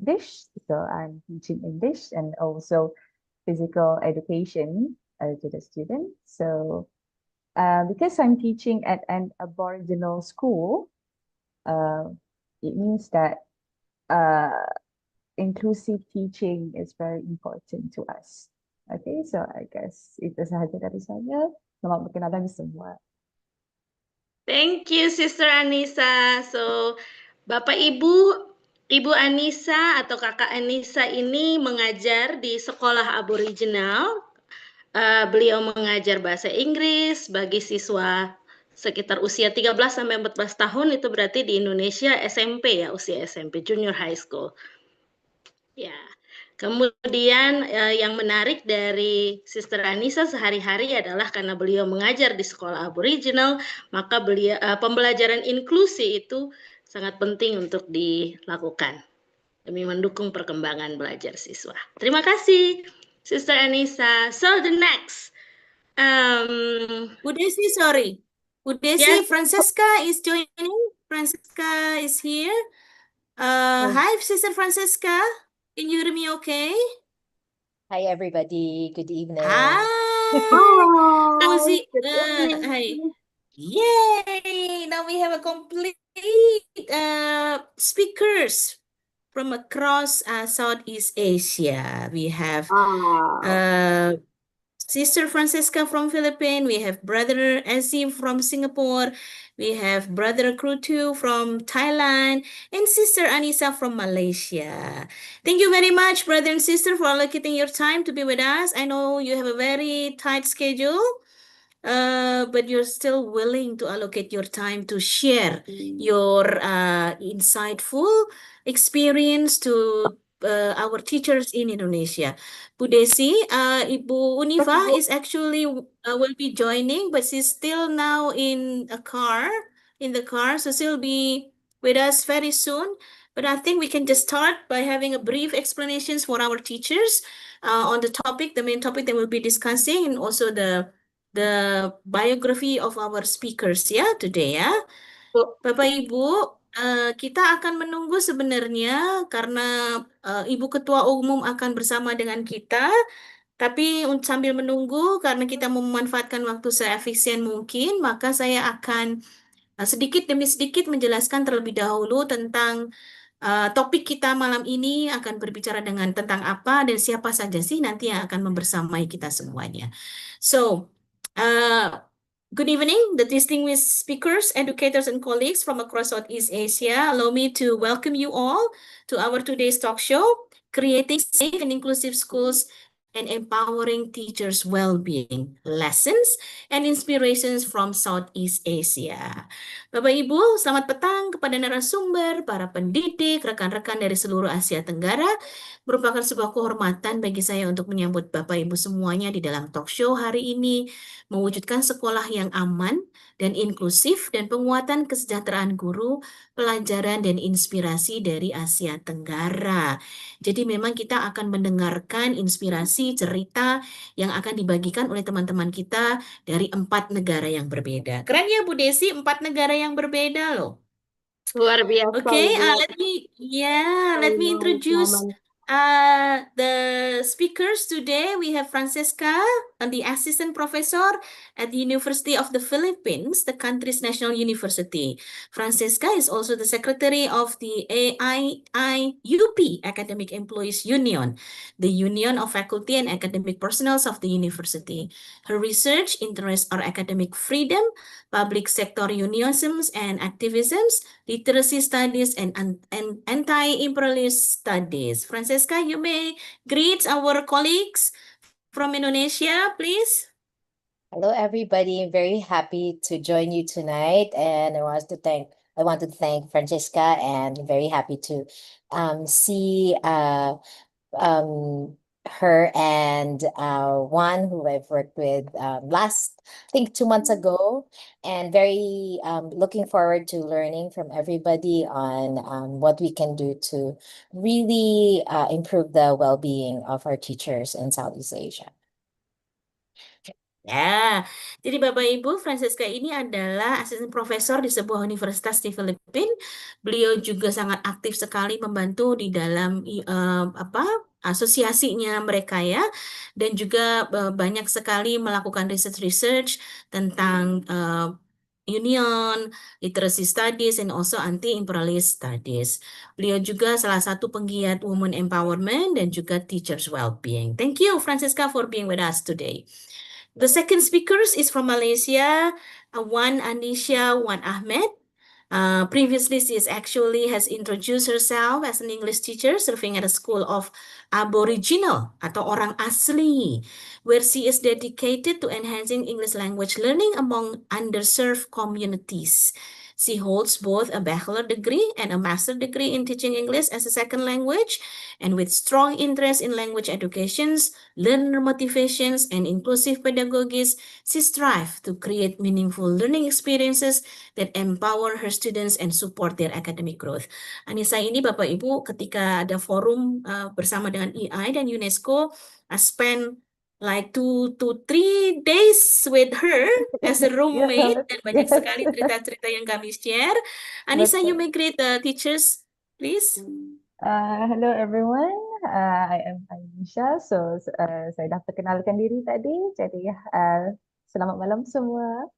English. So I'm teaching English and also physical education to the students. So because I'm teaching at an Aboriginal school, uh, it means that uh, inclusive teaching is very important to us. Okay, so I guess itu sahaja dari saya. Selamat berkenalan semua. Thank you, Sister Anissa. So, Bapak Ibu Anissa atau Kakak Anissa ini mengajar di sekolah Aboriginal. Beliau mengajar bahasa Inggris bagi siswa sekitar usia 13 sampai 14 tahun, itu berarti di Indonesia SMP ya, usia SMP, junior high school. Ya. Kemudian yang menarik dari Sister Anissa sehari-hari adalah karena beliau mengajar di sekolah Aboriginal, maka pembelajaran inklusi itu sangat penting untuk dilakukan demi mendukung perkembangan belajar siswa. Terima kasih, Sister Anissa. So the next, Bu Desi, sorry. Bu Desi, yes. Francesca is joining. Francesca is here. Hi, Sister Francesca. Can you hear me okay? Hi, everybody. Good evening. Hi. Hi. Cozy. Good evening. Hi. Yay! Now we have a complete speakers from across Southeast Asia. We have Sister Francesca from Philippines. We have Brother Azim from Singapore. We have Brother Krutu from Thailand. And Sister Anissa from Malaysia. Thank you very much, brother and sister, for allocating your time to be with us. I know you have a very tight schedule, but you're still willing to allocate your time to share your insightful experience to our teachers in Indonesia. Bu Desi, Ibu Unifa is actually will be joining, but she's still now in the car, so she'll be with us very soon. But I think we can just start by having a brief explanations for our teachers on the topic, the main topic that we'll be discussing, and also the biography of our speakers ya today ya. Bapak Ibu, kita akan menunggu sebenarnya karena Ibu Ketua Umum akan bersama dengan kita. Tapi sambil menunggu, karena kita memanfaatkan waktu seefisien mungkin, maka saya akan sedikit demi sedikit menjelaskan terlebih dahulu tentang topik kita malam ini akan berbicara tentang apa dan siapa saja sih nanti yang akan membersamai kita semuanya. So, good evening, the distinguished speakers, educators, and colleagues from across Southeast Asia. Allow me to welcome you all to our today's talk show, Creating Safe and Inclusive Schools and Empowering Teachers' Wellbeing, Lessons and Inspirations from Southeast Asia. Bapak Ibu, selamat petang kepada narasumber, para pendidik, rekan-rekan dari seluruh Asia Tenggara. Merupakan sebuah kehormatan bagi saya untuk menyambut Bapak Ibu semuanya di dalam talk show hari ini, mewujudkan sekolah yang aman dan inklusif dan penguatan kesejahteraan guru, pelajaran dan inspirasi dari Asia Tenggara. Jadi memang kita akan mendengarkan inspirasi cerita yang akan dibagikan oleh teman-teman kita dari 4 negara yang berbeda. Keren ya Bu Desi, 4 negara yang berbeda loh. Luar biasa. Okay, let me introduce the speakers today. We have Francesca, the assistant professor at the University of the Philippines, the country's national university. Francesca is also the secretary of the AIIUP, Academic Employees Union, the Union of Faculty and Academic Personnel of the university. Her research interests are academic freedom, public sector unionisms and activisms, literacy studies, and anti-imperialist studies. Francesca, you may greet our colleagues from Indonesia, please. Hello, everybody. I'm very happy to join you tonight, and I want to thank Francesca, and very happy to see her and Juan, who I've worked with last, I think 2 months ago, and very looking forward to learning from everybody on what we can do to really improve the well-being of our teachers in Southeast Asia. Ya, jadi Bapak Ibu, Francesca ini adalah asisten profesor di sebuah universitas di Filipina. Beliau juga sangat aktif sekali membantu di dalam asosiasinya mereka ya, dan juga banyak sekali melakukan research tentang union, literacy studies, and also anti-imperialist studies. Beliau juga salah satu penggiat women empowerment dan juga teachers well-being. Thank you, Francesca, for being with us today. The second speakers is from Malaysia, one Anisha, one Ahmed. Previously, she has introduced herself as an English teacher serving at a school of Aboriginal atau orang asli, where she is dedicated to enhancing English language learning among underserved communities. She holds both a bachelor degree and a master degree in teaching English as a second language, and with strong interest in language educations, learner motivations, and inclusive pedagogies, she strives to create meaningful learning experiences that empower her students and support their academic growth. Anissa ini Bapak Ibu ketika ada forum bersama dengan EI dan UNESCO, I spent like 2 to 3 days with her as a roommate dan banyak sekali cerita-cerita yang kami share. Anissa, you may greet the teachers, please. Hello everyone, I am Ainisha. So saya dah perkenalkan diri tadi. Jadi selamat malam semua.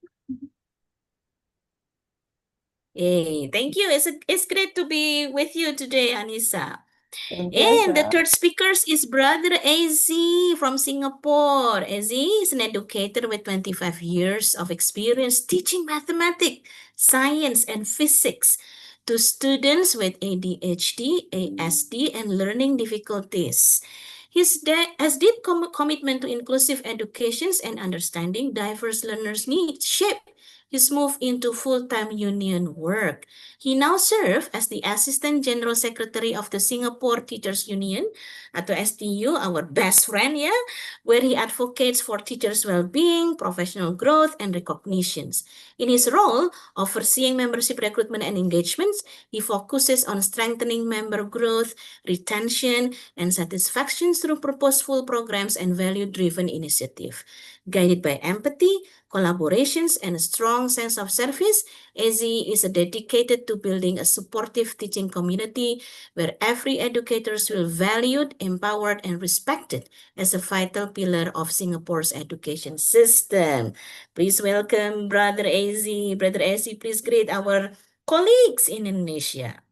Hey, thank you. It's great to be with you today, Anissa. Thank you. And the third speaker is Brother Az from Singapore. Az is an educator with 25 years of experience teaching mathematics, science, and physics to students with ADHD, ASD, and learning difficulties. His deep commitment to inclusive education and understanding diverse learners' needs shaped his move into full-time union work. He now serves as the Assistant General Secretary of the Singapore Teachers Union, atau STU, our best friend, yeah, where he advocates for teachers' well-being, professional growth, and recognitions. In his role, overseeing membership recruitment and engagements, he focuses on strengthening member growth, retention, and satisfaction through purposeful programs and value-driven initiative. Guided by empathy, collaborations, and a strong sense of service, Az is dedicated to building a supportive teaching community where every educator feels valued, empowered, and respected as a vital pillar of Singapore's education system. Please welcome Brother Az. Brother Az, please greet our colleagues in Indonesia.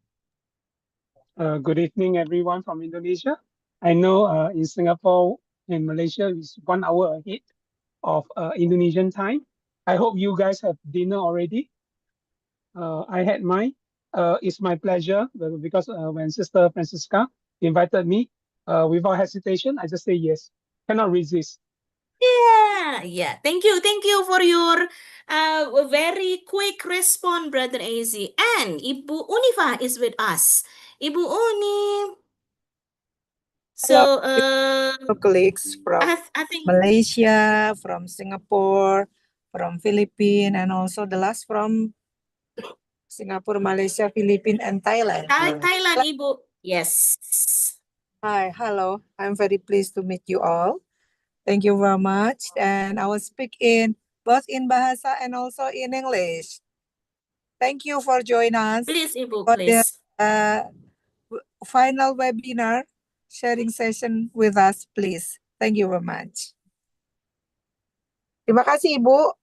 Good evening, everyone from Indonesia. I know in Singapore and Malaysia is 1 hour ahead of Indonesian time. I hope you guys have dinner already. I had mine. It's my pleasure because when Sister Francisca invited me, without hesitation, I just say yes. Cannot resist. Yeah. Thank you for your very quick response, Brother Az. And Ibu Unifa is with us. Ibu Uni. So, colleagues from I think Malaysia, from Singapore, from Philippine, and also the last from Singapore, Malaysia, Philippine, and Thailand. Thailand, Ibu. Yes. Hi, hello. I'm very pleased to meet you all. Thank you very much. And I will speak in both in Bahasa and also in English. Thank you for joining us Please, Ibu, for please. the final webinar sharing session with us, please. Thank you very much. Terima kasih, Ibu.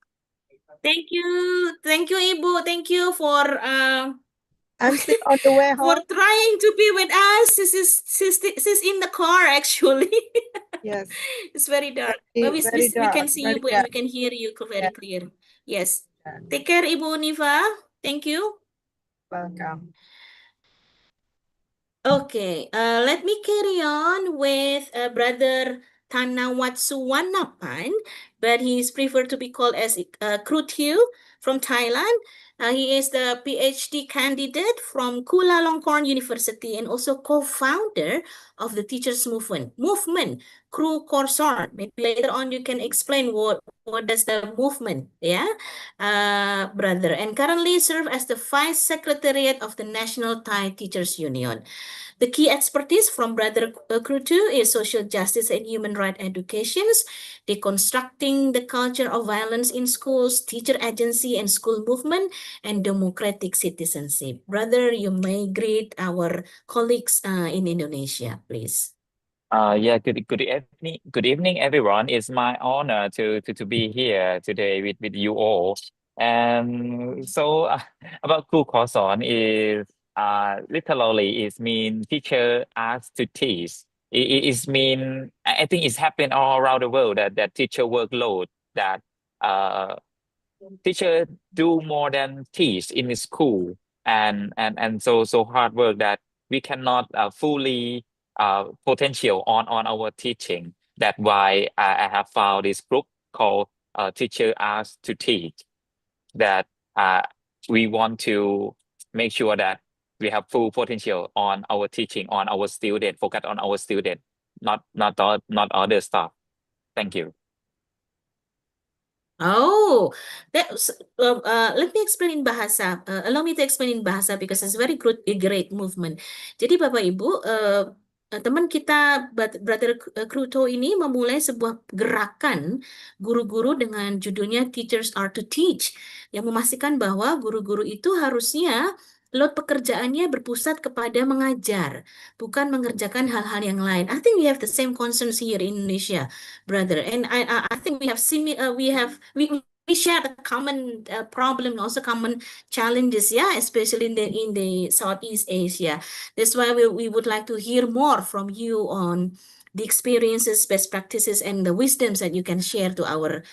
Thank you, Ibu. Thank you for I'm still on the way for home. trying to be with us. She's in the car actually. Yes. It's very dark. But we can see you and we can hear you very clear. Yes. Take care, Ibu Unifa. Thank you. Welcome. Okay, let me carry on with Brother Tanawatsuwanapan, but he's preferred to be called as Kruthiu from Thailand. He is the PhD candidate from Chulalongkorn University and also co-founder of the Teachers Movement, Kru Korsor. Maybe later on you can explain what does the movement, yeah, brother, and currently serve as the Vice Secretariat of the National Thai Teachers Union. The key expertise from Brother Krutu is social justice and human rights educations, deconstructing Fighting the Culture of Violence in Schools, Teacher Agency and School Movement, and Democratic Citizenship. Brother, you may greet our colleagues in Indonesia, please. Yeah, good evening, everyone. It's my honor to be here today with you all. And so about Ku Koson is literally it mean teacher asked to teach. It is mean I think it's happened all around the world that teacher workload that uh teacher do more than teach in the school and so hard work that we cannot fully potential on our teaching. That's why I have found this group called Teacher Asked to Teach, that uh, we want to make sure that we have full potential on our teaching, on our student, focus on our student, not other stuff. Thank you. Oh, let me explain in bahasa. Allow me to explain in bahasa because it's very great movement. Jadi Bapak Ibu, teman kita Brother Kruto ini memulai sebuah gerakan guru-guru dengan judulnya Teachers Are to Teach, yang memastikan bahwa guru-guru itu harusnya load pekerjaannya berpusat kepada mengajar, bukan mengerjakan hal-hal yang lain. I think we have the same concerns here in Indonesia, brother. And I think we have we share a common problem, also common challenges, yeah, especially in the Southeast Asia. That's why we would like to hear more from you on the experiences, best practices, and the wisdoms that you can share to our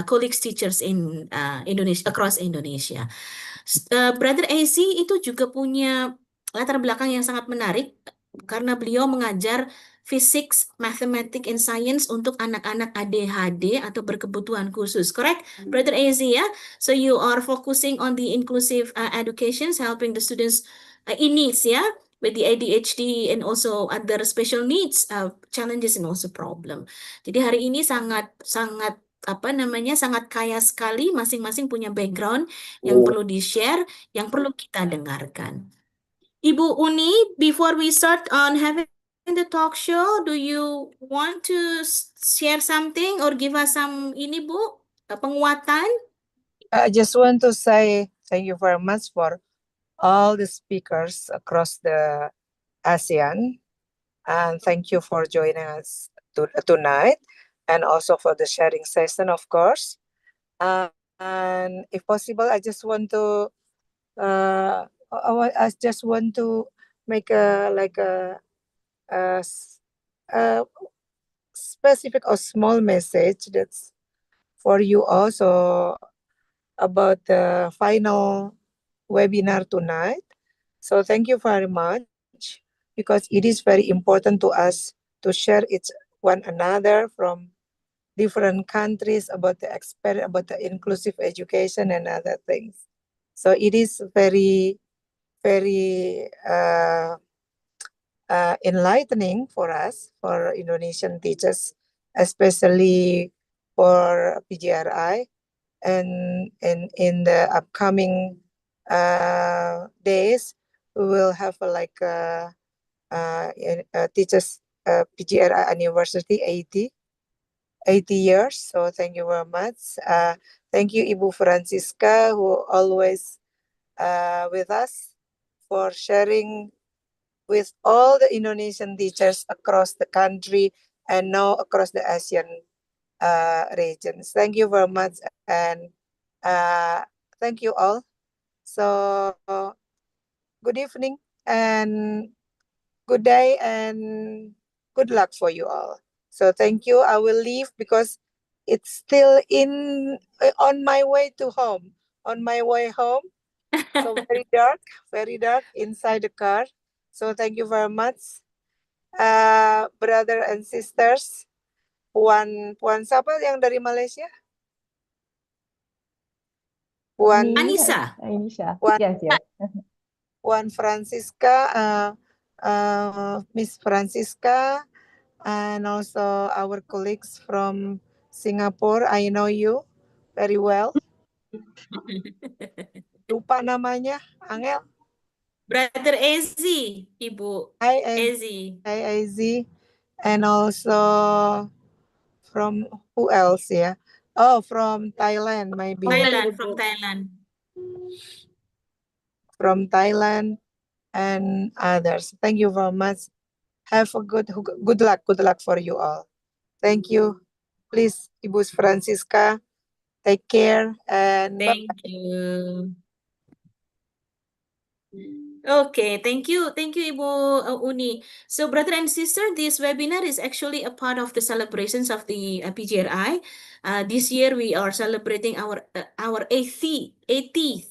colleagues, teachers in Indonesia, across Indonesia. Brother AC itu juga punya latar belakang yang sangat menarik karena beliau mengajar physics, mathematics, and science untuk anak-anak ADHD atau berkebutuhan khusus. Correct, Brother AC, ya? So you are focusing on the inclusive education, helping the students in needs, ya? With the ADHD and also other special needs, challenges and also problem. Jadi hari ini sangat kaya sekali, masing-masing punya background yang perlu di-share, yang perlu kita dengarkan. Ibu Uni, before we start on having the talk show, do you want to share something or give us some Bu, penguatan? I just want to say thank you very much for all the speakers across the ASEAN, and thank you for joining us tonight, and also for the sharing session, of course. And if possible, I just want to make a specific or small message that's for you also about the final webinar tonight. So thank you very much, because it is very important to us to share each one another from different countries about the about the inclusive education and other things. So it is very, very enlightening for us, for Indonesian teachers, especially for PGRI, and in the upcoming days we will have teachers PGRI anniversary 80 years. So thank you very much. Thank you, Ibu Francisca, who always with us, for sharing with all the Indonesian teachers across the country and now across the ASEAN regions. Thank you very much, and thank you all. So good evening and good day and good luck for you all. So thank you. I will leave because it's still on my way to home. On my way home. So very dark inside the car. So thank you very much, brother and sisters. Puan siapa yang dari Malaysia? Puan Anissa. Yes. Puan Francisca, Miss Francisca, and also our colleagues from Singapore. I know you very well. Lupa namanya, Angel. Brother Ezi, Ibu Ezi. Hi, Ezi. And also from who else, yeah? Oh, from Thailand, maybe. Thailand, from Thailand. From Thailand and others. Thank you very much. Have a good luck. Good luck for you all. Thank you. Please, Ibu Francisca, take care and bye. Thank you. Okay, thank you. Thank you, Ibu Uni. So, brother and sister, this webinar is actually a part of the celebrations of the PGRI. This year, we are celebrating our 80th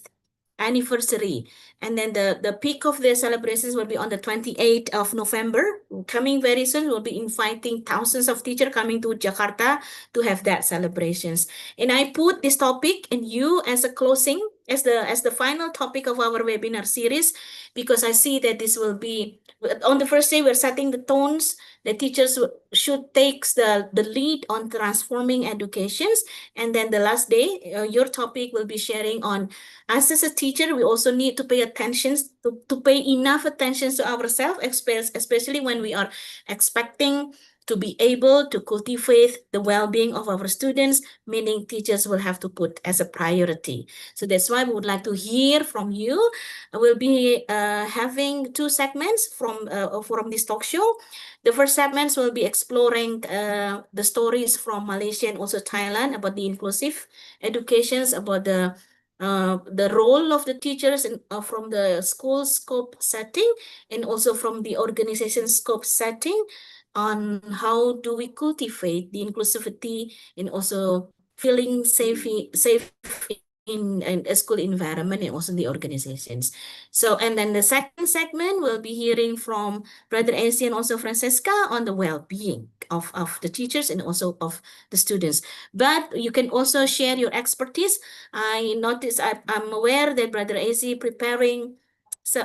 anniversary. And then the peak of the celebrations will be on the 28th of November. Coming very soon, we'll be inviting thousands of teachers coming to Jakarta to have that celebrations. And I put this topic and you as a closing, as the final topic of our webinar series, because I see that this will be, on the first day, we're setting the tones. The teachers should take the lead on transforming educations. And then the last day, your topic will be sharing on, us as a teacher, we also need to pay attention, to pay enough attention to ourselves, especially when we are expecting to be able to cultivate the well-being of our students, meaning teachers will have to put as a priority. So that's why we would like to hear from you. We'll be having two segments from this talk show. The first segments will be exploring the stories from Malaysia and also Thailand about the inclusive educations, about the role of the teachers and from the school scope setting, and also from the organization scope setting, on how do we cultivate the inclusivity and also feeling safe in a school environment and also the organizations. So, and then the second segment, we'll be hearing from Brother AC and also Francesca on the well-being of the teachers and also of the students. But you can also share your expertise. I noticed, I'm aware that Brother AC preparing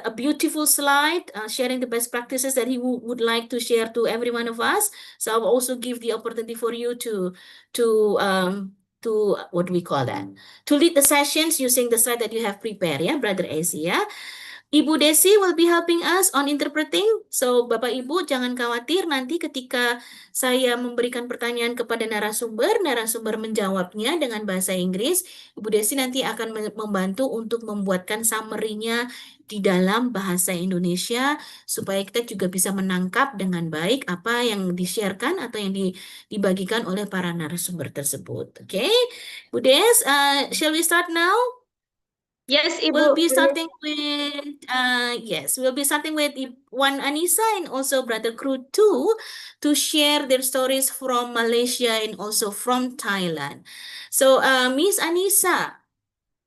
a beautiful slide, sharing the best practices that he would like to share to every one of us. So I'll also give the opportunity for you to what do we call that? To lead the sessions using the slide that you have prepared, yeah, Brother AC, ya. Ibu Desi will be helping us on interpreting. So, Bapak Ibu jangan khawatir nanti ketika saya memberikan pertanyaan kepada narasumber menjawabnya dengan bahasa Inggris. Ibu Desi nanti akan membantu untuk membuatkan summary-nya di dalam bahasa Indonesia supaya kita juga bisa menangkap dengan baik apa yang di-sharekan atau yang dibagikan oleh para narasumber tersebut. Oke, Bu Des, shall we start now? Yes, Ibu. We'll be starting with we'll be starting with Wan Anissa and also Brother Crew 2 to share their stories from Malaysia and also from Thailand. So, Miss Anissa,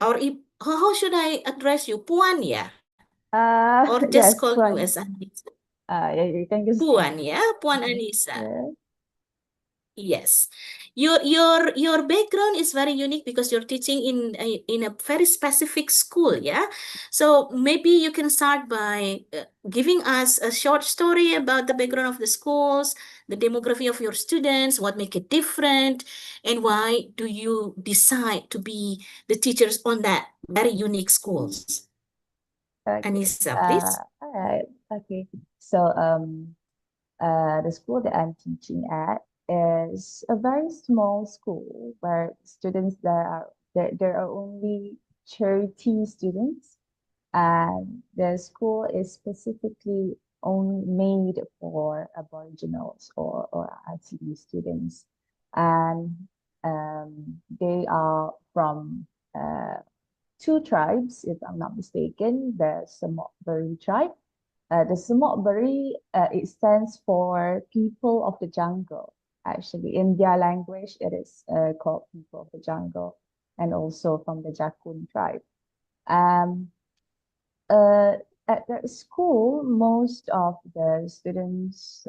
or how should I address you? Puan, yeah? Or just Yes, call you Puan. as Anissa? Yeah, you can just Puan, yeah? Puan Anissa. yeah. Yes, your background is very unique because you're teaching in a very specific school, yeah. So maybe you can start by giving us a short story about the background of the schools, the demography of your students, what make it different, and why do you decide to be the teachers on that very unique schools? Okay. Anissa, please. All right. Okay. So the school that I'm teaching at is a very small school where students there are only 30 students, and the school is specifically only made for Aboriginals or ITE students, and they are from two tribes, if I'm not mistaken, the Samotbari tribe. The Samotbari, it stands for people of the jungle. Actually, in their language, it is called people of the jungle, and also from the Jakun tribe. At that school, most of the students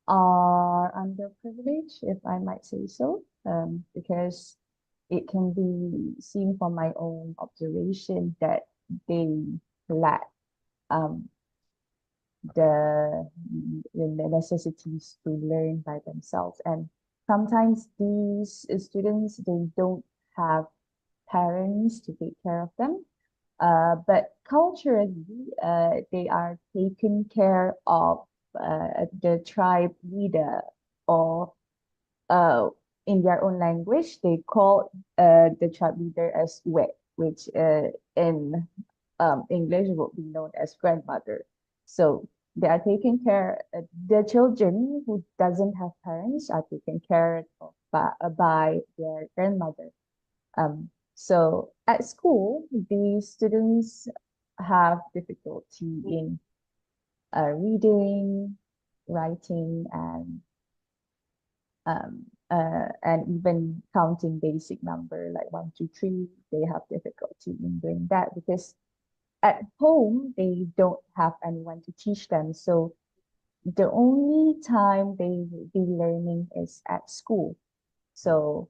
are underprivileged, if I might say so, because it can be seen from my own observation that they lack the necessities to learn by themselves. And sometimes these students, they don't have parents to take care of them. But culturally, they are taken care of the tribe leader, or in their own language, they call the child leader as we, which in English would be known as grandmother. So they are taking care, the children who doesn't have parents are taken care of by their grandmother. So at school, the students have difficulty in reading, writing, and even counting basic number like 1, 2, 3. They have difficulty in doing that because at home they don't have anyone to teach them. So the only time they will be learning is at school. So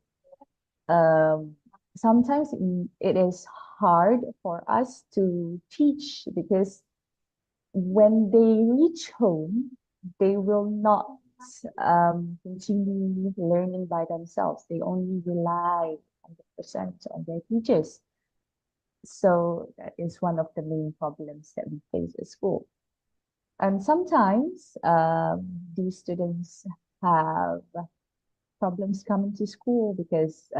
sometimes it is hard for us to teach because when they reach home, they will not continue learning by themselves. They only rely 100% on their teachers. So that is one of the main problems that we face at school. And sometimes these students have problems coming to school because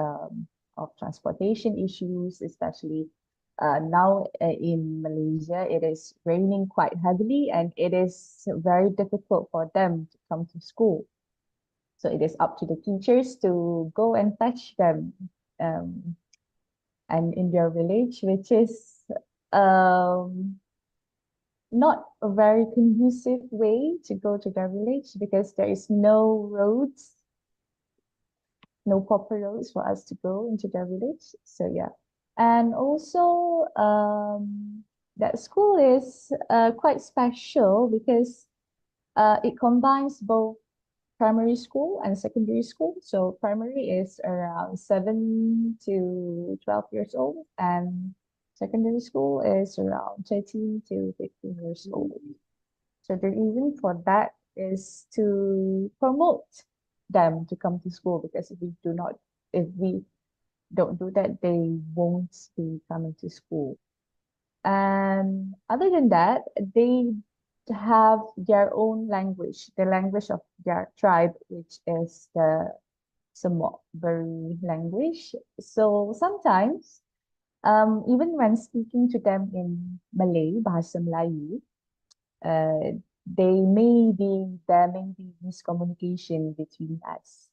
of transportation issues, especially now in Malaysia, it is raining quite heavily and it is very difficult for them to come to school. So it is up to the teachers to go and fetch them. And in their village, which is not a very conducive way to go to their village because there is no roads, no proper roads for us to go into their village. So yeah. And also that school is quite special because it combines both primary school and secondary school. So primary is around 7 to 12 years old and secondary school is around 13 to 15 years old. So the reason for that is to promote them to come to school because if we don't do that, they won't be coming to school. And other than that, they have their own language, the language of their tribe, which is the semangat language. So sometimes, even when speaking to them in Malay, bahasa Melayu, there may be miscommunication between us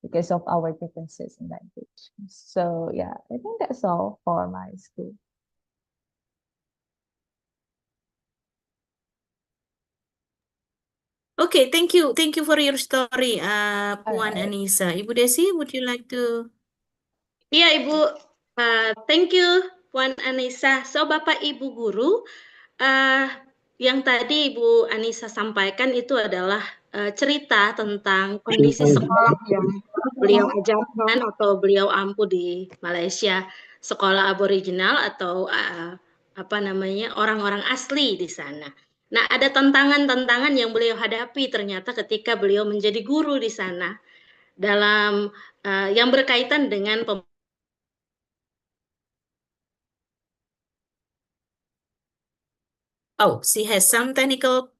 because of our differences in language. So yeah, I think that's all for my school. Okay, thank you. Thank you for your story, Puan Alright. Anissa. Ibu Desi, would you like to? Iya, Ibu. Thank you, Puan Anissa. So, Bapak Ibu guru, yang tadi Ibu Anissa sampaikan itu adalah cerita tentang kondisi sekolah yang beliau ajarkan atau beliau ampu di Malaysia, sekolah aboriginal atau apa namanya orang-orang asli di sana. Nah, ada tantangan-tantangan yang beliau hadapi ternyata ketika beliau menjadi guru di sana dalam yang berkaitan dengan Oh, she has some technical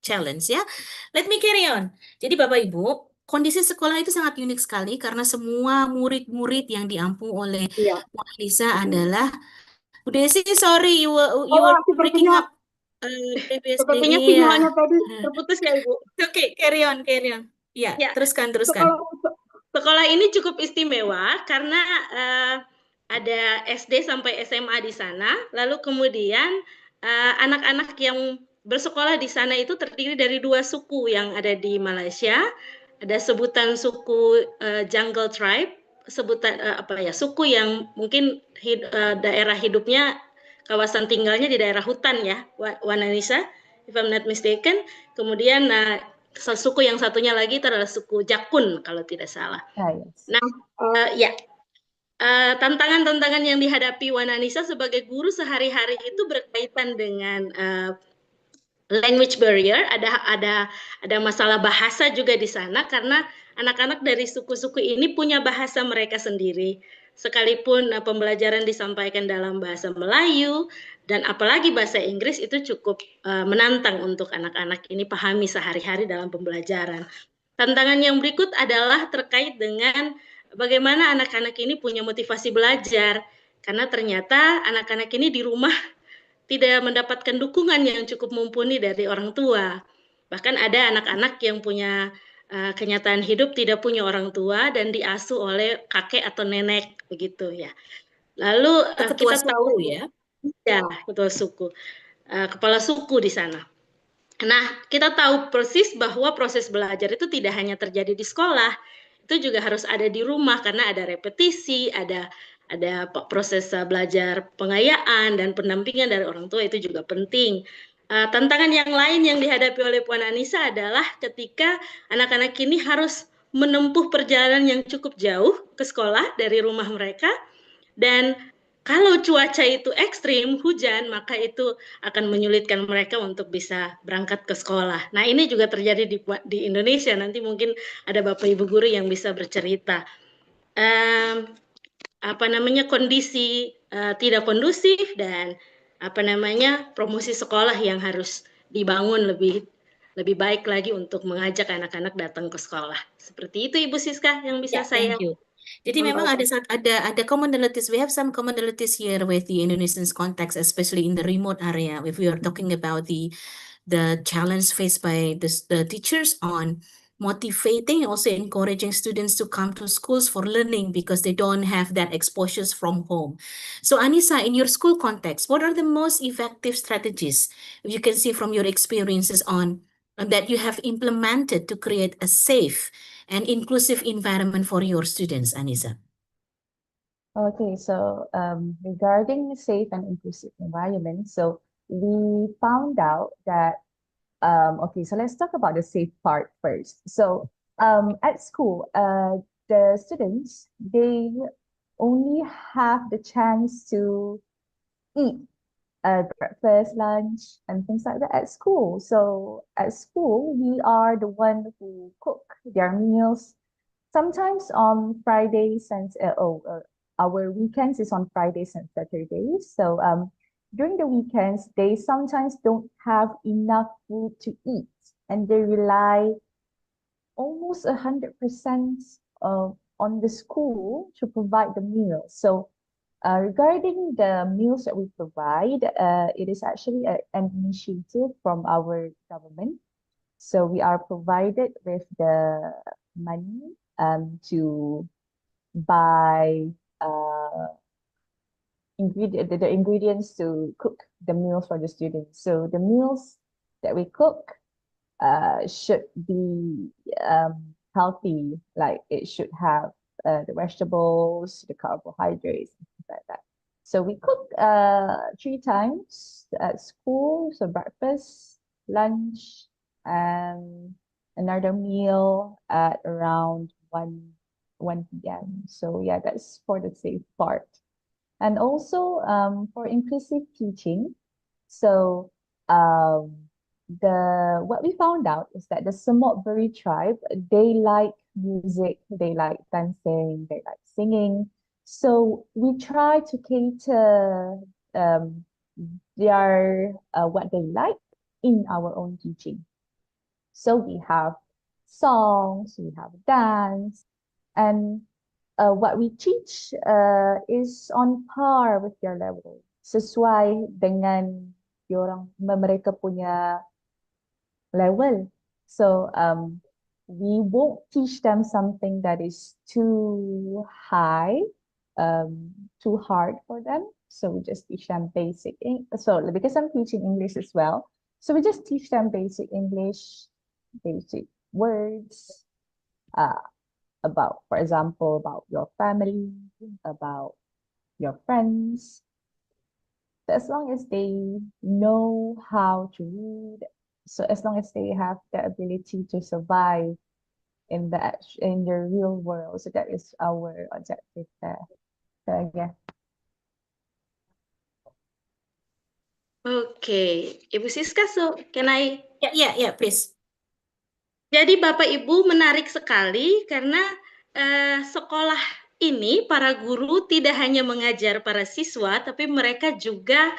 challenge ya. Let me carry on. Jadi Bapak Ibu, kondisi sekolah itu sangat unik sekali karena semua murid-murid yang diampu oleh Iya. Bu Anissa adalah Bu Desi, sorry you were breaking sepertinya up previously. sepertinya Iya. sinyalnya tadi terputus ya, Ibu. Oke, carry on. Ya, Ya, teruskan. Sekolah ini cukup istimewa karena ada SD sampai SMA di sana, lalu kemudian anak-anak yang bersekolah di sana itu terdiri dari 2 suku yang ada di Malaysia. Ada sebutan suku Jungle Tribe, sebutan suku yang mungkin daerah hidupnya, kawasan tinggalnya di daerah hutan ya, Wan Anissa, if I'm not mistaken. Kemudian suku yang satunya lagi itu adalah suku Jakun kalau tidak salah. Yes. Nah, tantangan-tantangan yang dihadapi Wan Anissa sebagai guru sehari-hari itu berkaitan dengan language barrier, ada masalah bahasa juga di sana karena anak-anak dari suku-suku ini punya bahasa mereka sendiri. Sekalipun pembelajaran disampaikan dalam bahasa Melayu dan apalagi bahasa Inggris itu cukup menantang untuk anak-anak ini pahami sehari-hari dalam pembelajaran. Tantangan yang berikut adalah terkait dengan bagaimana anak-anak ini punya motivasi belajar, karena ternyata anak-anak ini di rumah tidak mendapatkan dukungan yang cukup mumpuni dari orang tua. Bahkan ada anak-anak yang punya kenyataan hidup tidak punya orang tua dan diasuh oleh kakek atau nenek begitu ya. Lalu Ketua kita tahu suku ya. ya, ketua suku, kepala suku di sana. Nah, kita tahu persis bahwa proses belajar itu tidak hanya terjadi di sekolah, itu juga harus ada di rumah karena ada repetisi, ada proses belajar pengayaan dan pendampingan dari orang tua itu juga penting. Tantangan yang lain yang dihadapi oleh Puan Anissa adalah ketika anak-anak ini harus menempuh perjalanan yang cukup jauh ke sekolah dari rumah mereka, dan kalau cuaca itu ekstrim, hujan, maka itu akan menyulitkan mereka untuk bisa berangkat ke sekolah. Nah, ini juga terjadi di Indonesia. Nanti mungkin ada Bapak Ibu guru yang bisa bercerita. Kondisi tidak kondusif dan promosi sekolah yang harus dibangun lebih baik lagi untuk mengajak anak-anak datang ke sekolah. Seperti itu Ibu Siska yang bisa saya. Thank you. Jadi memang ada commonalities. We have some commonalities here with the Indonesian context, especially in the remote area. If we are talking about the challenge faced by the teachers on motivating, also encouraging students to come to schools for learning because they don't have that exposures from home. So Anissa, in your school context, what are the most effective strategies you can see from your experiences on that you have implemented to create a safe and inclusive environment for your students, Anissa? Okay, so regarding safe and inclusive environment, so we found out that okay, so let's talk about the safe part first. So at school, the students, they only have the chance to eat breakfast, lunch, and things like that at school. So at school, we are the one who cook their meals. Sometimes on Fridays and our weekends is on Fridays and Saturdays. So during the weekends, they sometimes don't have enough food to eat, and they rely almost 100% on the school to provide the meal. So regarding the meals that we provide, it is actually an initiative from our government. So we are provided with the money to buy the ingredients to cook the meals for the students. So the meals that we cook should be healthy, like it should have the vegetables, the carbohydrates, and things like that. So we cook 3 times at school, so breakfast, lunch, and another meal at around 1 p.m. So yeah, that's for the safe part. And also for inclusive teaching, so what we found out is that the Samot-Buri tribe, they like music, they like dancing, they like singing. So we try to cater what they like in our own teaching. So we have songs, we have dance, and what we teach is on par with their level, sesuai dengan mereka punya level. So we won't teach them something that is too high, too hard for them. So we just teach them basic. So because I'm teaching English as well, so we just teach them basic English, basic words, about, for example, about your family, about your friends. As long as they know how to read, so as long as they have the ability to survive in the real world, so that is our objective there. So yeah. Okay, Ibu Siska, so can I? Yeah, please. Jadi Bapak Ibu menarik sekali karena sekolah ini para guru tidak hanya mengajar para siswa, tapi mereka juga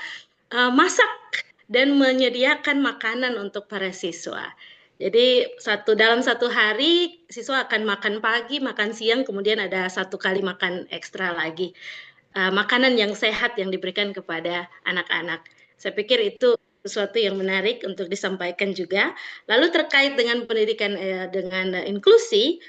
masak dan menyediakan makanan untuk para siswa. Jadi dalam satu hari siswa akan makan pagi, makan siang, kemudian ada satu kali makan ekstra lagi. Makanan yang sehat yang diberikan kepada anak-anak. Saya pikir itu sesuatu yang menarik untuk disampaikan juga. Lalu terkait dengan pendidikan dengan inklusi,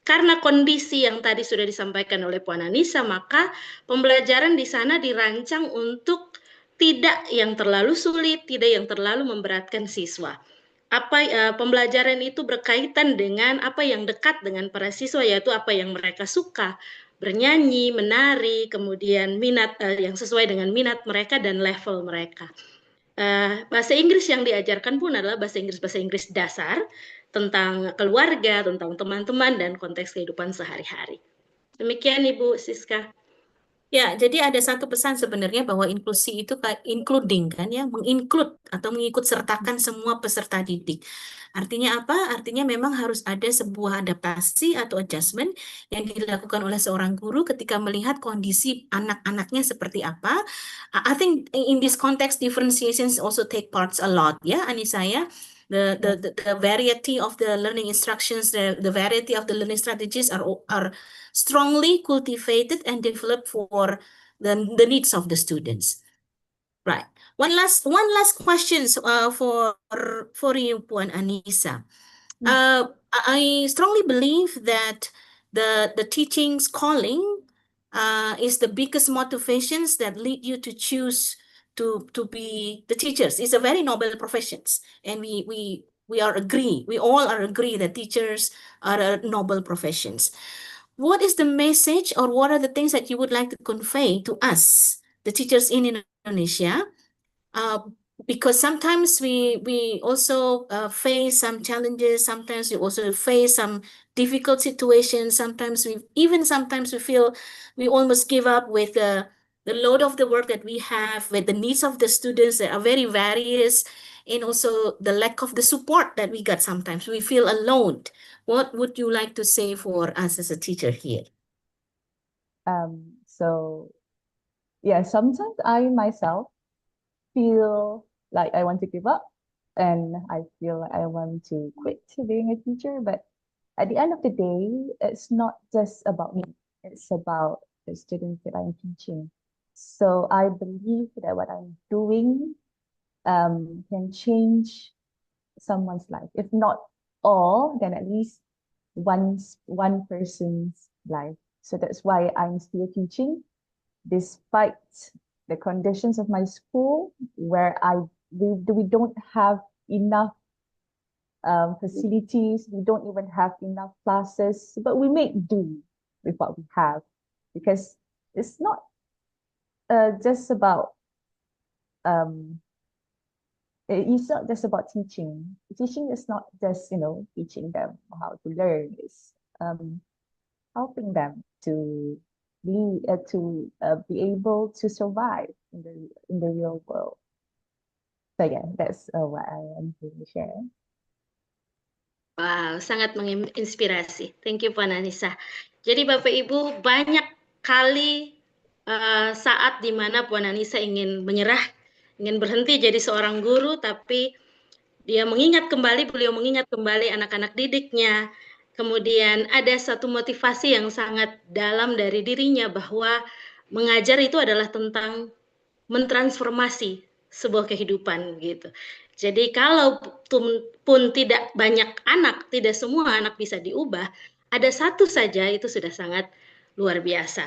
karena kondisi yang tadi sudah disampaikan oleh Puan Anissa, maka pembelajaran di sana dirancang untuk tidak yang terlalu sulit, tidak yang terlalu memberatkan siswa. Pembelajaran itu berkaitan dengan apa yang dekat dengan para siswa, yaitu apa yang mereka suka, bernyanyi, menari, kemudian minat yang sesuai dengan minat mereka dan level mereka. Bahasa Inggris yang diajarkan pun adalah bahasa Inggris dasar tentang keluarga, tentang teman-teman dan konteks kehidupan sehari-hari. Demikian Ibu Siska. Ya, jadi ada satu pesan sebenarnya bahwa inklusi itu including kan ya, menginclude atau mengikut sertakan semua peserta didik. Artinya apa? Artinya memang harus ada sebuah adaptasi atau adjustment yang dilakukan oleh seorang guru ketika melihat kondisi anak-anaknya seperti apa. I think in this context differentiations also take parts a lot ya, Anissa ya. The variety of the learning instructions, the variety of the learning strategies are strongly cultivated and developed for the needs of the students. Right. One last question for you, Puan Anissa. I strongly believe that the teaching's calling is the biggest motivations that lead you to choose to be the teachers. It's a very noble professions, and we all are agree that teachers are a noble professions. What is the message or what are the things that you would like to convey to us, the teachers in Indonesia? Because sometimes we also face some challenges. Sometimes we also face some difficult situations. Sometimes we feel we almost give up with the load of the work that we have, with the needs of the students that are very various, and also the lack of the support that we got. Sometimes we feel alone. What would you like to say for us as a teacher here? So yeah, sometimes I myself feel like I want to give up and I feel like I want to quit being a teacher. But at the end of the day, it's not just about me. It's about the students that I'm teaching. So I believe that what I'm doing can change someone's life. If not all, then at least one person's life. So that's why I'm still teaching, despite the conditions of my school, where we don't have enough facilities, we don't even have enough classes, but we make do with what we have, because it's not just about it's not just about teaching. Teaching is not just teaching them how to learn. It's helping them to be able to survive in the real world. So yeah, that's what I am going to share. Wow, sangat menginspirasi. Thank you, Puan Anissa. Jadi Bapak Ibu, banyak kali saat di mana Puan Anissa ingin menyerah, ingin berhenti jadi seorang guru, tapi beliau mengingat kembali anak-anak didiknya. Kemudian ada satu motivasi yang sangat dalam dari dirinya bahwa mengajar itu adalah tentang mentransformasi sebuah kehidupan gitu. Jadi kalau pun tidak banyak anak, tidak semua anak bisa diubah, ada satu saja itu sudah sangat luar biasa.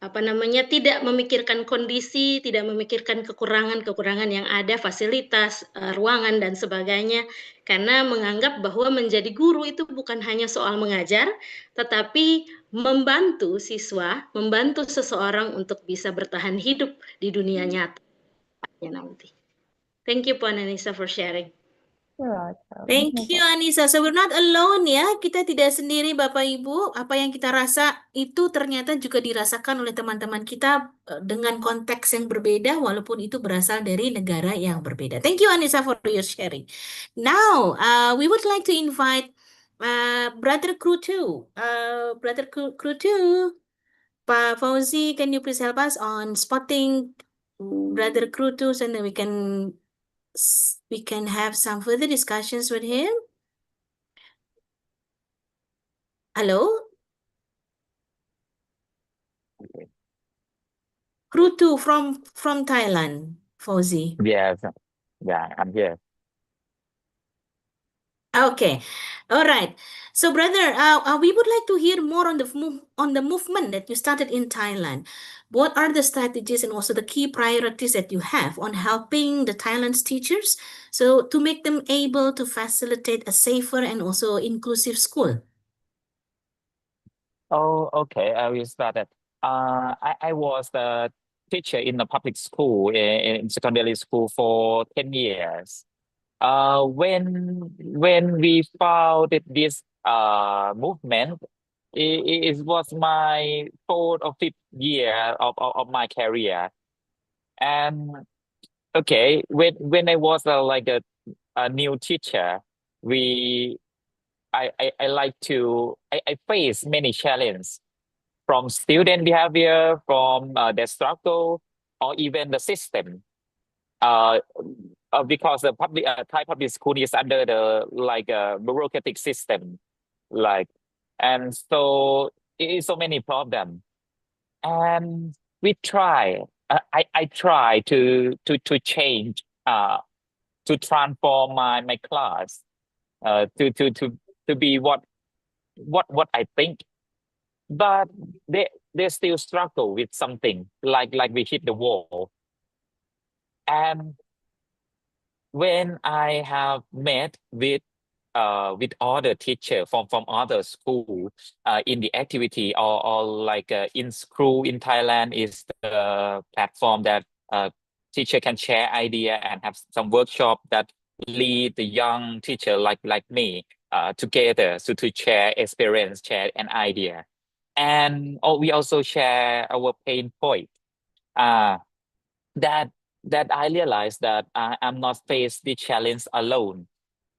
Tidak memikirkan kondisi, tidak memikirkan kekurangan yang ada, fasilitas, ruangan dan sebagainya, karena menganggap bahwa menjadi guru itu bukan hanya soal mengajar, tetapi membantu siswa, membantu seseorang untuk bisa bertahan hidup di dunia nyata nanti. Thank you Puan Anissa for sharing. Thank you Anissa. So we're not alone ya. Kita tidak sendiri Bapak Ibu. Apa yang kita rasa itu ternyata juga dirasakan oleh teman-teman kita dengan konteks yang berbeda walaupun itu berasal dari negara yang berbeda. Thank you Anissa for your sharing. Now, we would like to invite Brother Crew 2. Brother Crew 2. Pak Fauzi, can you please help us on spotting Brother Crew 2 so that we can we can have some further discussions with him. Hello? Krutu from Thailand, Fauzi. Yes. Yeah, I'm here. Okay, all right. So, brother, we would like to hear more on the movement that you started in Thailand. What are the strategies and also the key priorities that you have on helping the Thailand's teachers so to make them able to facilitate a safer and also inclusive school? Oh, okay. I will start that. I was the teacher in the public school in secondary school for 10 years. When we founded this movement, it was my fourth or fifth year of my career. And okay, when I was like a new teacher, we I like to I face many challenges from student behavior, from their struggle, or even the system. Uh, because the public Thai public school is under the like bureaucratic system, like, and so it is so many problems. And we try. I try to change to transform my class to be what I think, but they still struggle with something like we hit the wall. And when I have met with other teacher from other schools in the activity, or like in school in Thailand is the platform that teacher can share idea and have some workshop that lead the young teacher like me together to share experience, share an idea. And we also share our pain point. Uh, that that I realized that I'm not faced the challenge alone.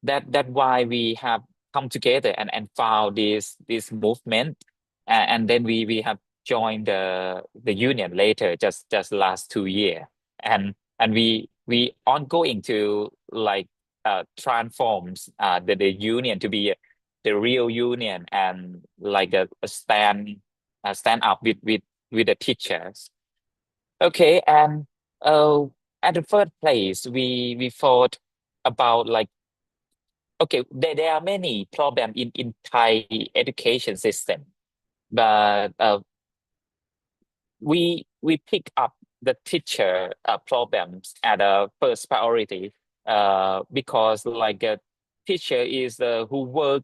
That why we have come together and found this movement, and then we have joined the union later, just last 2 years, and we ongoing to like transforms the union to be the real union, and like a stand up with the teachers. Okay, and uh, at the first place, we thought about like, okay, there are many problems in Thai education system, but we pick up the teacher problems at a first priority, because like a teacher is who work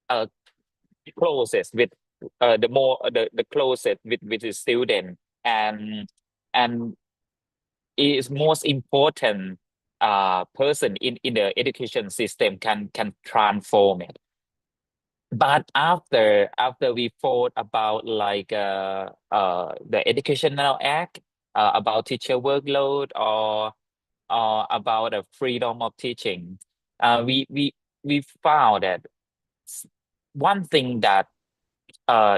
uh, closest with the closest with the student, and is most important person in the education system can transform it. But after we thought about like the educational act, about teacher workload, or about the freedom of teaching, we found that one thing that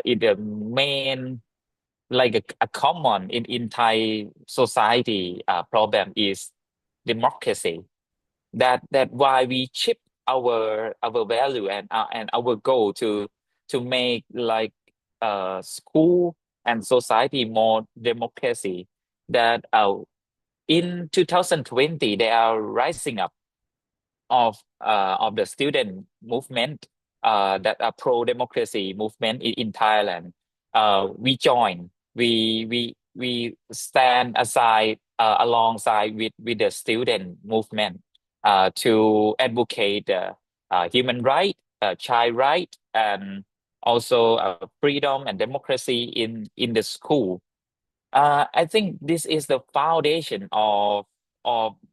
is the main, like a common in Thai society problem is democracy. That why we chip our value and our goal to make like school and society more democracy. That in 2020 they are rising up of the student movement that are pro-democracy movement in Thailand. We join. We stand aside alongside with the student movement to advocate human right, child right, and also freedom and democracy in the school. I think this is the foundation of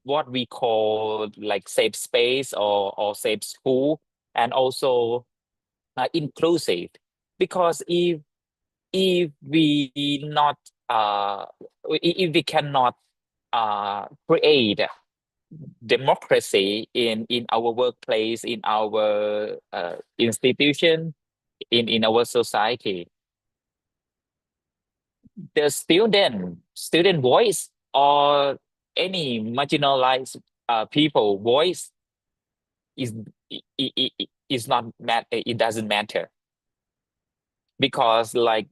what we call like safe space or safe school, and also inclusive. Because if we not if we cannot create democracy in our workplace, in our institution, in our society, the student voice or any marginalized people voice is is not it doesn't matter, because like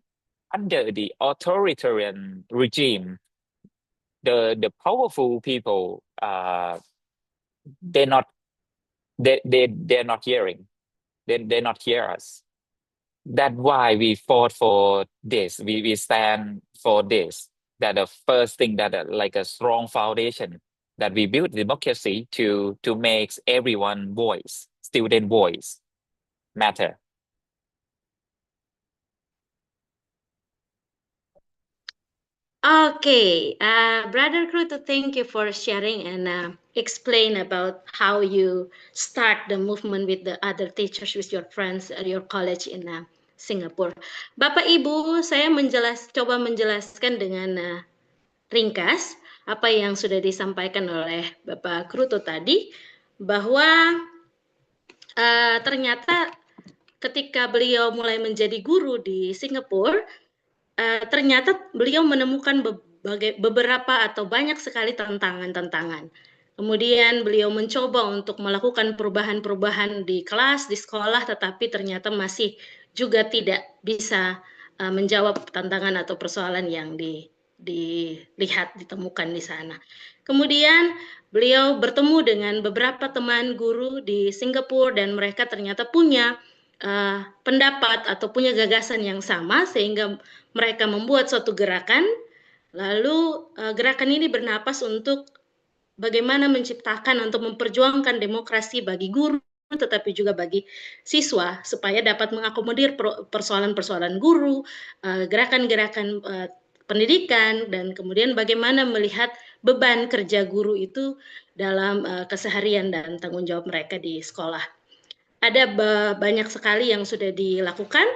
under the authoritarian regime, the powerful people they're not they're not hearing, they're not hear us. That's why we fought for this. We stand for this. That the first thing that like a strong foundation that we build democracy to make everyone voice, student voice matter. Okay, Brother Kruto, thank you for sharing and explain about how you start the movement with the other teachers, with your friends at your college in Singapore. Bapak Ibu, saya coba menjelaskan dengan ringkas apa yang sudah disampaikan oleh Bapak Kruto tadi, bahwa ternyata ketika beliau mulai menjadi guru di Singapura, ternyata beliau menemukan beberapa atau banyak sekali tantangan-tantangan. Kemudian beliau mencoba untuk melakukan perubahan-perubahan di kelas, di sekolah, tetapi ternyata masih juga tidak bisa menjawab tantangan atau persoalan yang dilihat, ditemukan di sana. Kemudian beliau bertemu dengan beberapa teman guru di Singapura dan mereka ternyata punya pendapat atau punya gagasan yang sama, sehingga mereka membuat suatu gerakan. Lalu gerakan ini bernapas untuk bagaimana menciptakan untuk memperjuangkan demokrasi bagi guru, tetapi juga bagi siswa, supaya dapat mengakomodir persoalan-persoalan guru, gerakan-gerakan pendidikan, dan kemudian bagaimana melihat beban kerja guru itu dalam keseharian dan tanggung jawab mereka di sekolah. Ada banyak sekali yang sudah dilakukan,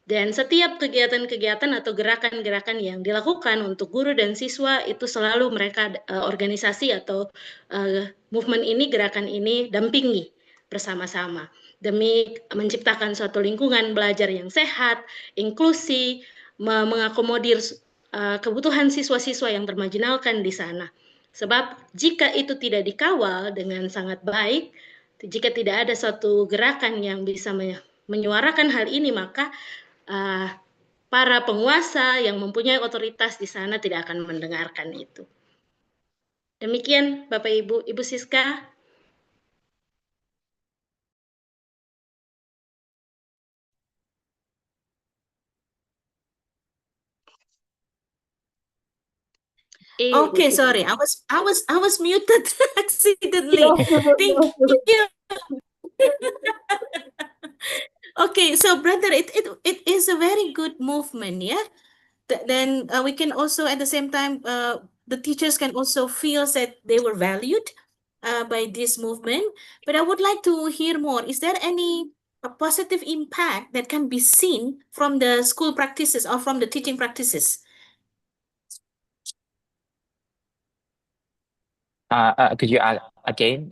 dan setiap kegiatan-kegiatan atau gerakan-gerakan yang dilakukan untuk guru dan siswa itu selalu mereka organisasi atau movement ini, gerakan ini dampingi bersama-sama demi menciptakan suatu lingkungan belajar yang sehat, inklusi, mengakomodir kebutuhan siswa-siswa yang termarginalkan di sana. Sebab jika itu tidak dikawal dengan sangat baik, jika tidak ada suatu gerakan yang bisa menyuarakan hal ini, maka para penguasa yang mempunyai otoritas di sana tidak akan mendengarkan itu. Demikian Bapak Ibu. Ibu Siska. Okay, sorry, I was muted accidentally. Thank you. Okay, so brother, it is a very good movement, yeah. Then we can also at the same time the teachers can also feel that they were valued by this movement. But I would like to hear more. Is there any a positive impact that can be seen from the school practices or from the teaching practices? Could you again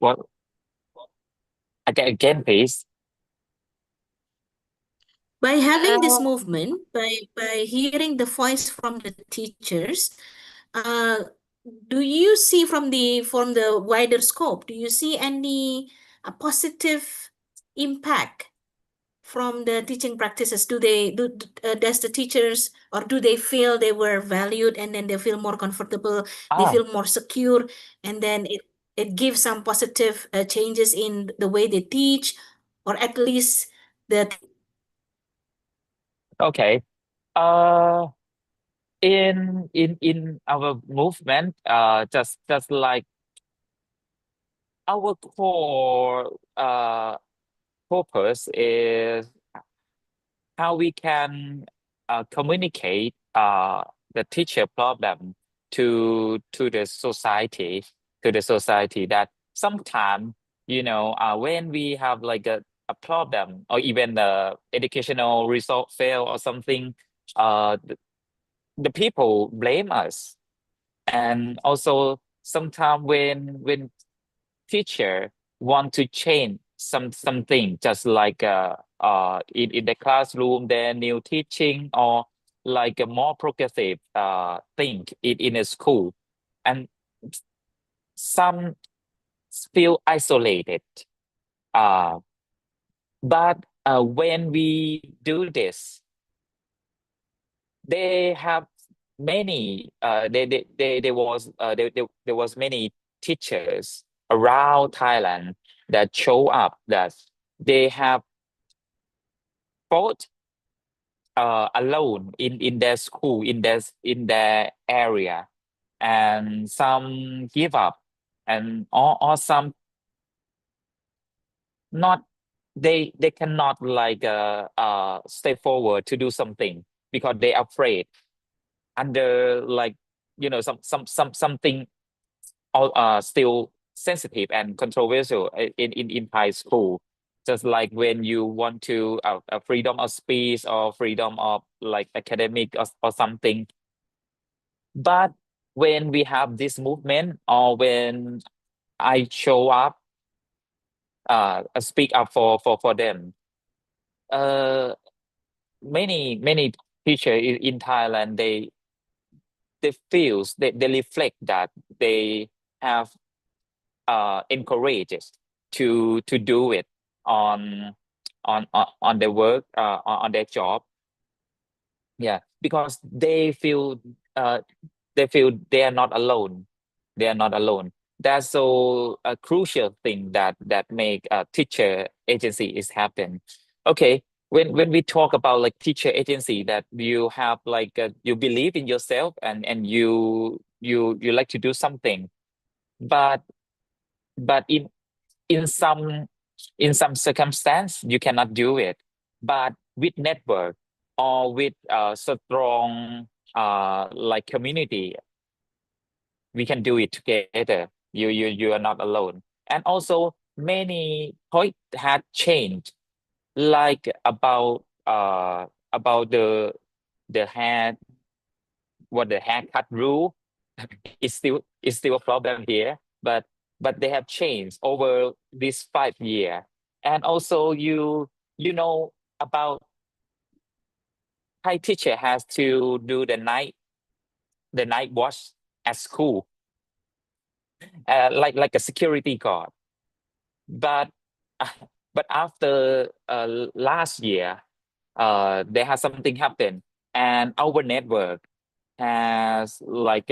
what again please? By having this movement, by hearing the voice from the teachers, do you see from the wider scope, do you see any positive impact from the teaching practices? Does the teachers, or do they feel they were valued and then they feel more comfortable, they feel more secure, and then it gives some positive changes in the way they teach, or at least the Okay. In our movement, just like our core purpose is how we can communicate the teacher problem to the society, that sometimes, when we have like a problem, or even the educational result fail or something, the people blame us. And also sometimes when teacher want to change something, just like in the classroom, their new teaching, or like a more progressive thing in a school, and some feel isolated. But when we do this, they have many there was many teachers around Thailand that show up, that they have fought alone in their school, in their area, and some give up, and or some not, they cannot like step forward to do something because they are afraid under, like, something still sensitive and controversial in high school. Just like when you want to freedom of speech or freedom of like academic or something. But when we have this movement, or when I show up, speak up for them, many teachers in Thailand, they feels, they reflect that they have encouraged to do it on their work, on their job. Yeah, because they feel they are not alone. They are not alone. That's so a crucial thing that make teacher agency is happen. Okay, when we talk about like teacher agency, that you have like you believe in yourself, and you like to do something, but in some circumstance you cannot do it, but with network or with strong like community, we can do it together. You are not alone. And also many point had changed, like about the hair, what the haircut rule is still a problem here, but they have changed over this 5 year. And also you know about Thai teacher has to do the night watch at school, like a security guard. But but after last year, there has something happen, and our network has like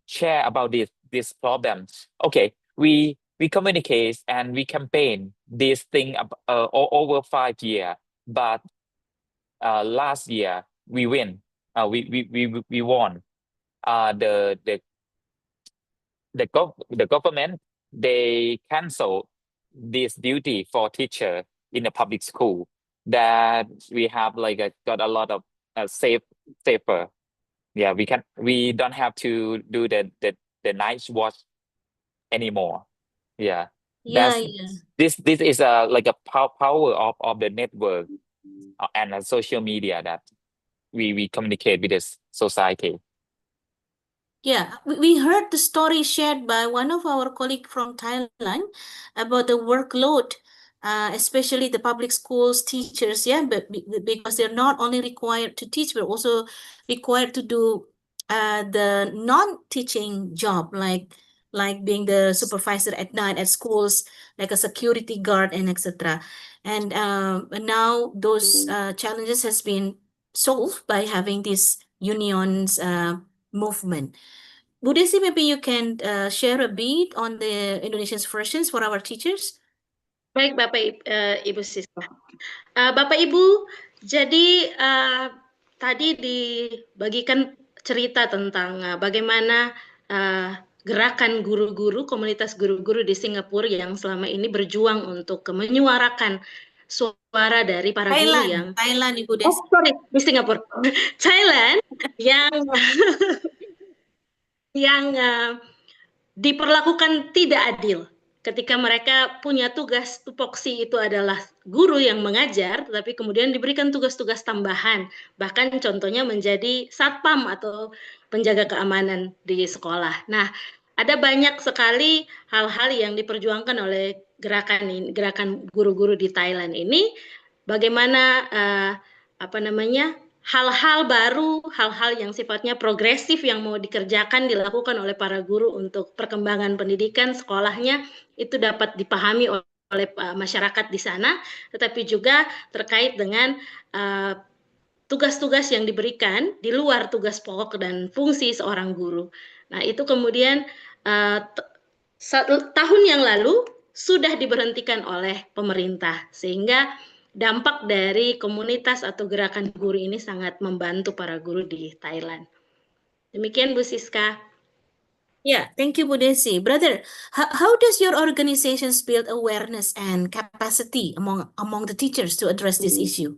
share about this problem. Okay, we communicate and we campaign this thing over 5 year, but last year we win. We won. The government, they cancel this duty for teacher in the public school, that we have like got a lot of safer. Yeah, we don't have to do the night watch anymore. Yeah, Yeah, that's yeah. this is a like a power of the network and social media, that we communicate with this society. Yeah, we heard the story shared by one of our colleagues from Thailand about the workload, especially the public schools teachers. Yeah, but because they're not only required to teach, but also required to do the non-teaching job, like being the supervisor at night at schools, like a security guard and etc. And now those challenges has been solved by having this unions movement. Bu Desi, maybe you can share a bit on the Indonesian versions for our teachers. Baik, Bapak Ibu siswa. Bapak Ibu, jadi tadi dibagikan cerita tentang bagaimana gerakan guru-guru, komunitas guru-guru di Singapura yang selama ini berjuang untuk menyuarakan suara dari para guru yang Thailand, Ibu Desi. di Singapura, Thailand yang diperlakukan tidak adil ketika mereka punya tugas tupoksi itu adalah guru yang mengajar, tetapi kemudian diberikan tugas-tugas tambahan, bahkan contohnya menjadi satpam atau penjaga keamanan di sekolah. Nah, ada banyak sekali hal-hal yang diperjuangkan oleh gerakan guru-guru di Thailand ini. Bagaimana hal-hal baru, hal-hal yang sifatnya progresif yang mau dikerjakan, dilakukan oleh para guru untuk perkembangan pendidikan sekolahnya itu dapat dipahami oleh masyarakat di sana, tetapi juga terkait dengan tugas-tugas yang diberikan di luar tugas pokok dan fungsi seorang guru. Nah, itu kemudian tahun yang lalu sudah diberhentikan oleh pemerintah, sehingga dampak dari komunitas atau gerakan guru ini sangat membantu para guru di Thailand. Demikian Bu Siska. Yeah, thank you, Bu Desi. Brother, how does your organizations build awareness and capacity among the teachers to address this issue?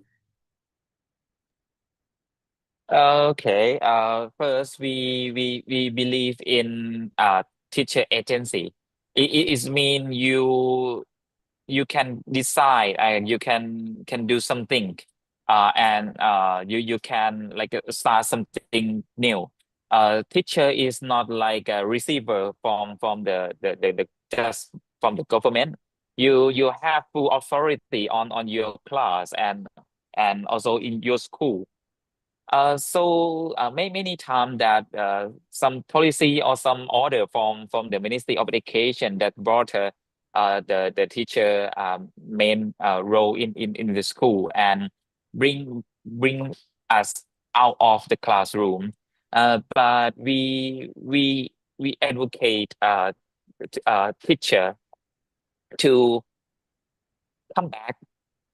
Okay. First, we believe in teacher agency. It mean you can decide and you can do something, and you can like start something new. Teacher is not like a receiver from the just from the government. You have full authority on your class and also in your school. So many times that some policy or some order from the Ministry of Education that brought the teacher main role in the school and bring us out of the classroom. But we advocate teacher to come back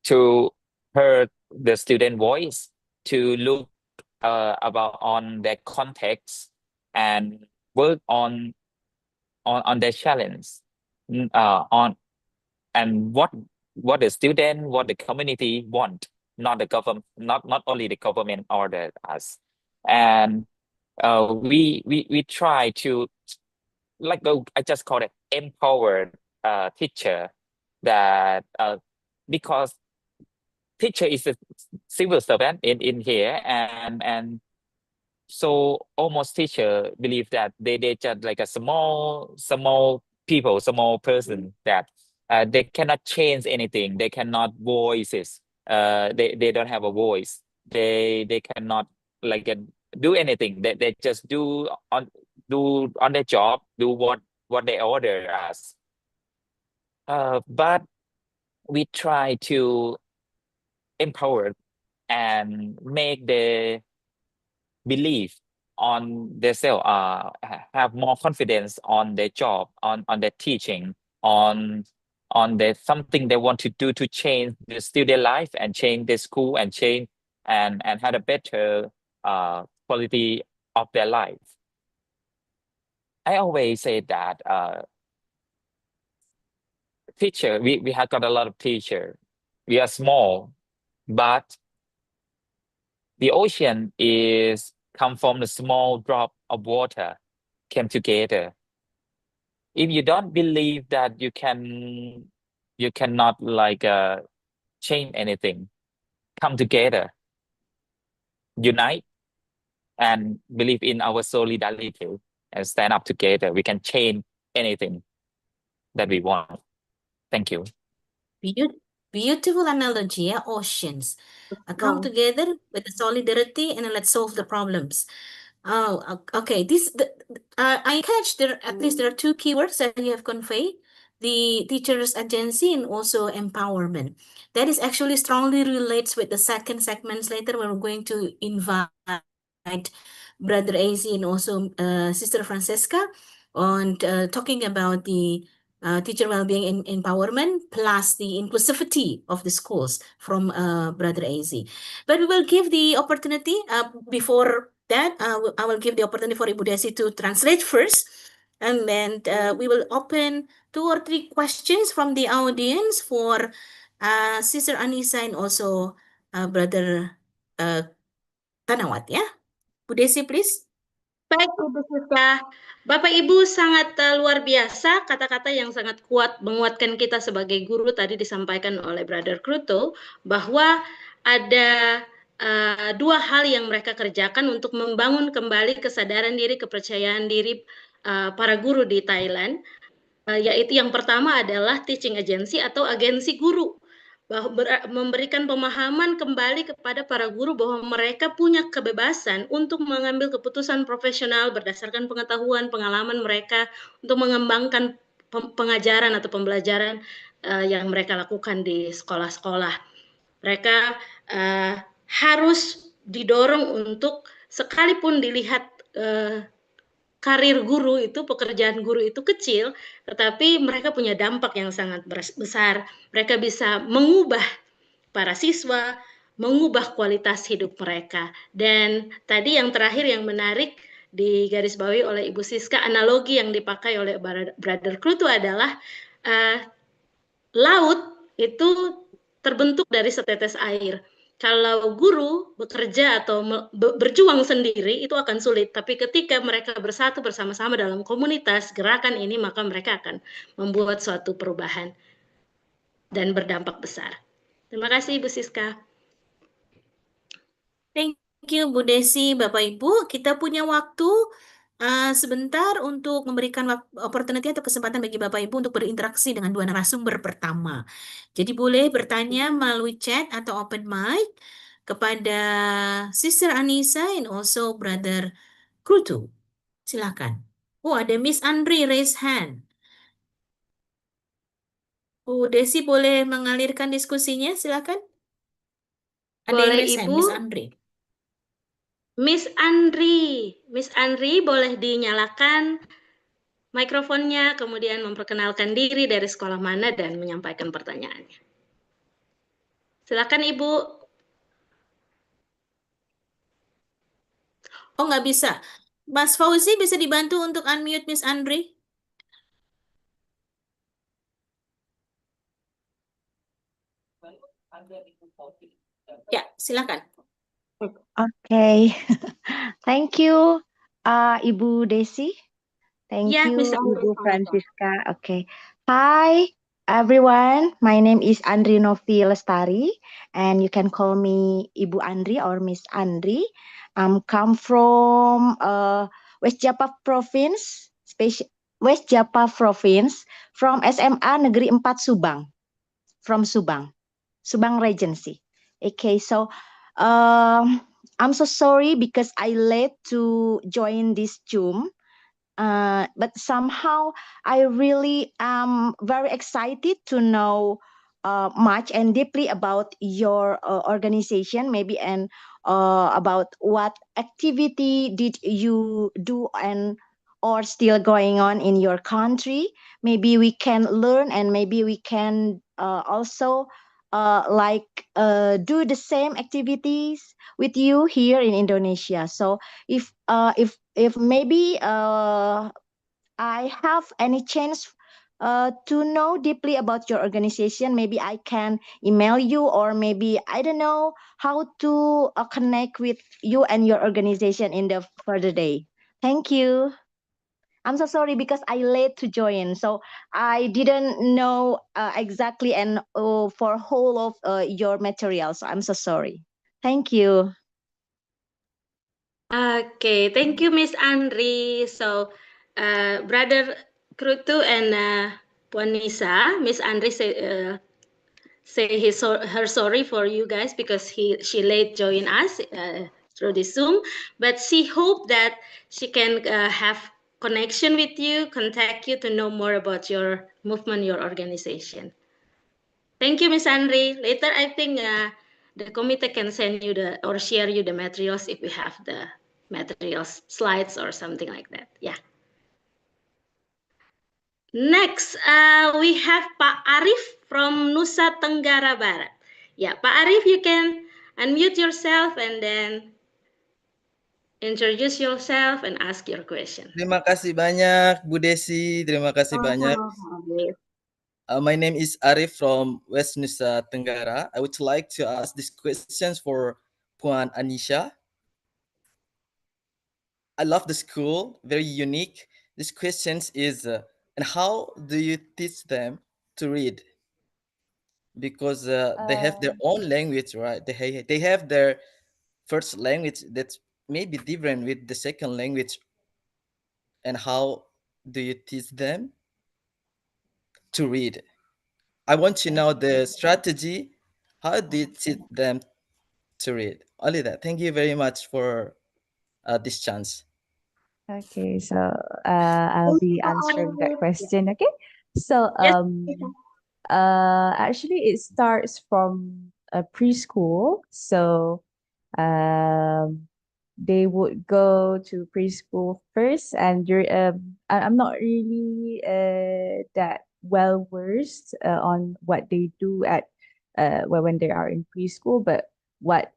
to hear the student voice, to look about on their context and work on their challenge, on and what the student, what the community want, not the government, not only the government or us. And we try to like I just call it empowered teacher, that because teacher is a civil servant in here, and so almost teacher believe that they just like a small people, small person that they cannot change anything, they cannot voices, they don't have a voice, they cannot like do anything, they just do on their job, do what they order us. But we try to empower and make the belief on themselves, have more confidence on their job, on their teaching, on the something they want to do to change the student life and change the school and change and have a better quality of their life. I always say that teacher, we have got a lot of teacher. We are small, but the ocean is come from the small drop of water came together. If you don't believe that you cannot like change anything, come together, unite, and believe in our solidarity and stand up together. We can change anything that we want. Thank you. Beautiful analogy, yeah? Oceans. Come together with the solidarity and let's solve the problems. Oh, okay. I catch there, at least there are two keywords that you have conveyed: the teacher's agency and also empowerment. That is actually strongly relates with the second segments later. We're going to invite Brother AZ and also Sister Francesca on talking about the teacher well-being and empowerment plus the inclusivity of the schools from Brother AZ. But we will give the opportunity before that. I will give the opportunity for Ibu Desi to translate first, and then we will open 2 or 3 questions from the audience for Sister Anissa and also Brother Tanawat, ya. Bu Desi, please. Baik, Ibu Siska. Bapak Ibu sangat luar biasa, kata-kata yang sangat kuat menguatkan kita sebagai guru tadi disampaikan oleh Brother Kruto, bahwa ada 2 hal yang mereka kerjakan untuk membangun kembali kesadaran diri, kepercayaan diri para guru di Thailand, yaitu yang pertama adalah teaching agency atau agensi guru. memberikan pemahaman kembali kepada para guru bahwa mereka punya kebebasan untuk mengambil keputusan profesional berdasarkan pengetahuan, pengalaman mereka untuk mengembangkan pengajaran atau pembelajaran yang mereka lakukan di sekolah-sekolah. Mereka harus didorong untuk sekalipun dilihat karir guru itu, pekerjaan guru itu kecil, tetapi mereka punya dampak yang sangat besar. Mereka bisa mengubah para siswa, mengubah kualitas hidup mereka. Dan tadi yang terakhir yang menarik digarisbawahi oleh Ibu Siska, analogi yang dipakai oleh Brother Kru itu adalah laut itu terbentuk dari setetes air. Kalau guru bekerja atau berjuang sendiri itu akan sulit, tapi ketika mereka bersatu bersama-sama dalam komunitas gerakan ini, maka mereka akan membuat suatu perubahan dan berdampak besar. Terima kasih Ibu Siska. Thank you Bu Desi, Bapak Ibu. Kita punya waktu sebentar untuk memberikan opportunity atau kesempatan bagi Bapak Ibu untuk berinteraksi dengan dua narasumber pertama. Jadi boleh bertanya melalui chat atau open mic kepada Sister Anissa and also Brother Krutu. Silakan. Oh, ada Miss Andri raise hand. Bu Desi boleh mengalirkan diskusinya, silakan. Ada yang Boleh raise hand, Ibu. Miss Andri. Miss Andri boleh dinyalakan mikrofonnya, kemudian memperkenalkan diri dari sekolah mana dan menyampaikan pertanyaannya. Silakan Ibu. Oh, nggak bisa. Mas Fauzi bisa dibantu untuk unmute Miss Andri? Ya, silakan. Okay. Thank you, Ibu Desi. Thank Ya, you, Miss Andri. Ibu Francisca. Okay. Hi, everyone. My name is Andri Novi Lestari, and you can call me Ibu Andri or Miss Andri. I'm come from West Java Province, West Java Province, from SMA Negeri 4 Subang, from Subang Regency. Okay, so I'm so sorry because I late to join this Zoom. But somehow I really am very excited to know much and deeply about your organization, maybe, and about what activity did you do and or still going on in your country. Maybe we can learn and maybe we can also do the same activities with you here in Indonesia. So if maybe I have any chance to know deeply about your organization, maybe I can email you, or maybe I don't know how to connect with you and your organization in the further day. Thank you. I'm so sorry because I late to join, so I didn't know exactly and for whole of your material. So I'm so sorry. Thank you. Okay, thank you, Miss Andri. So, Brother Krutu and Puanisa, Miss Andri say her sorry for you guys because she late join us through the Zoom, but she hope that she can have connection with you, contact you to know more about your movement, your organization. Thank you, Miss Andri. Later, I think the committee can send you or share you the materials if we have the materials, slides or something like that. Yeah. Next, we have Pak Arif from Nusa Tenggara Barat. Yeah, Pak Arif, you can unmute yourself and then introduce yourself and ask your question. Terima kasih banyak, Bu Desi. Terima kasih banyak. My name is Arif from West Nusa Tenggara. I would like to ask these questions for Puan Anisha. I love the school, very unique. This questions is, and how do you teach them to read? Because they have their own language, right? They have their first language that's maybe different with the second language. And how do you teach them to read? I want to know the strategy How do you teach them to read? Only that. Thank you very much for this chance. Okay, so I'll be answering that question. Okay, so Yes. actually it starts from a preschool. So they would go to preschool first, and I'm not really that well versed on what they do at when they are in preschool, but what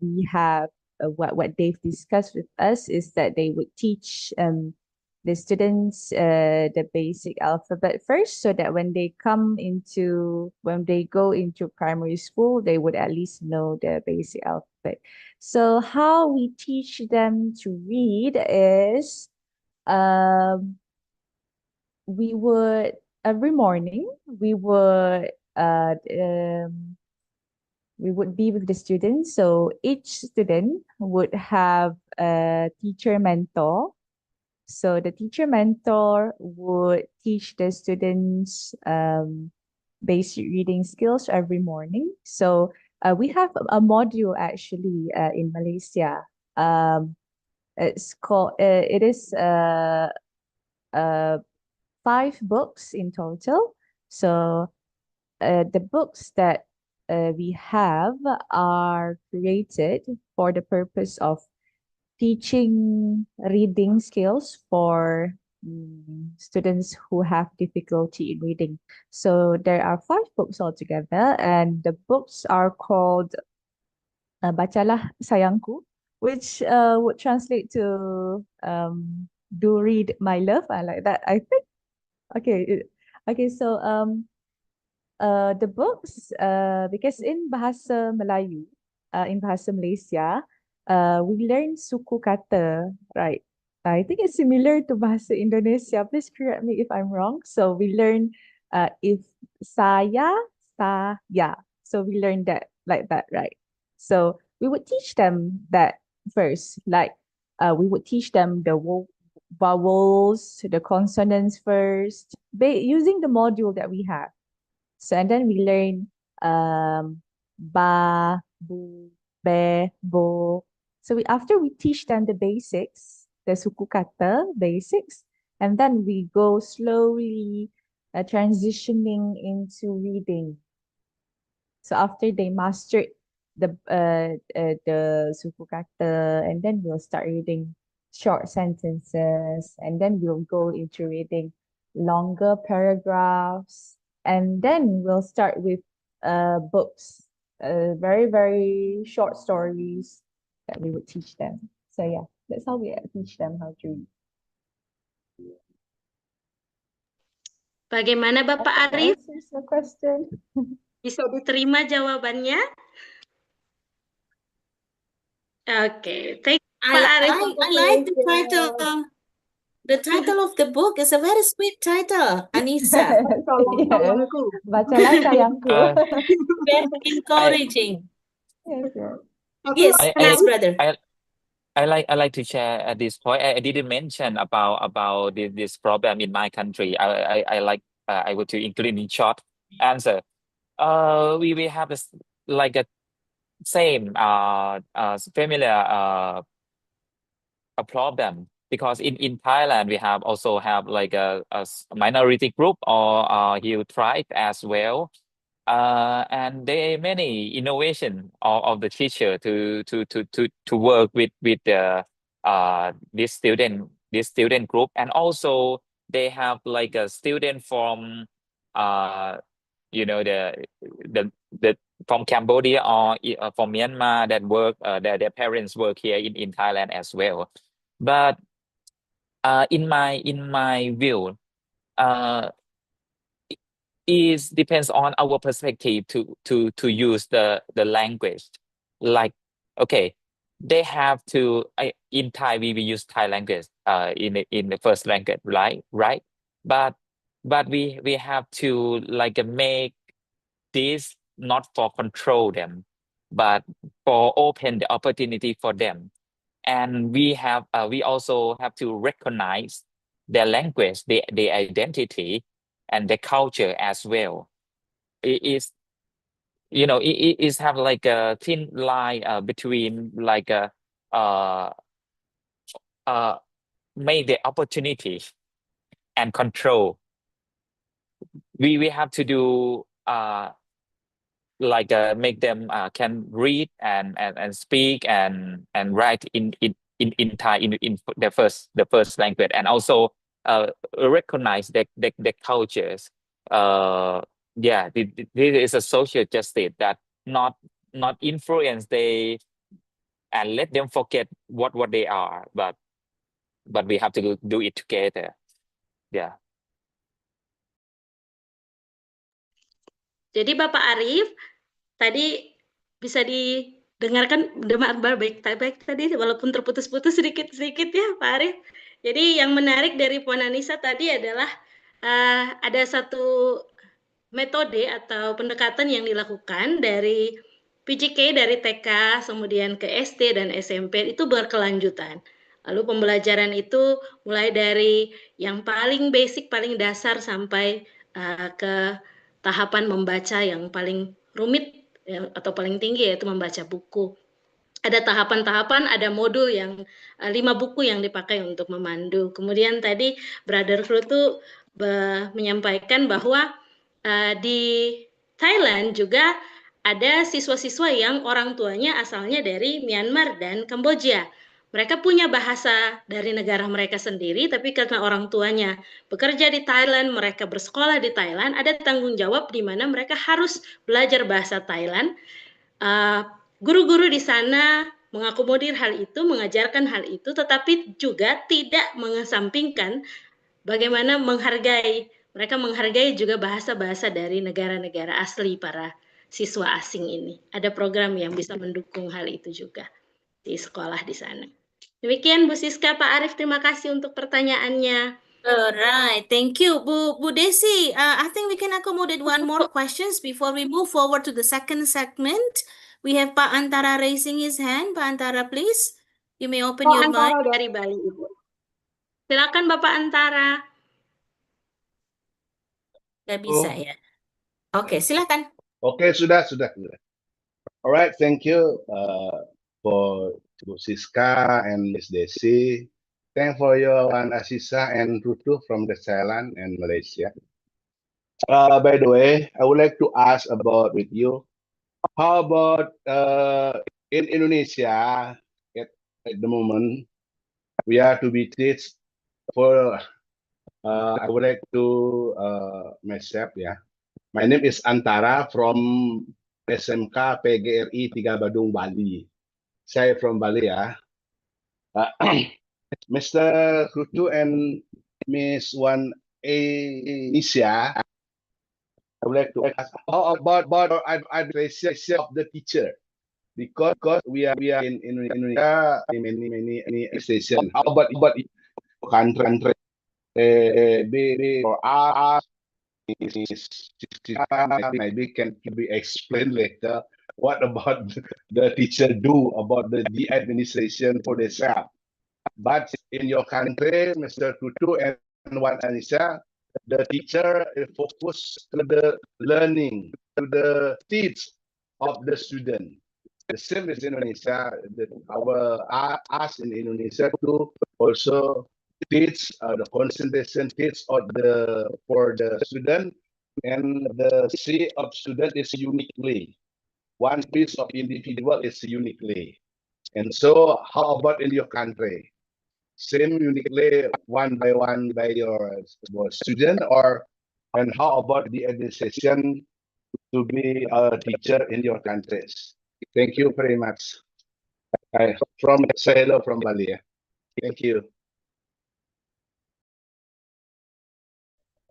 we have what they've discussed with us is that they would teach the students the basic alphabet first, so that when they go into primary school, they would at least know the basic alphabet. So how we teach them to read is we would every morning we would be with the students. So each student would have a teacher mentor. So the teacher mentor would teach the students basic reading skills every morning. So we have a module actually in Malaysia. It's called it is 5 books in total. So the books that we have are created for the purpose of teaching reading skills for students who have difficulty in reading. So there are 5 books altogether, and the books are called Bacalah Sayangku, which would translate to Do Read My Love. I like that, I think. Okay, so the books, because in Bahasa Melayu, in Bahasa Malaysia, we learn suku kata, right? I think it's similar to Bahasa Indonesia. Please correct me if I'm wrong. So we learn if saya, saya. So we learn that like that, right? So we would teach them that first, like we would teach them the vowels, the consonants first, using the module that we have. So and then we learn ba, bu, be, bo. So after we teach them the basics, the suku kata basics, and then we go slowly transitioning into reading. So after they mastered the suku kata, and then we'll start reading short sentences, and then we'll go into reading longer paragraphs, and then we'll start with books, very, very short stories that we would teach them. So yeah, that's how we teach them how to read. Bagaimana I Bapak hope that Arif? answers your question. Bisa diterima jawabannya? Oke, thank you I Pak Arif like untuk I like the menjawab. title. The title of the book is a very sweet title, Anissa. Yes. Bacalah sayangku. Very I encouraging. Yes, yes. Yes, I next brother. I like to share at this point. I didn't mention about this problem in my country. I like I would to include in short answer. We have this like a same familiar a problem, because in Thailand we have also have like a minority group or Hill tribe as well. And there are many innovation of the teacher to work with the this student group, and also they have like a student from uh the from Cambodia or from Myanmar that work their parents work here in Thailand as well. But in my view, uh, is depends on our perspective to use the language. Like, okay, they have to in Thai we use Thai language in the first language, right? But we have to like make this not for control them, but for open the opportunity for them. And we also have to recognize their language, their identity, and their culture as well. It is it is have like a thin line between like uh make the opportunity and control. We have to do like make them can read and speak and write in Thai in the first language, and also recognize the cultures. Yeah, this is a social justice that not influence they and let them forget what they are, but we have to do it together. Yeah. Jadi Bapak Arif, tadi bisa didengarkan baik tadi walaupun terputus-putus sedikit-sedikit ya Pak Arif. Jadi yang menarik dari Puan Anissa tadi adalah ada satu metode atau pendekatan yang dilakukan dari PGK dari TK kemudian ke SD dan SMP itu berkelanjutan. Lalu pembelajaran itu mulai dari yang paling basic, paling dasar sampai ke tahapan membaca yang paling rumit atau paling tinggi, yaitu membaca buku. Ada tahapan-tahapan, ada modul yang 5 buku yang dipakai untuk memandu. Kemudian tadi Brother Kru tuh menyampaikan bahwa di Thailand juga ada siswa-siswa yang orang tuanya asalnya dari Myanmar dan Kamboja. Mereka punya bahasa dari negara mereka sendiri, tapi karena orang tuanya bekerja di Thailand, mereka bersekolah di Thailand, ada tanggung jawab di mana mereka harus belajar bahasa Thailand. Guru-guru di sana mengakomodir hal itu, mengajarkan hal itu, tetapi juga tidak mengesampingkan bagaimana mereka menghargai juga bahasa-bahasa dari negara-negara asli para siswa asing ini. Ada program yang bisa mendukung hal itu juga di sekolah di sana. Demikian Bu Siska, Pak Arif, terima kasih untuk pertanyaannya. Alright, thank you, Bu Desi. I think we can accommodate one more questions before we move forward to the second segment. We have Pak Antara raising his hand. Pak Antara, please. You may open Pak your Antara mic. dari Bali, Ibu. Silakan Bapak Antara. Nggak bisa ya. Oke, silakan. Oke, sudah. Alright, thank you for Bu Siska and Miss Desi. Thank for your and Asisa and Rutu from the Thailand and Malaysia. By the way, I would like to ask about with you, how about in Indonesia at the moment we are to be teach for I would like to myself, yeah. My name is Antara from SMK PGRI 3 Badung, Bali. Saya from Bali ya. Mr. Krutu and Miss Wan Asia, I would like to ask how about administration of the teacher, because we are in Indonesia many station. How about country for us? Maybe can be explained later. What about the teacher do about the administration for the staff? But in your country, Mr. Tutu and Wan Anissa, the teacher focus to the learning, to the teach of the student. The same as Indonesia, us in Indonesia to also teach the concentration teach for the student, and the C of student is uniquely. One piece of individual is uniquely. And so how about in your country? Same uniquely one by your student, and how about the administration to be a teacher in your countries? Thank you very much. Say hello from Bali. Thank you.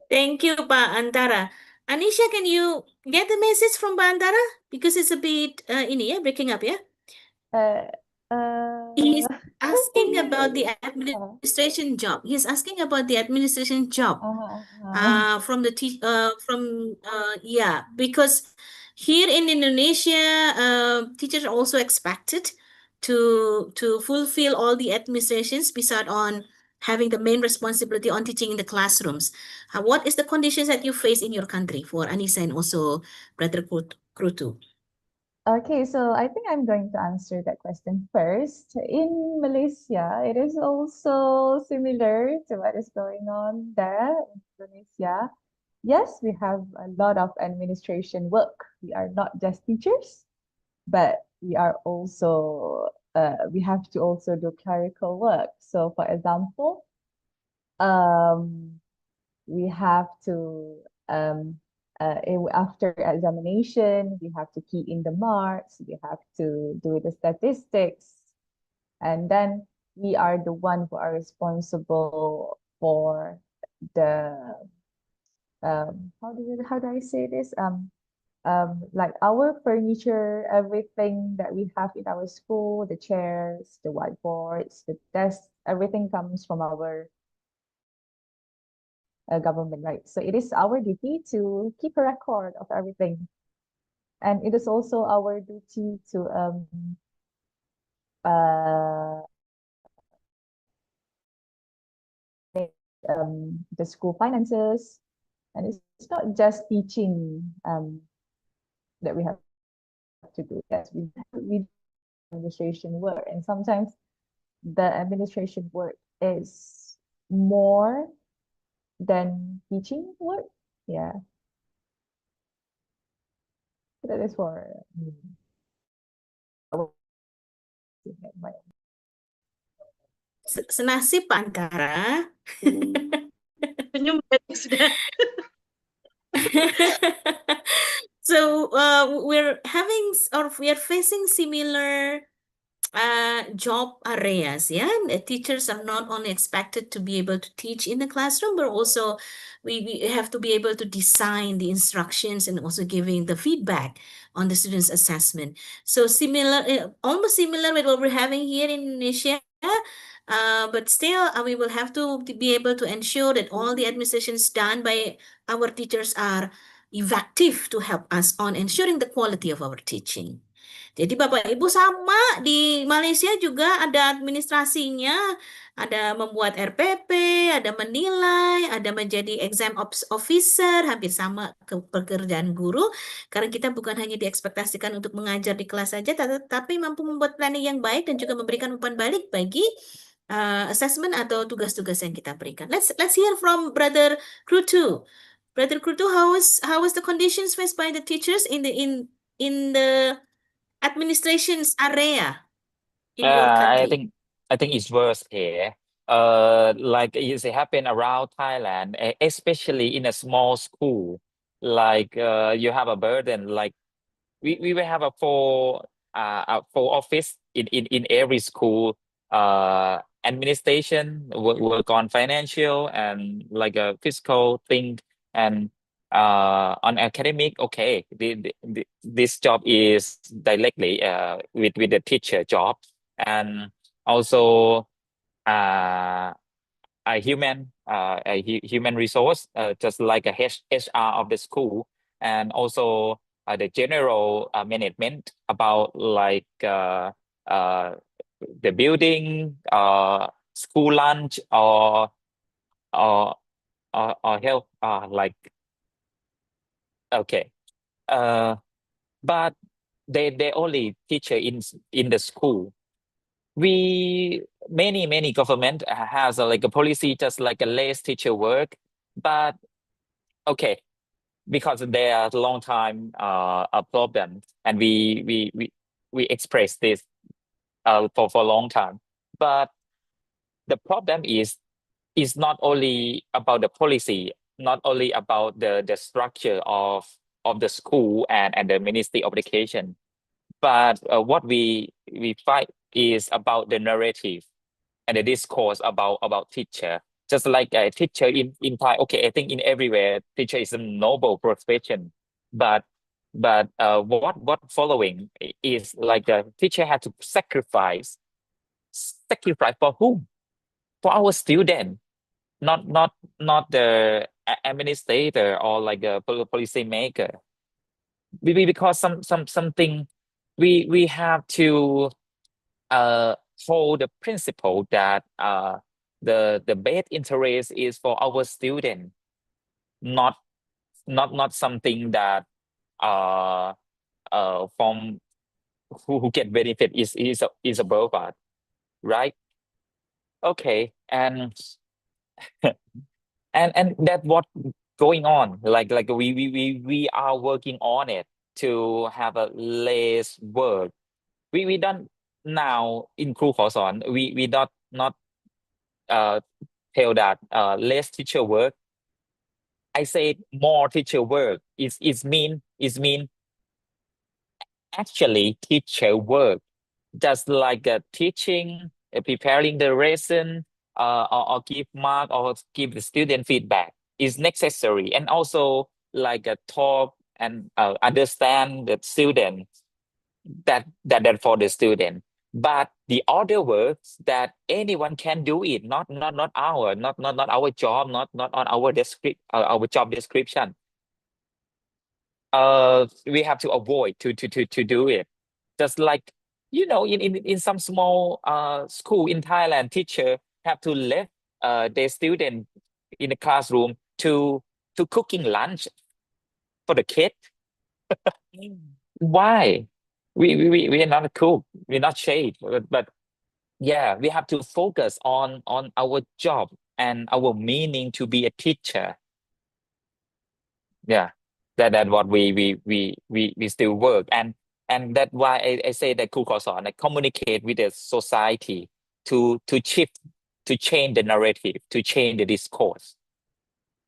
Thank you, Pak Antara. Anisha, can you get the message from Pak Antara? Because it's a bit breaking up, yeah? He's asking about the administration job. He's asking about the administration job because here in Indonesia, teachers are also expected to fulfill all the administrations besides on having the main responsibility on teaching in the classrooms. What is the conditions that you face in your country for Anissa and also Brother Krutu? Okay, so I think I'm going to answer that question first. In Malaysia, it is also similar to what is going on there in Indonesia. Yes, we have a lot of administration work. We are not just teachers, but we are also we have to also do clerical work. So for example, we have to after examination, we have to key in the marks, we have to do the statistics, and then we are the one who are responsible for the how do I say this? Like our furniture, everything that we have in our school, the chairs, the whiteboards, the desks, everything comes from our government, right? So it is our duty to keep a record of everything. And it is also our duty to manage the school finances. And it's not just teaching that we have to do. Yes, we do administration work, and sometimes the administration work is more than teaching work. Yeah. That is for me. Senasib Pak Antara. Senyum berarti sudah. So we're facing similar job areas, yeah. The teachers are not only expected to be able to teach in the classroom, but also we have to be able to design the instructions and also giving the feedback on the students' assessment. So similar, almost similar with what we're having here in Indonesia. But still, we will have to be able to ensure that all the administrations done by our teachers are effective to help us on ensuring the quality of our teaching. Jadi Bapak Ibu sama di Malaysia juga ada administrasinya, ada membuat RPP, ada menilai, ada menjadi exam officer, hampir sama ke pekerjaan guru. Karena kita bukan hanya diekspektasikan untuk mengajar di kelas saja, tapi mampu membuat planning yang baik dan juga memberikan umpan balik bagi assessment atau tugas-tugas yang kita berikan. Let's hear from Brother Krutu. Brother Krutu, how was the conditions faced by the teachers in the administration's area in your country? I think it's worse here. Like it happen around Thailand, especially in a small school. Like you have a burden. Like we will have a full office in every school. Administration work on financial and like a fiscal thing, and on academic. Okay, this job is directly with the teacher job, and also a human resource, just like a HR of the school, and also the general management about like the building, school lunch, or health, like okay, but they only teacher in the school. Many government has like a policy just like a less teacher work, but okay, because there are long time a problem, and we express this for a long time. But the problem is not only about the policy, not only about the structure of the school and the Ministry of Education, but what we fight is about the narrative and the discourse about teacher. Just like a teacher in Thai, okay, I think in everywhere teacher is a noble profession, but what following is like the teacher had to sacrifice for whom? For our student, not the administrator or like a policy maker. Because something we have to hold the principle that the best interest is for our student, not something that from who get benefit is above us, right? Okay, and that what going on, like we are working on it to have a less work. We done now in ครูขอสอน we not uh tell that less teacher work. I say more teacher work is mean actually teacher work, just like teaching, preparing the lesson, or give mark or give the student feedback is necessary, and also like talk and understand the student, that for the student. But the other works that anyone can do it, not our job, not on our job description. We have to avoid to do it. Just like, in some small school in Thailand, teacher have to let their student in the classroom to cooking lunch for the kid. Why? We are not a cook, we're not chef, but yeah, we have to focus on our job and our meaning to be a teacher. Yeah, that what we still work, and that's why I say that ครูขอสอน like, communicate with the society to shift, to change the narrative, to change the discourse,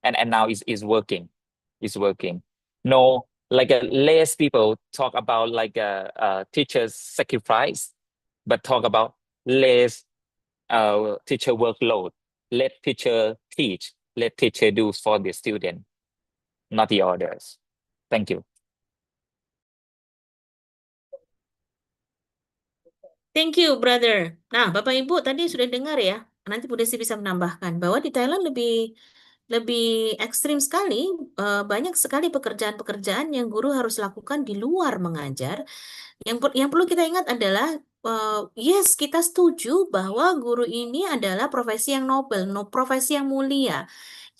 and now is working. No, like less people talk about like teachers sacrifice, but talk about less teacher workload. Let teacher teach, let teacher do for the student, not the others. Thank you. Thank you, brother. Nah, Bapak Ibu tadi sudah dengar ya. Nanti Bu Desi bisa menambahkan bahwa di Thailand lebih ekstrim sekali. Banyak sekali pekerjaan-pekerjaan yang guru harus lakukan di luar mengajar. Yang perlu kita ingat adalah yes, kita setuju bahwa guru ini adalah profesi yang nobel, profesi yang mulia,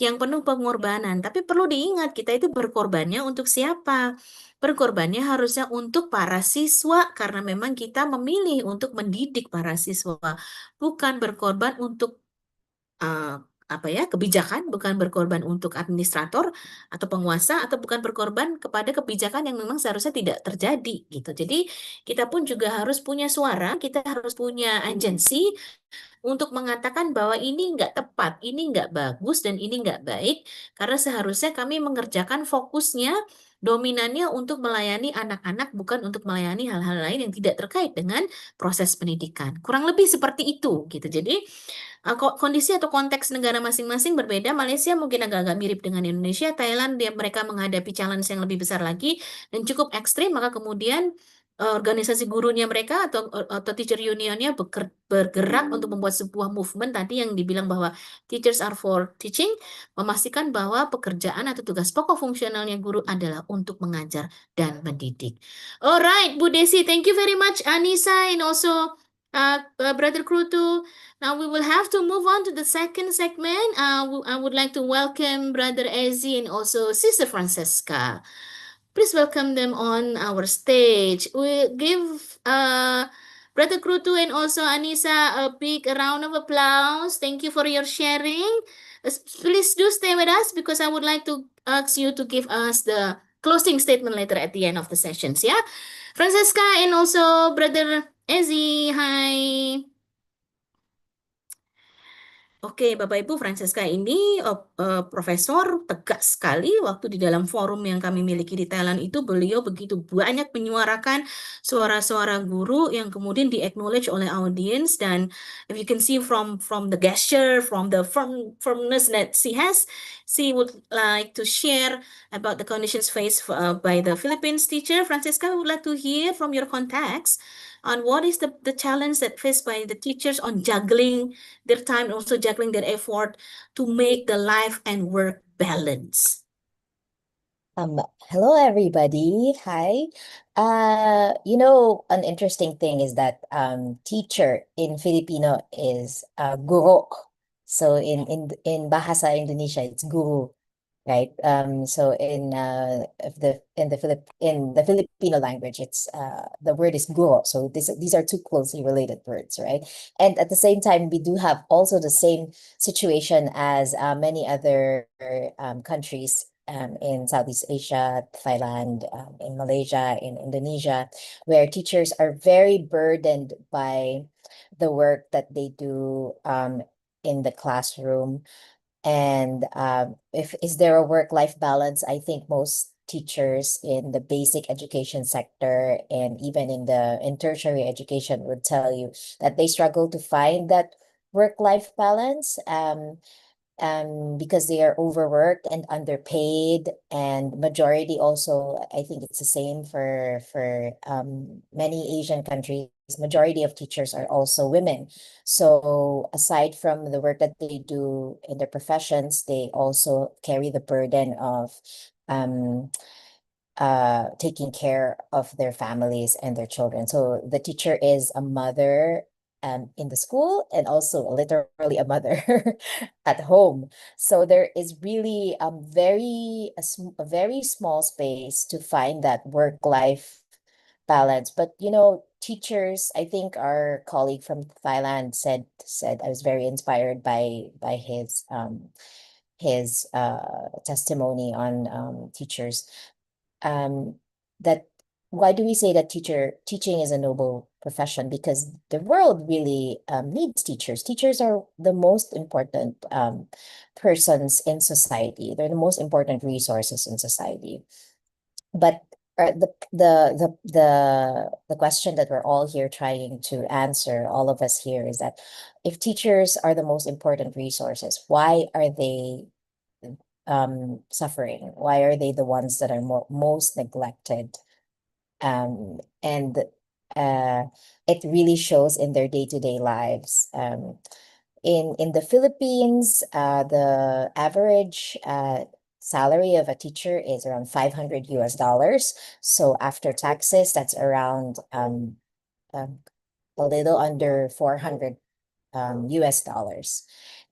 yang penuh pengorbanan. Tapi perlu diingat, kita itu berkorbannya untuk siapa? Berkorbannya harusnya untuk para siswa, karena memang kita memilih untuk mendidik para siswa, bukan berkorban untuk kebijakan, bukan berkorban untuk administrator atau penguasa, atau bukan berkorban kepada kebijakan yang memang seharusnya tidak terjadi gitu. Jadi kita pun juga harus punya suara, kita harus punya agensi untuk mengatakan bahwa ini nggak tepat, ini nggak bagus, dan ini nggak baik, karena seharusnya kami mengerjakan fokusnya, dominannya untuk melayani anak-anak, bukan untuk melayani hal-hal lain yang tidak terkait dengan proses pendidikan. Kurang lebih seperti itu gitu. Jadi kondisi atau konteks negara masing-masing berbeda. Malaysia mungkin agak-agak mirip dengan Indonesia. Thailand mereka menghadapi challenge yang lebih besar lagi dan cukup ekstrim. Maka kemudian organisasi gurunya mereka atau teacher unionnya bergerak untuk membuat sebuah movement tadi yang dibilang bahwa teachers are for teaching, memastikan bahwa pekerjaan atau tugas pokok fungsionalnya guru adalah untuk mengajar dan mendidik. Alright, Bu Desi, thank you very much, Anissa, and also Brother Krutu. Now we will have to move on to the second segment. I would like to welcome Brother Ezzy and also Sister Francesca. Please welcome them on our stage. We give Brother Krutu and also Anissa a big round of applause. Thank you for your sharing. Please do stay with us because I would like to ask you to give us the closing statement later at the end of the sessions. Yeah, Francesca and also Brother Ezzy. Hi. Oke, Bapak Ibu, Francesca ini profesor tegas sekali waktu di dalam forum yang kami miliki di Thailand itu beliau begitu banyak menyuarakan suara-suara guru yang kemudian di-acknowledge oleh audience, dan if you can see from the gesture, from the firmness that she has, she would like to share about the conditions faced by the Philippines teacher. Francesca, we would like to hear from your context on what is the challenge that faced by the teachers on juggling their time and also juggling their effort to make the life and work balance. Hello everybody. Hi. An interesting thing is that teacher in Filipino is guro. So in Bahasa Indonesia it's guru. right? So in the Filipino language, it's the word is guro. So these are two closely related words, right? And at the same time, we do have also the same situation as many other countries in Southeast Asia, Thailand, in Malaysia, in Indonesia, where teachers are very burdened by the work that they do in the classroom. And if is there a work-life balance? I think most teachers in the basic education sector and even in tertiary education would tell you that they struggle to find that work-life balance. Because they are overworked and underpaid, and majority also, I think it's the same for many Asian countries. Majority of teachers are also women. So aside from the work that they do in their professions, they also carry the burden of um, taking care of their families and their children. So the teacher is a mother in the school and also literally a mother at home. So there is really a very small space to find that work-life balance. But teachers, I think our colleague from Thailand said I was very inspired by his testimony on teachers, that why do we say that teaching is a noble profession? Because the world really needs teachers. Teachers are the most important persons in society. They're the most important resources in society. But the question that we're all here trying to answer, all of us here, is that if teachers are the most important resources, why are they suffering? Why are they the ones that are most neglected? And it really shows in their day-to-day lives. In the Philippines, the average salary of a teacher is around $500. So after taxes, that's around a little under 400 US dollars.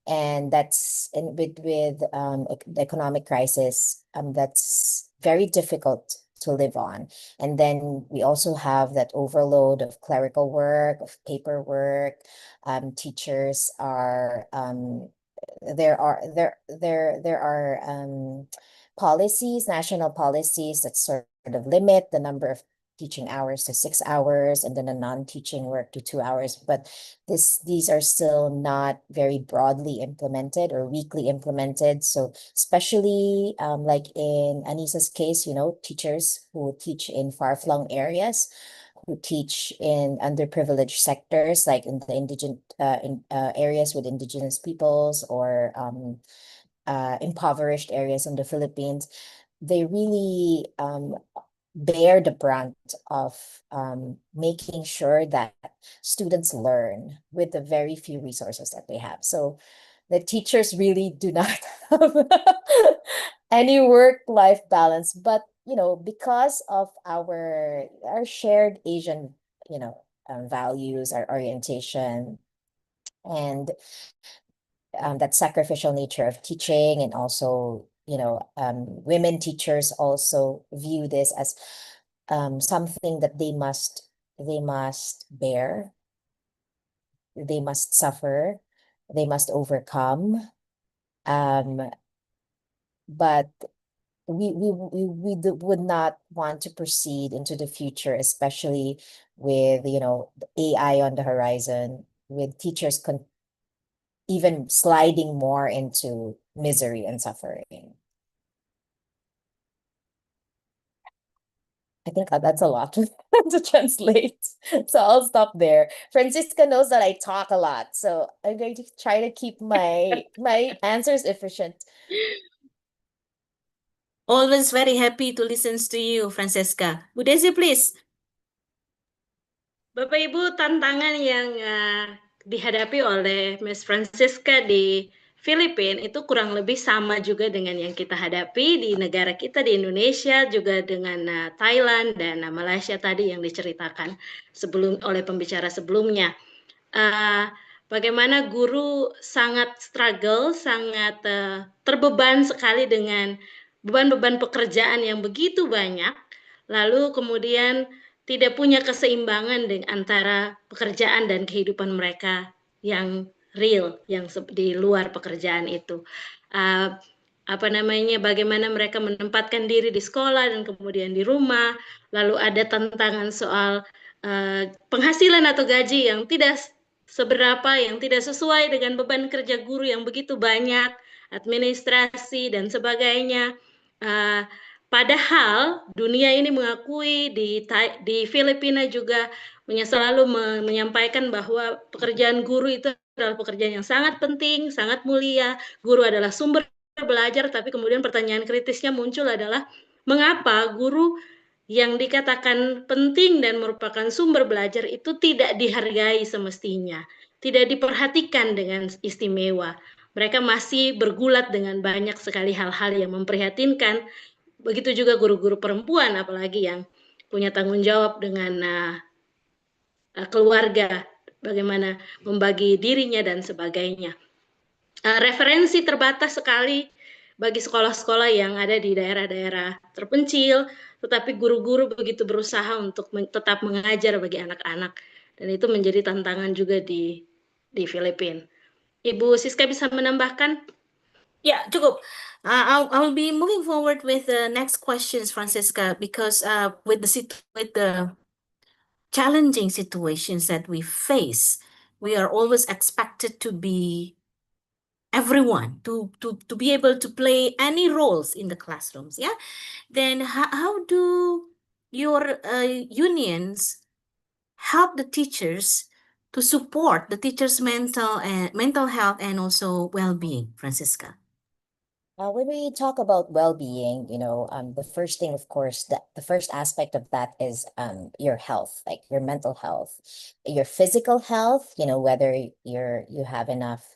And that's with the economic crisis, that's very difficult to live on. And then we also have that overload of clerical work, of paperwork. Teachers are there are policies, national policies that sort of limit the number of teaching hours to 6 hours, and then the non-teaching work to 2 hours. But these are still not very broadly implemented or weakly implemented. So especially like in Anissa's case, teachers who teach in far-flung areas, who teach in underprivileged sectors, like in the areas with indigenous peoples, or impoverished areas in the Philippines, they really bear the brunt of making sure that students learn with the very few resources that they have. So the teachers really do not have any work-life balance, but because of our shared Asian values, our orientation, and that sacrificial nature of teaching, and also women teachers also view this as something that they must bear, they must suffer, they must overcome. But would not want to proceed into the future, especially with the AI on the horizon, with teachers even sliding more into misery and suffering. I think that's a lot to translate. So I'll stop there. Francisca knows that I talk a lot, so I'm going to try to keep my answers efficient. Always very happy to listen to you, Francesca. Bu Desi, please. Bapak Ibu, tantangan yang dihadapi oleh Miss Francisca di Filipina itu kurang lebih sama juga dengan yang kita hadapi di negara kita di Indonesia, juga dengan Thailand dan Malaysia tadi yang diceritakan oleh pembicara sebelumnya. bagaimana guru sangat struggle, sangat terbeban sekali dengan beban-beban pekerjaan yang begitu banyak, lalu kemudian tidak punya keseimbangan antara pekerjaan dan kehidupan mereka yang real, yang di luar pekerjaan itu. Bagaimana mereka menempatkan diri di sekolah dan kemudian di rumah, lalu ada tantangan soal penghasilan atau gaji yang tidak seberapa, yang tidak sesuai dengan beban kerja guru yang begitu banyak, administrasi dan sebagainya. Padahal dunia ini mengakui, di Filipina juga selalu menyampaikan bahwa pekerjaan guru itu adalah pekerjaan yang sangat penting, sangat mulia. Guru adalah sumber belajar, tapi kemudian pertanyaan kritisnya muncul adalah mengapa guru yang dikatakan penting dan merupakan sumber belajar itu tidak dihargai semestinya, tidak diperhatikan dengan istimewa. Mereka masih bergulat dengan banyak sekali hal-hal yang memprihatinkan. Begitu juga guru-guru perempuan, apalagi yang punya tanggung jawab dengan keluarga, bagaimana membagi dirinya dan sebagainya. Referensi terbatas sekali bagi sekolah-sekolah yang ada di daerah-daerah terpencil, tetapi guru-guru begitu berusaha untuk tetap mengajar bagi anak-anak, dan itu menjadi tantangan juga di Filipina. Ibu Siska bisa menambahkan? Ya, cukup. I'll be moving forward with the next questions, Francisca, because with the challenging situations that we face, we are always expected to be everyone, to be able to play any roles in the classrooms. Yeah. Then how do your unions help the teachers to support the teachers' mental health and also well-being, Francisca? When we talk about well-being, the first thing, of course, the first aspect of that is your health, like your mental health, your physical health, whether you have enough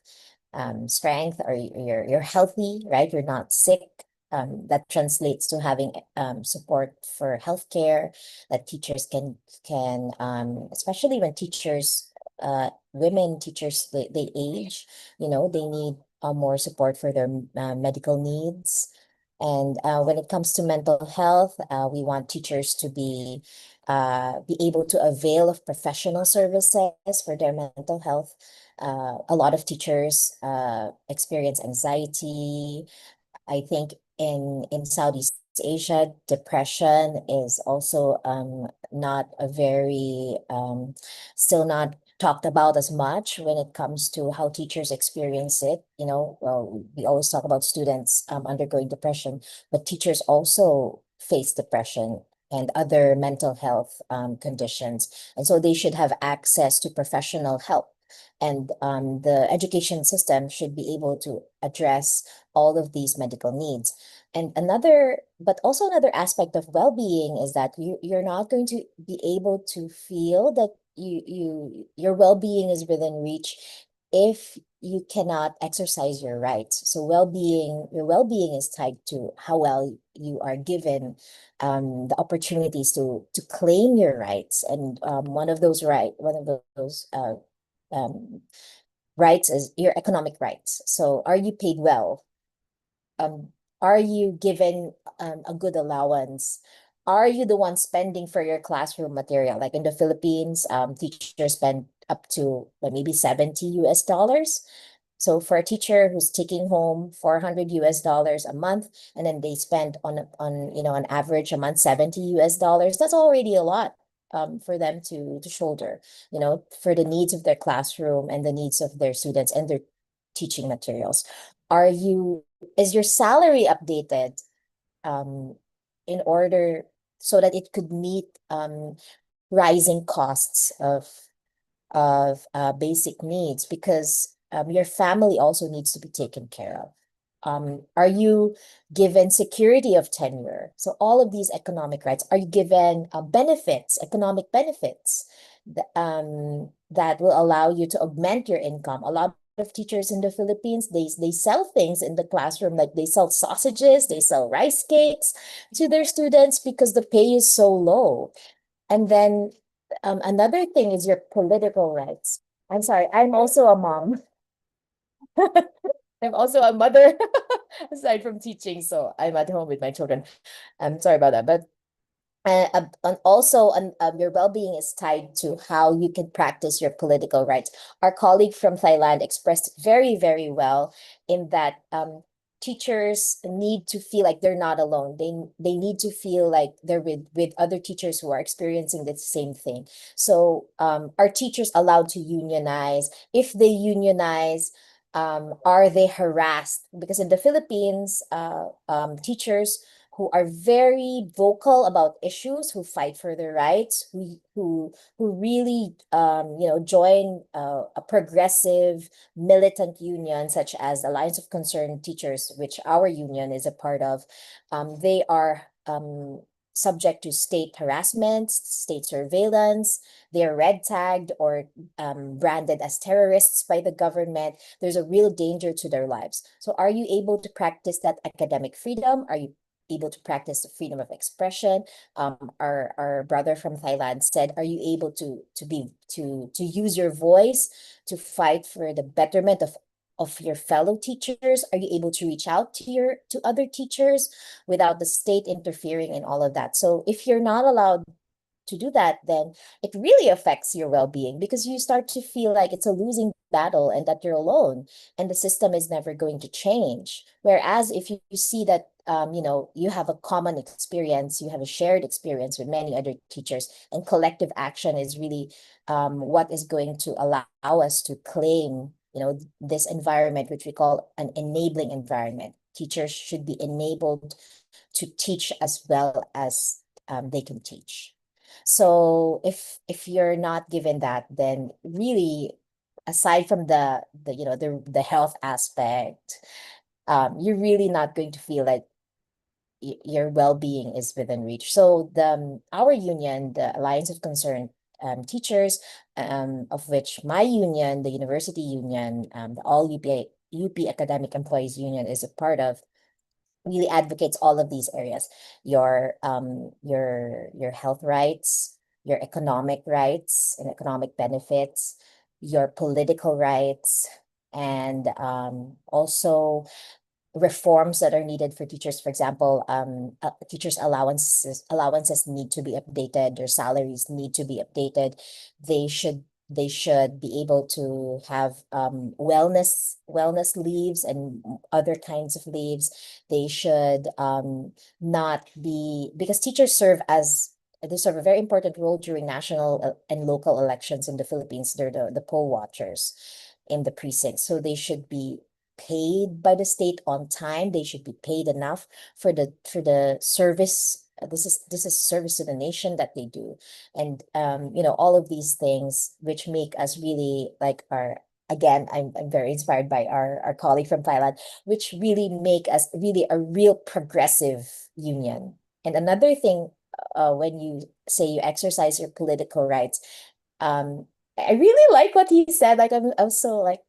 strength or you're healthy, right? You're not sick. That translates to having support for healthcare that teachers can especially when women teachers, they age, they need more support for their medical needs. And when it comes to mental health, we want teachers to be able to avail of professional services for their mental health. A lot of teachers experience anxiety. I think in Southeast Asia, depression is also not a very still not talked about as much when it comes to how teachers experience it. Well, we always talk about students undergoing depression, but teachers also face depression and other mental health conditions. And so they should have access to professional help. And the education system should be able to address all of these medical needs. And another aspect of well-being is that you're not going to be able to feel that your well-being is within reach if you cannot exercise your rights. So your well-being is tied to how well you are given the opportunities to claim your rights. And one of those rights is your economic rights. So are you paid well? Are you given a good allowance? Are you the one spending for your classroom material? Like in the Philippines, teachers spend up to maybe $70. So for a teacher who's taking home $400 a month, and then they spend on average a month $70, that's already a lot for them to shoulder, for the needs of their classroom and the needs of their students and their teaching materials. Is your salary updated in order so that it could meet rising costs of basic needs? Because your family also needs to be taken care of. Are you given security of tenure? So all of these economic rights. Are you given economic benefits that will allow you to augment your income? A lot of teachers in the Philippines, they sell things in the classroom, like they sell sausages, they sell rice cakes to their students because the pay is so low. And then another thing is your political rights. I'm sorry, I'm also a mom. I'm also a mother aside from teaching, so I'm at home with my children. I'm sorry about that, but and also, your well-being is tied to how you can practice your political rights. Our colleague from Thailand expressed it very, very well in that teachers need to feel like they're not alone. They need to feel like they're with other teachers who are experiencing the same thing. So are teachers allowed to unionize? If they unionize, are they harassed? Because in the Philippines, teachers who are very vocal about issues, who fight for their rights, who really join a progressive militant union such as Alliance of Concerned Teachers, which our union is a part of. They are subject to state harassment, state surveillance. They are red tagged or branded as terrorists by the government. There's a real danger to their lives. So are you able to practice that academic freedom? Are you able to practice the freedom of expression? Our brother from Thailand said, are you able to use your voice to fight for the betterment of your fellow teachers? Are you able to reach out to other teachers without the state interfering in all of that? So if you're not allowed to do that, then it really affects your well-being, because you start to feel like it's a losing battle and that you're alone and the system is never going to change. Whereas if you see that you have a common experience, you have a shared experience with many other teachers, and collective action is really what is going to allow us to claim this environment, which we call an enabling environment. Teachers should be enabled to teach as well as they can teach. So if you're not given that, then really, aside from the health aspect, you're really not going to feel like your well-being is within reach. So our union, the Alliance of Concerned Teachers, of which my union, the University Union, the All UP Academic Employees Union is a part of, really advocates all of these areas: your health rights, your economic rights and economic benefits, your political rights, and also reforms that are needed for teachers. For example, teachers' allowances need to be updated. Their salaries need to be updated. They should be able to have wellness leaves and other kinds of leaves. They should not be, because teachers serve a very important role during national and local elections in the Philippines. They're the poll watchers in the precincts. So they should be paid by the state on time. They should be paid enough for the service. This is service to the nation that they do. And all of these things which make us really like again, I'm very inspired by our colleague from Thailand, which really make us really a real progressive union. And another thing, when you say you exercise your political rights, I really like what he said. Like I'm so like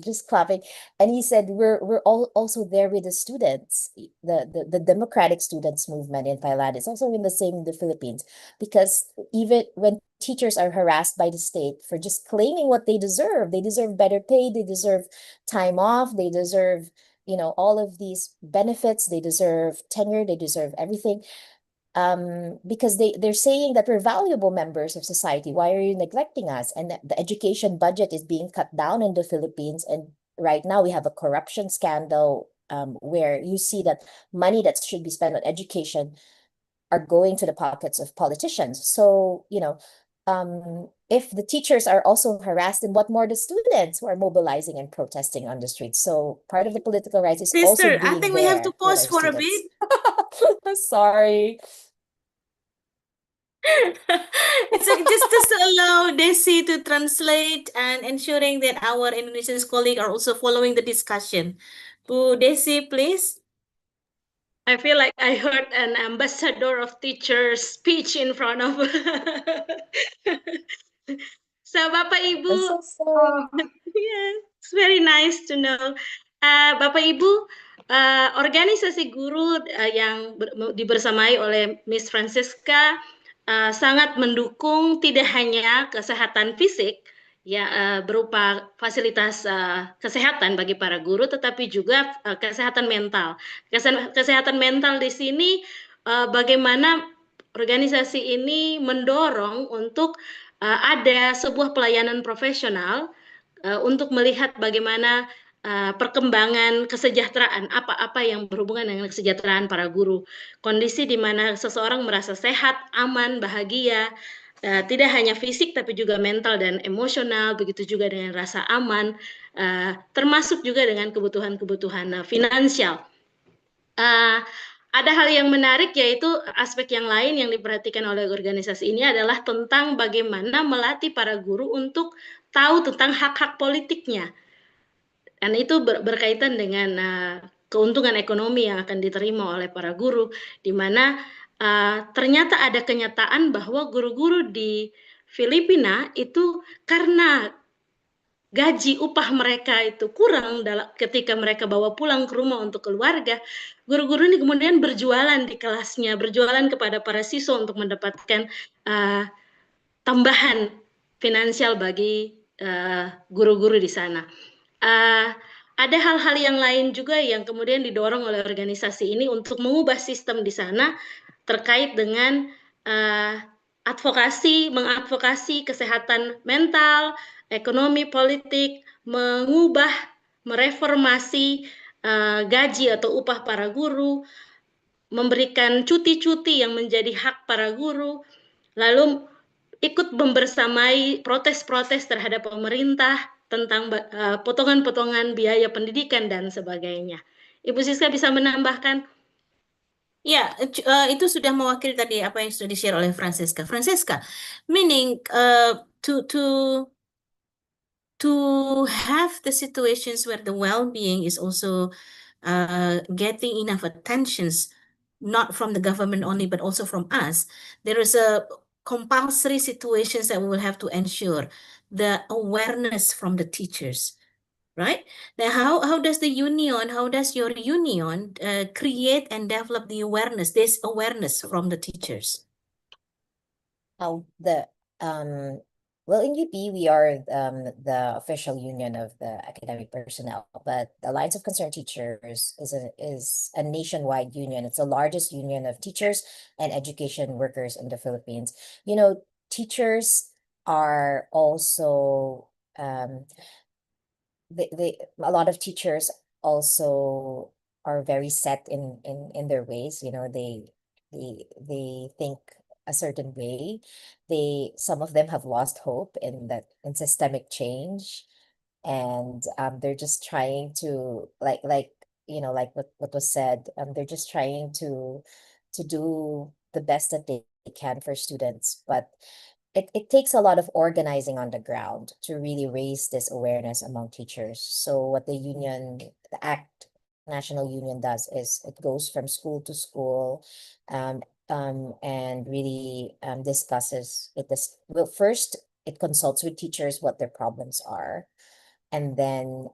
just clapping. And he said we're all also there with the students. The democratic students movement in Thailand is also in the same in the Philippines, because even when teachers are harassed by the state for just claiming what they deserve better pay, they deserve time off, they deserve all of these benefits, they deserve tenure, they deserve everything. Because they're saying that we're valuable members of society. Why are you neglecting us? And the education budget is being cut down in the Philippines. And right now we have a corruption scandal, where you see that money that should be spent on education are going to the pockets of politicians. So, if the teachers are also harassed, then what more the students who are mobilizing and protesting on the streets? So part of the political rights is also Sister, I being think we have to there with pause our for a students. bit. Sorry. It's like just to allow Desi to translate and ensuring that our Indonesian colleagues are also following the discussion. Bu Desi, please. I feel like I heard an ambassador of teachers speech in front of. So Bapak Ibu, I'm so sorry. yeah, it's very nice to know. Bapak Ibu, organisasi guru yang dibersamai oleh Miss Francisca sangat mendukung tidak hanya kesehatan fisik ya berupa fasilitas kesehatan bagi para guru, tetapi juga kesehatan mental. Kesehatan mental di sini bagaimana organisasi ini mendorong untuk ada sebuah pelayanan profesional untuk melihat bagaimana perkembangan kesejahteraan, apa-apa yang berhubungan dengan kesejahteraan para guru. Kondisi di mana seseorang merasa sehat, aman, bahagia, tidak hanya fisik tapi juga mental dan emosional, begitu juga dengan rasa aman, termasuk juga dengan kebutuhan-kebutuhan finansial. Ada hal yang menarik, yaitu aspek yang lain yang diperhatikan oleh organisasi ini adalah tentang bagaimana melatih para guru untuk tahu tentang hak-hak politiknya. Dan itu berkaitan dengan keuntungan ekonomi yang akan diterima oleh para guru, di mana ternyata ada kenyataan bahwa guru-guru di Filipina itu karena gaji upah mereka itu kurang ketika mereka bawa pulang ke rumah untuk keluarga, guru-guru ini kemudian berjualan di kelasnya, berjualan kepada para siswa untuk mendapatkan tambahan finansial bagi guru-guru di sana. Ada hal-hal yang lain juga yang kemudian didorong oleh organisasi ini untuk mengubah sistem di sana terkait dengan mengadvokasi kesehatan mental, ekonomi, politik, mengubah, mereformasi gaji atau upah para guru, memberikan cuti-cuti yang menjadi hak para guru, lalu ikut membersamai protes-protes terhadap pemerintah tentang potongan-potongan biaya pendidikan dan sebagainya. Ibu Siska bisa menambahkan? Ya, itu sudah mewakili tadi apa yang sudah di-share oleh Francesca. Francesca, meaning to have the situations where the well-being is also getting enough attentions, not from the government only, but also from us, there is a compulsory situations that we will have to ensure the awareness from the teachers, right? Now, how does your union create and develop the awareness, this awareness from the teachers? Well, in UP, we are the official union of the academic personnel, but the Alliance of Concerned Teachers is a nationwide union. It's the largest union of teachers and education workers in the Philippines. You know, teachers are also a lot of teachers also are very set in their ways. You know, they think a certain way. Some of them have lost hope in systemic change, and they're just trying to like what was said. They're just trying to do the best that they can for students, but it takes a lot of organizing on the ground to really raise this awareness among teachers. So what the ACT National Union does is it goes from school to school, and really discusses it. Well, first it consults with teachers what their problems are, and then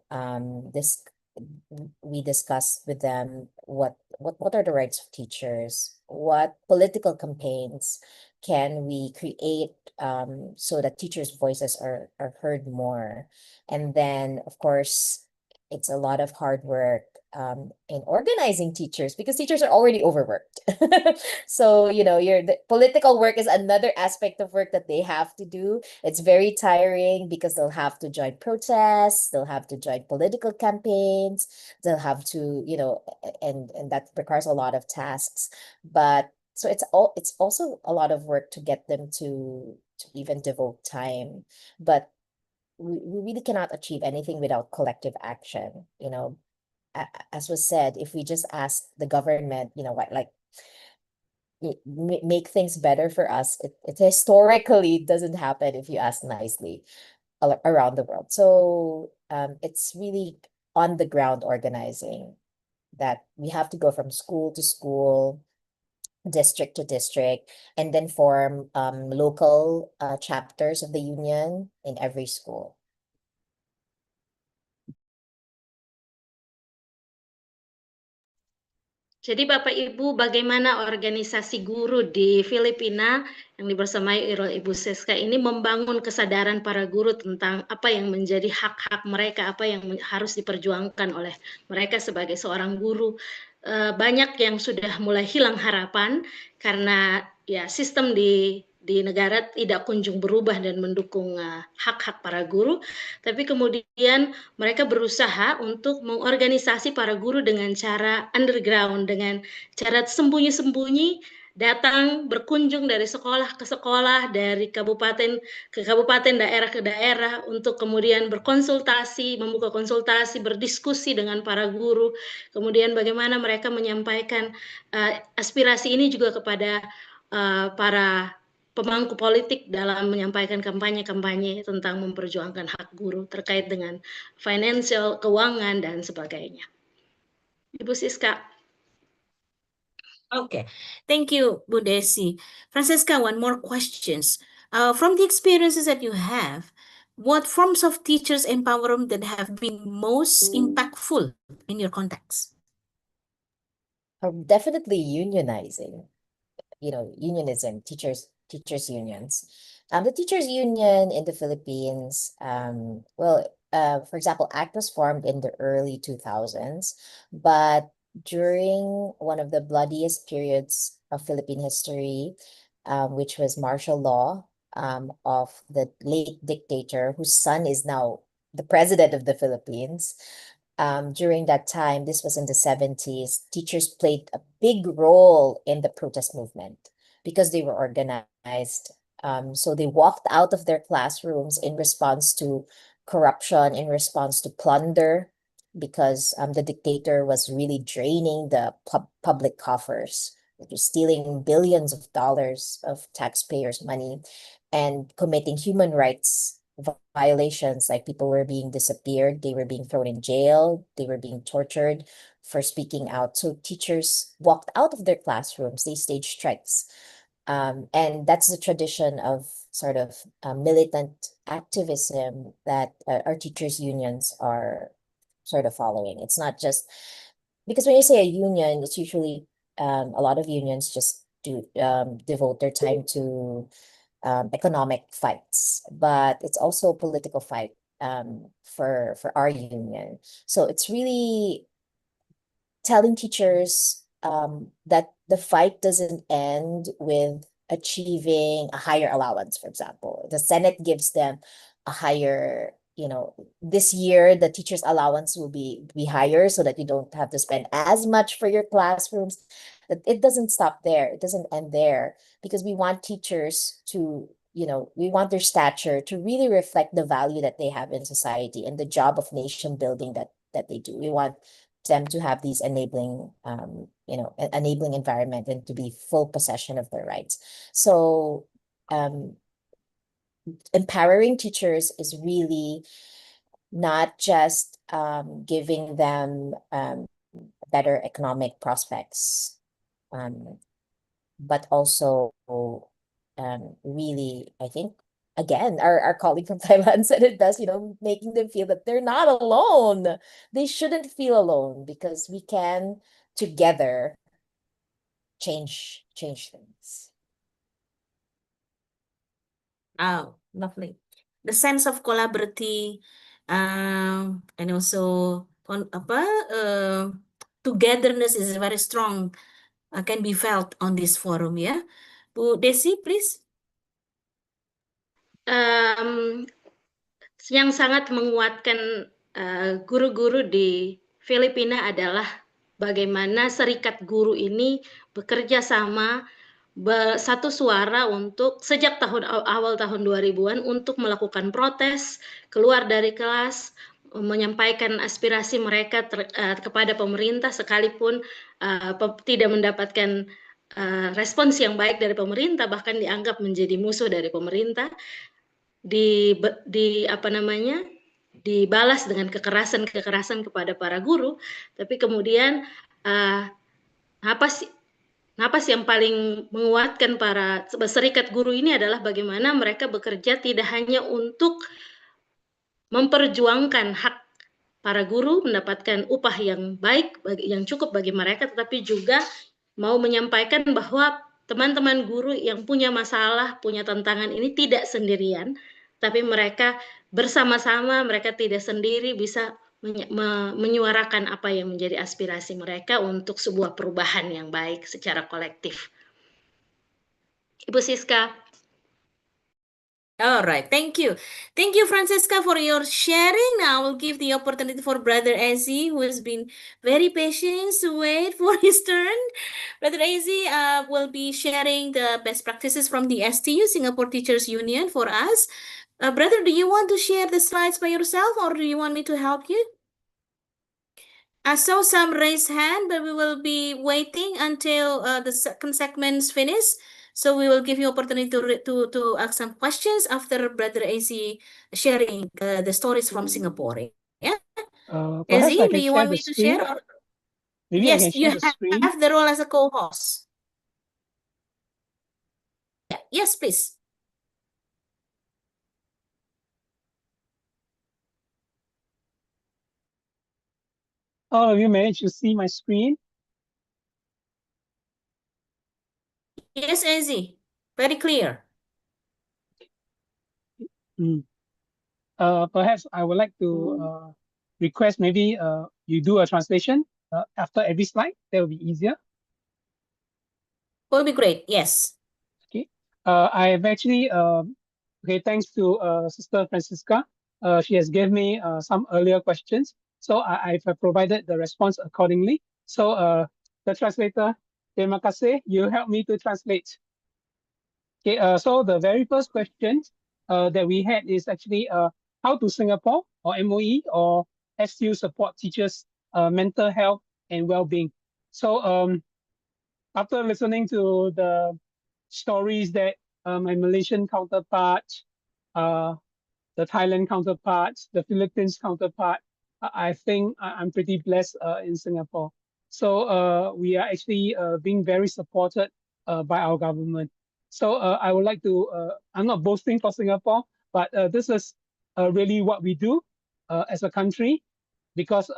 we discuss with them what are the rights of teachers, what political campaigns can we create so that teachers' voices are heard more. And then, of course, it's a lot of hard work in organizing teachers, because teachers are already overworked. So, you know, the political work is another aspect of work that they have to do. It's very tiring because they'll have to join protests, they'll have to join political campaigns, they'll have to, you know, and that requires a lot of tasks. But so it's also a lot of work to get them to even devote time. But we really cannot achieve anything without collective action. You know, as was said, if we just ask the government, you know, what, like, make things better for us, it historically doesn't happen if you ask nicely around the world. So it's really on the ground organizing that we have to go from school to school, district to district, and then form local chapters of the union in every school. Jadi Bapak Ibu, bagaimana organisasi guru di Filipina yang dibersamai oleh Ibu Siska ini membangun kesadaran para guru tentang apa yang menjadi hak-hak mereka, apa yang harus diperjuangkan oleh mereka sebagai seorang guru. Banyak yang sudah mulai hilang harapan karena ya sistem di negara tidak kunjung berubah dan mendukung hak-hak para guru, tapi kemudian mereka berusaha untuk mengorganisasi para guru dengan cara underground, dengan cara sembunyi-sembunyi, datang berkunjung dari sekolah ke sekolah, dari kabupaten ke kabupaten, daerah ke daerah, untuk kemudian berkonsultasi, membuka konsultasi, berdiskusi dengan para guru, kemudian bagaimana mereka menyampaikan aspirasi ini juga kepada para pemangku politik dalam menyampaikan kampanye-kampanye tentang memperjuangkan hak guru terkait dengan financial, keuangan, dan sebagainya. Ibu Siska. Okay, thank you, Bu Desi. Francesca, one more questions. From the experiences that you have, what forms of teachers empowerment that have been most impactful in your context? Definitely unionizing. Unionism, teachers unions. The teachers union in the Philippines, for example, ACT was formed in the early 2000s, but during one of the bloodiest periods of Philippine history, which was martial law of the late dictator, whose son is now the president of the Philippines. During that time, this was in the 70s, teachers played a big role in the protest movement because they were organized. So they walked out of their classrooms in response to corruption, in response to plunder, because the dictator was really draining the public coffers. It was stealing billions of dollars of taxpayers' money and committing human rights violations, like people were being disappeared, they were being thrown in jail, they were being tortured for speaking out. So teachers walked out of their classrooms, they staged strikes. And that's the tradition of sort of militant activism that our teachers' unions are sort of following. It's not just because when you say a union, it's usually a lot of unions just do devote their time to economic fights, but it's also a political fight for our union. So it's really telling teachers that the fight doesn't end with achieving a higher allowance. For example, the Senate gives them a higher, this year the teachers' allowance will be higher so that you don't have to spend as much for your classrooms. That it doesn't stop there. It doesn't end there, because we want teachers to, we want their stature to really reflect the value that they have in society and the job of nation building that they do. We want them to have these enabling, enabling environment and to be full possession of their rights. So empowering teachers is really not just giving them better economic prospects, but also really, I think, again, our colleague from Thailand said it best, making them feel that they're not alone. They shouldn't feel alone, because we can together change things. Oh, lovely. The sense of collaborative and also togetherness is very strong, can be felt on this forum, ya. Bu Desi, please. Yang sangat menguatkan guru-guru di Filipina adalah bagaimana serikat guru ini bekerja sama satu suara untuk sejak awal tahun 2000-an untuk melakukan protes, keluar dari kelas, menyampaikan aspirasi mereka kepada pemerintah, sekalipun tidak mendapatkan respons yang baik dari pemerintah, bahkan dianggap menjadi musuh dari pemerintah, dibalas dengan kekerasan kepada para guru. Tapi kemudian apa sih yang paling menguatkan para serikat guru ini adalah bagaimana mereka bekerja tidak hanya untuk memperjuangkan hak para guru mendapatkan upah yang baik, yang cukup bagi mereka, tetapi juga mau menyampaikan bahwa teman-teman guru yang punya masalah, punya tantangan ini tidak sendirian, tapi mereka bersama-sama, mereka tidak sendiri, bisa menyuarakan apa yang menjadi aspirasi mereka untuk sebuah perubahan yang baik secara kolektif. Ibu Siska. All right, thank you. Thank you, Francesca, for your sharing. Now I will give the opportunity for Brother Ezzy, who has been very patient to wait for his turn. Brother Ezzy will be sharing the best practices from the STU, Singapore Teachers Union, for us. Brother, do you want to share the slides by yourself, or do you want me to help you? I saw some raised hand, but we will be waiting until the second segment's finished. So we will give you opportunity to ask some questions after Brother AC sharing the stories from Singapore. Yeah, Perhaps I Azzy, do can you share want the me to screen. share? Or... Maybe I can Yes, share you the screen. have the role as a co-host. Yeah. Yes, please. All of you managed to see my screen? Yes, Azzy, very clear. Perhaps I would like to request maybe you do a translation after every slide. That will be easier. Will be great. Yes. Okay. I have actually okay. Thanks to Sister Francisca. She has given me some earlier questions, so I've provided the response accordingly. So the translator, terima kasih. You help me to translate. Okay. So the very first question that we had is actually how do Singapore or MOE or SU support teachers' mental health and well-being? So after listening to the stories that my Malaysian counterparts, the Thailand counterparts, the Philippines counterpart, I think I'm pretty blessed in Singapore. So we are actually being very supported by our government. So I would like to, I'm not boasting for Singapore, but this is really what we do as a country, because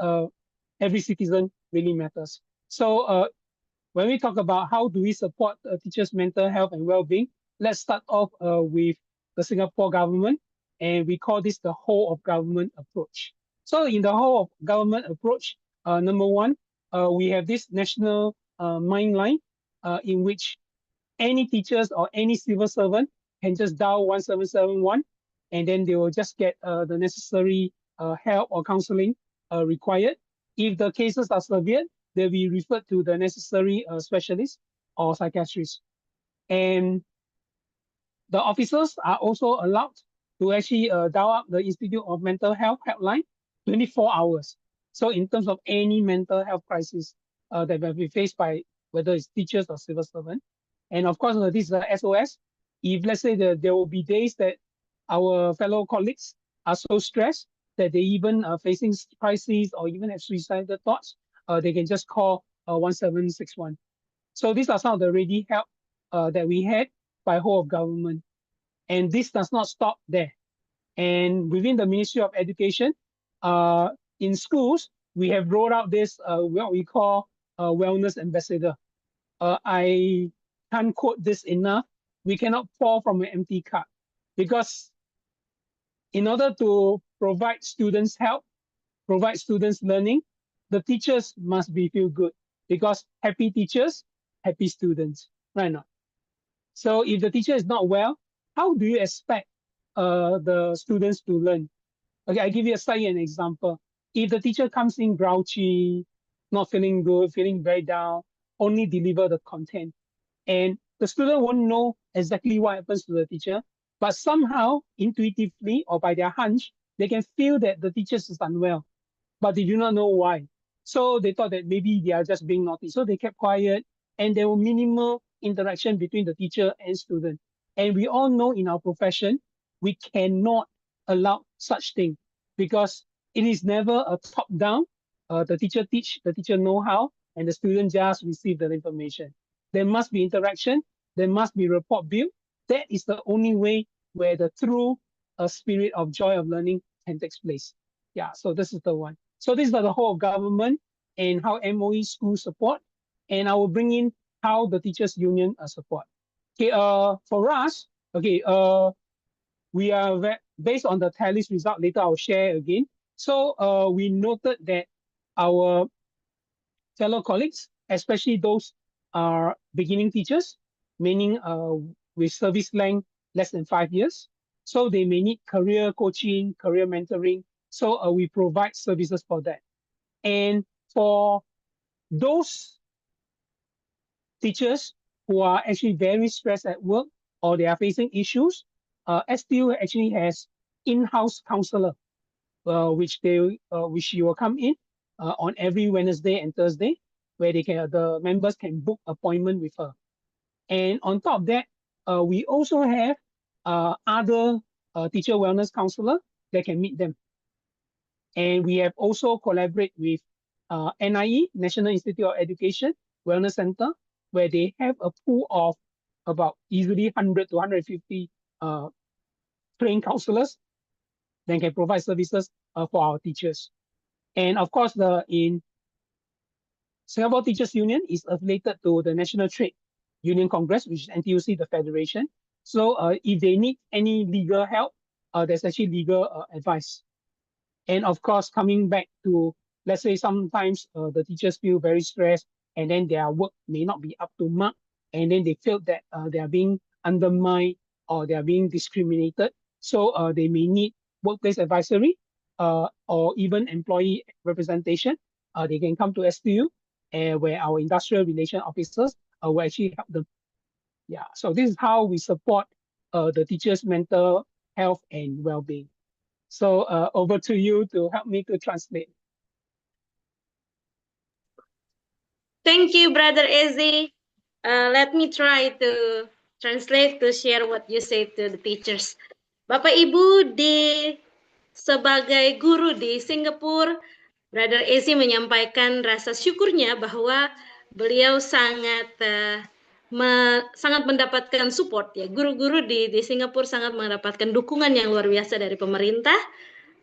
every citizen really matters. So when we talk about how do we support teachers' mental health and well-being, let's start off with the Singapore government, and we call this the whole of government approach. So in the whole of government approach, number one, we have this national mind line in which any teachers or any civil servant can just dial 1771, and then they will just get the necessary help or counseling required. If the cases are severe, they'll be referred to the necessary specialists or psychiatrists. And the officers are also allowed to actually dial up the Institute of Mental Health helpline 24 hours. So in terms of any mental health crisis that will be faced by whether it's teachers or civil servants. And of course, this is a SOS. If let's say there will be days that our fellow colleagues are so stressed that they even are facing crises or even have suicidal thoughts, they can just call 1761. So these are some of the ready help that we had by whole of government. And this does not stop there. And within the Ministry of Education, in schools, we have rolled out this what we call wellness ambassador. I can't quote this enough. We cannot pour from an empty cup, because in order to provide students help, provide students learning, the teachers must be feel good, because happy teachers, happy students, right now. So if the teacher is not well, how do you expect the students to learn? Okay, I give you an example. If the teacher comes in grouchy, not feeling good, feeling very down, only deliver the content, and the student won't know exactly what happens to the teacher, but somehow intuitively or by their hunch, they can feel that the teacher is unwell, but they do not know why. So they thought that maybe they are just being naughty. So they kept quiet, and there were minimal interaction between the teacher and student. And we all know in our profession, we cannot allow such thing, because it is never a top down. The teacher teach, the teacher know how, and the student just receive the information. There must be interaction. There must be rapport built. That is the only way where the true spirit of joy of learning can take place. Yeah, so this is the one. So this is the whole government and how MOE schools support, and I will bring in how the teachers union support. Okay, for us, okay, we are based on the tallies result. Later I'll share again. So we noted that our fellow colleagues, especially those are beginning teachers, meaning with service length less than 5 years. So they may need career coaching, career mentoring. So we provide services for that. And for those teachers who are actually very stressed at work or they are facing issues, STU actually has in-house counselor, which she will come in on every Wednesday and Thursday, where the members can book appointment with her. And on top of that, we also have other teacher wellness counselor that can meet them. And we have also collaborate with NIE, National Institute of Education Wellness Center, where they have a pool of about easily 100 to 150 trained counselors that can provide services for our teachers. And of course, in Singapore Teachers Union is affiliated to the National Trade Union Congress, which is NTUC, the federation. So if they need any legal help, there's actually legal advice. And of course, coming back to, let's say sometimes the teachers feel very stressed and then their work may not be up to mark, and then they feel that they are being undermined or they are being discriminated. So they may need workplace advisory or even employee representation. They can come to STU where our industrial relation officers will actually help them. Yeah, so this is how we support the teachers' mental health and well-being. So over to you to help me to translate. Thank you, Brother Ezi. Let me try to translate to share what you say to the teachers. Bapak Ibu, sebagai guru di Singapura, Brother Ezi menyampaikan rasa syukurnya bahwa beliau sangat mendapatkan support ya. Guru-guru di Singapura sangat mendapatkan dukungan yang luar biasa dari pemerintah.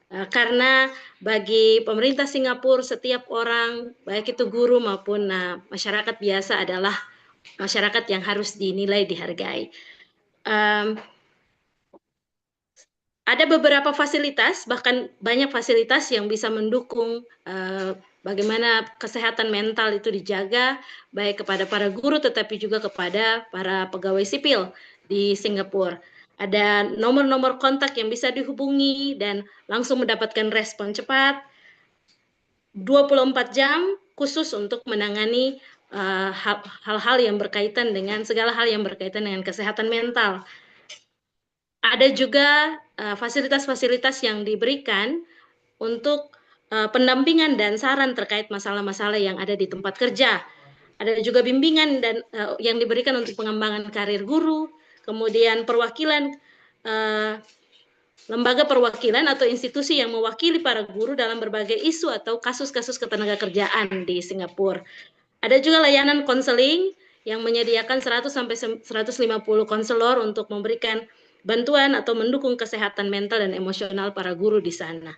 Karena bagi pemerintah Singapura setiap orang baik itu guru maupun masyarakat biasa adalah masyarakat yang harus dinilai dihargai. Ada beberapa fasilitas, bahkan banyak fasilitas yang bisa mendukung bagaimana kesehatan mental itu dijaga baik kepada para guru tetapi juga kepada para pegawai sipil di Singapura. Ada nomor-nomor kontak yang bisa dihubungi dan langsung mendapatkan respon cepat. 24 jam khusus untuk menangani hal-hal yang berkaitan dengan segala hal yang berkaitan dengan kesehatan mental. Ada juga fasilitas-fasilitas yang diberikan untuk pendampingan dan saran terkait masalah-masalah yang ada di tempat kerja. Ada juga bimbingan dan yang diberikan untuk pengembangan karir guru, kemudian perwakilan lembaga perwakilan atau institusi yang mewakili para guru dalam berbagai isu atau kasus-kasus ketenagakerjaan di Singapura. Ada juga layanan konseling yang menyediakan 100 sampai 150 konselor untuk memberikan bantuan atau mendukung kesehatan mental dan emosional para guru di sana.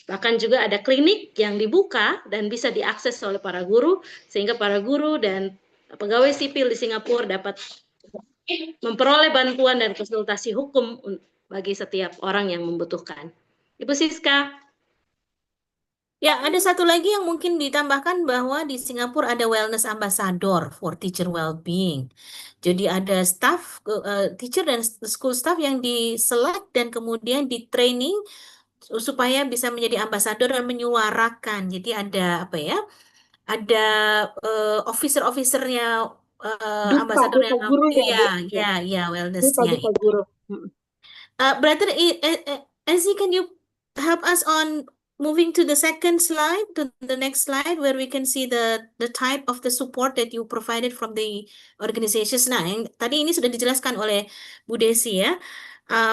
Bahkan juga ada klinik yang dibuka dan bisa diakses oleh para guru sehingga para guru dan pegawai sipil di Singapura dapat memperoleh bantuan dan konsultasi hukum bagi setiap orang yang membutuhkan. Ibu Siska. Ya, ada satu lagi yang mungkin ditambahkan bahwa di Singapura ada wellness ambassador for teacher well-being. Jadi ada staff, teacher dan school staff yang diselect dan kemudian di training supaya bisa menjadi ambassador dan menyuarakan. Jadi ada apa ya? Ada officer-officernya ambassadornya. guru Ya, wellnessnya Duta guru. Brother Ezzy, can you help us on moving to the second slide, to the next slide, where we can see the type of the support that you provided from the organizations. Nah, yang tadi ini sudah dijelaskan oleh Bu Desi ya,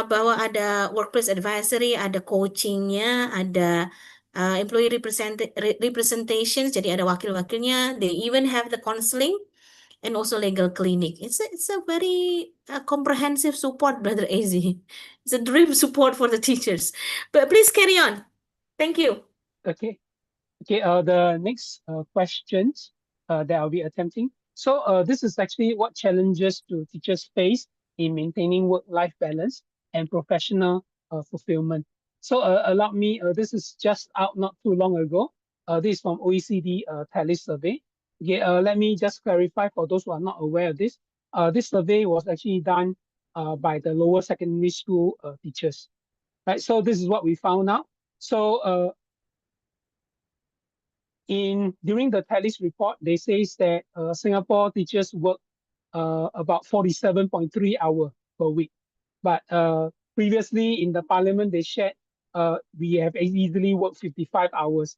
bahwa ada workplace advisory, ada coachingnya, ada employee representation, jadi ada wakil-wakilnya. They even have the counseling and also legal clinic. It's a very comprehensive support, Brother Ezi. It's a dream support for the teachers. But please carry on. Thank you. Okay. Okay, the next questions that I'll be attempting. So this is actually what challenges do teachers face in maintaining work-life balance and professional fulfillment. So allow me, this is just out not too long ago. This is from OECD Tally survey. Okay, let me just clarify for those who are not aware of this. This survey was actually done by the lower secondary school teachers. Right, so this is what we found out. So during the Tally's report, they says that Singapore teachers work about 47.3 hours per week. But previously in the parliament, they shared we have easily worked 55 hours.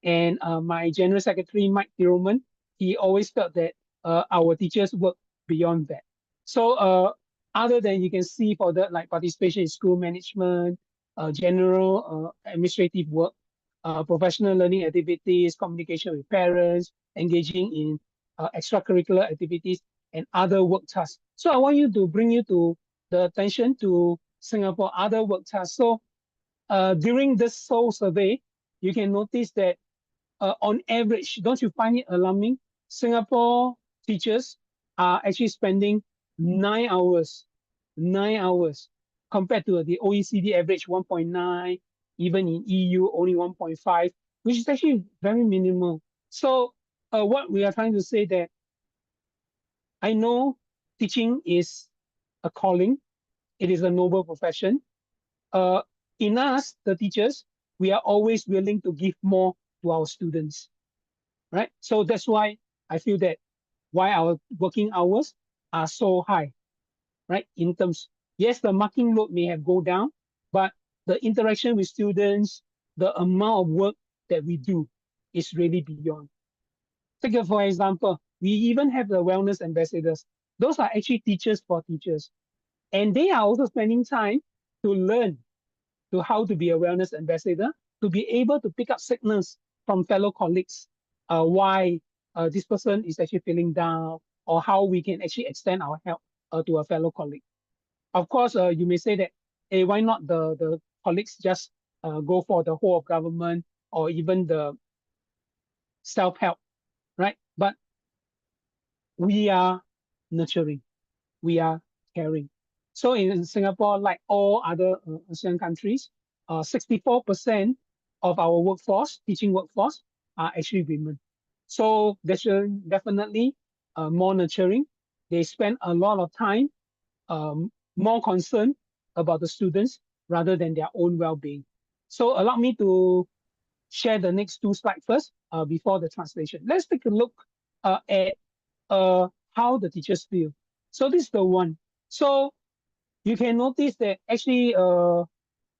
And my general secretary, Mike Thiroman, he always felt that our teachers work beyond that. So other than you can see for the like participation in school management, general administrative work, professional learning activities, communication with parents, engaging in extracurricular activities, and other work tasks. So I want you to bring you to the attention to Singapore other work tasks. So during this whole survey, you can notice that on average, don't you find it alarming? Singapore teachers are actually spending 9 hours compared to the OECD average 1.9, even in EU only 1.5, which is actually very minimal. So what we are trying to say that I know teaching is a calling, it is a noble profession. In us, the teachers, we are always willing to give more to our students, right? So that's why I feel that why our working hours are so high, right? In terms, yes, the marking load may have go down, but the interaction with students, the amount of work that we do is really beyond. Take it for example, we even have the wellness ambassadors. Those are actually teachers for teachers. And they are also spending time to learn to how to be a wellness ambassador, to be able to pick up signals from fellow colleagues, why this person is actually feeling down, or how we can actually extend our help to a fellow colleague. Of course, you may say that, hey, why not the colleagues just go for the whole of government or even the self-help, right? But we are nurturing, we are caring. So in Singapore, like all other ASEAN countries, 64% of our workforce, teaching workforce, are actually women. So there's definitely more nurturing. They spend a lot of time, more concerned about the students rather than their own well-being. So allow me to share the next two slides first before the translation. Let's take a look at how the teachers feel. So this is the one. So you can notice that actually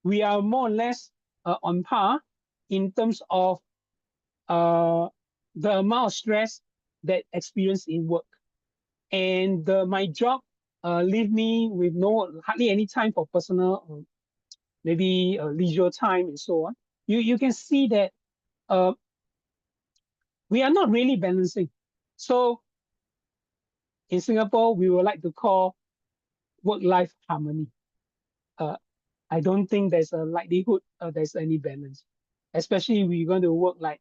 we are more or less on par in terms of the amount of stress that experience in work. And my job leave me with hardly any time for personal, maybe leisure time and so on. You can see that we are not really balancing. So in Singapore, we would like to call work-life harmony. I don't think there's a likelihood there's any balance, especially we're going to work like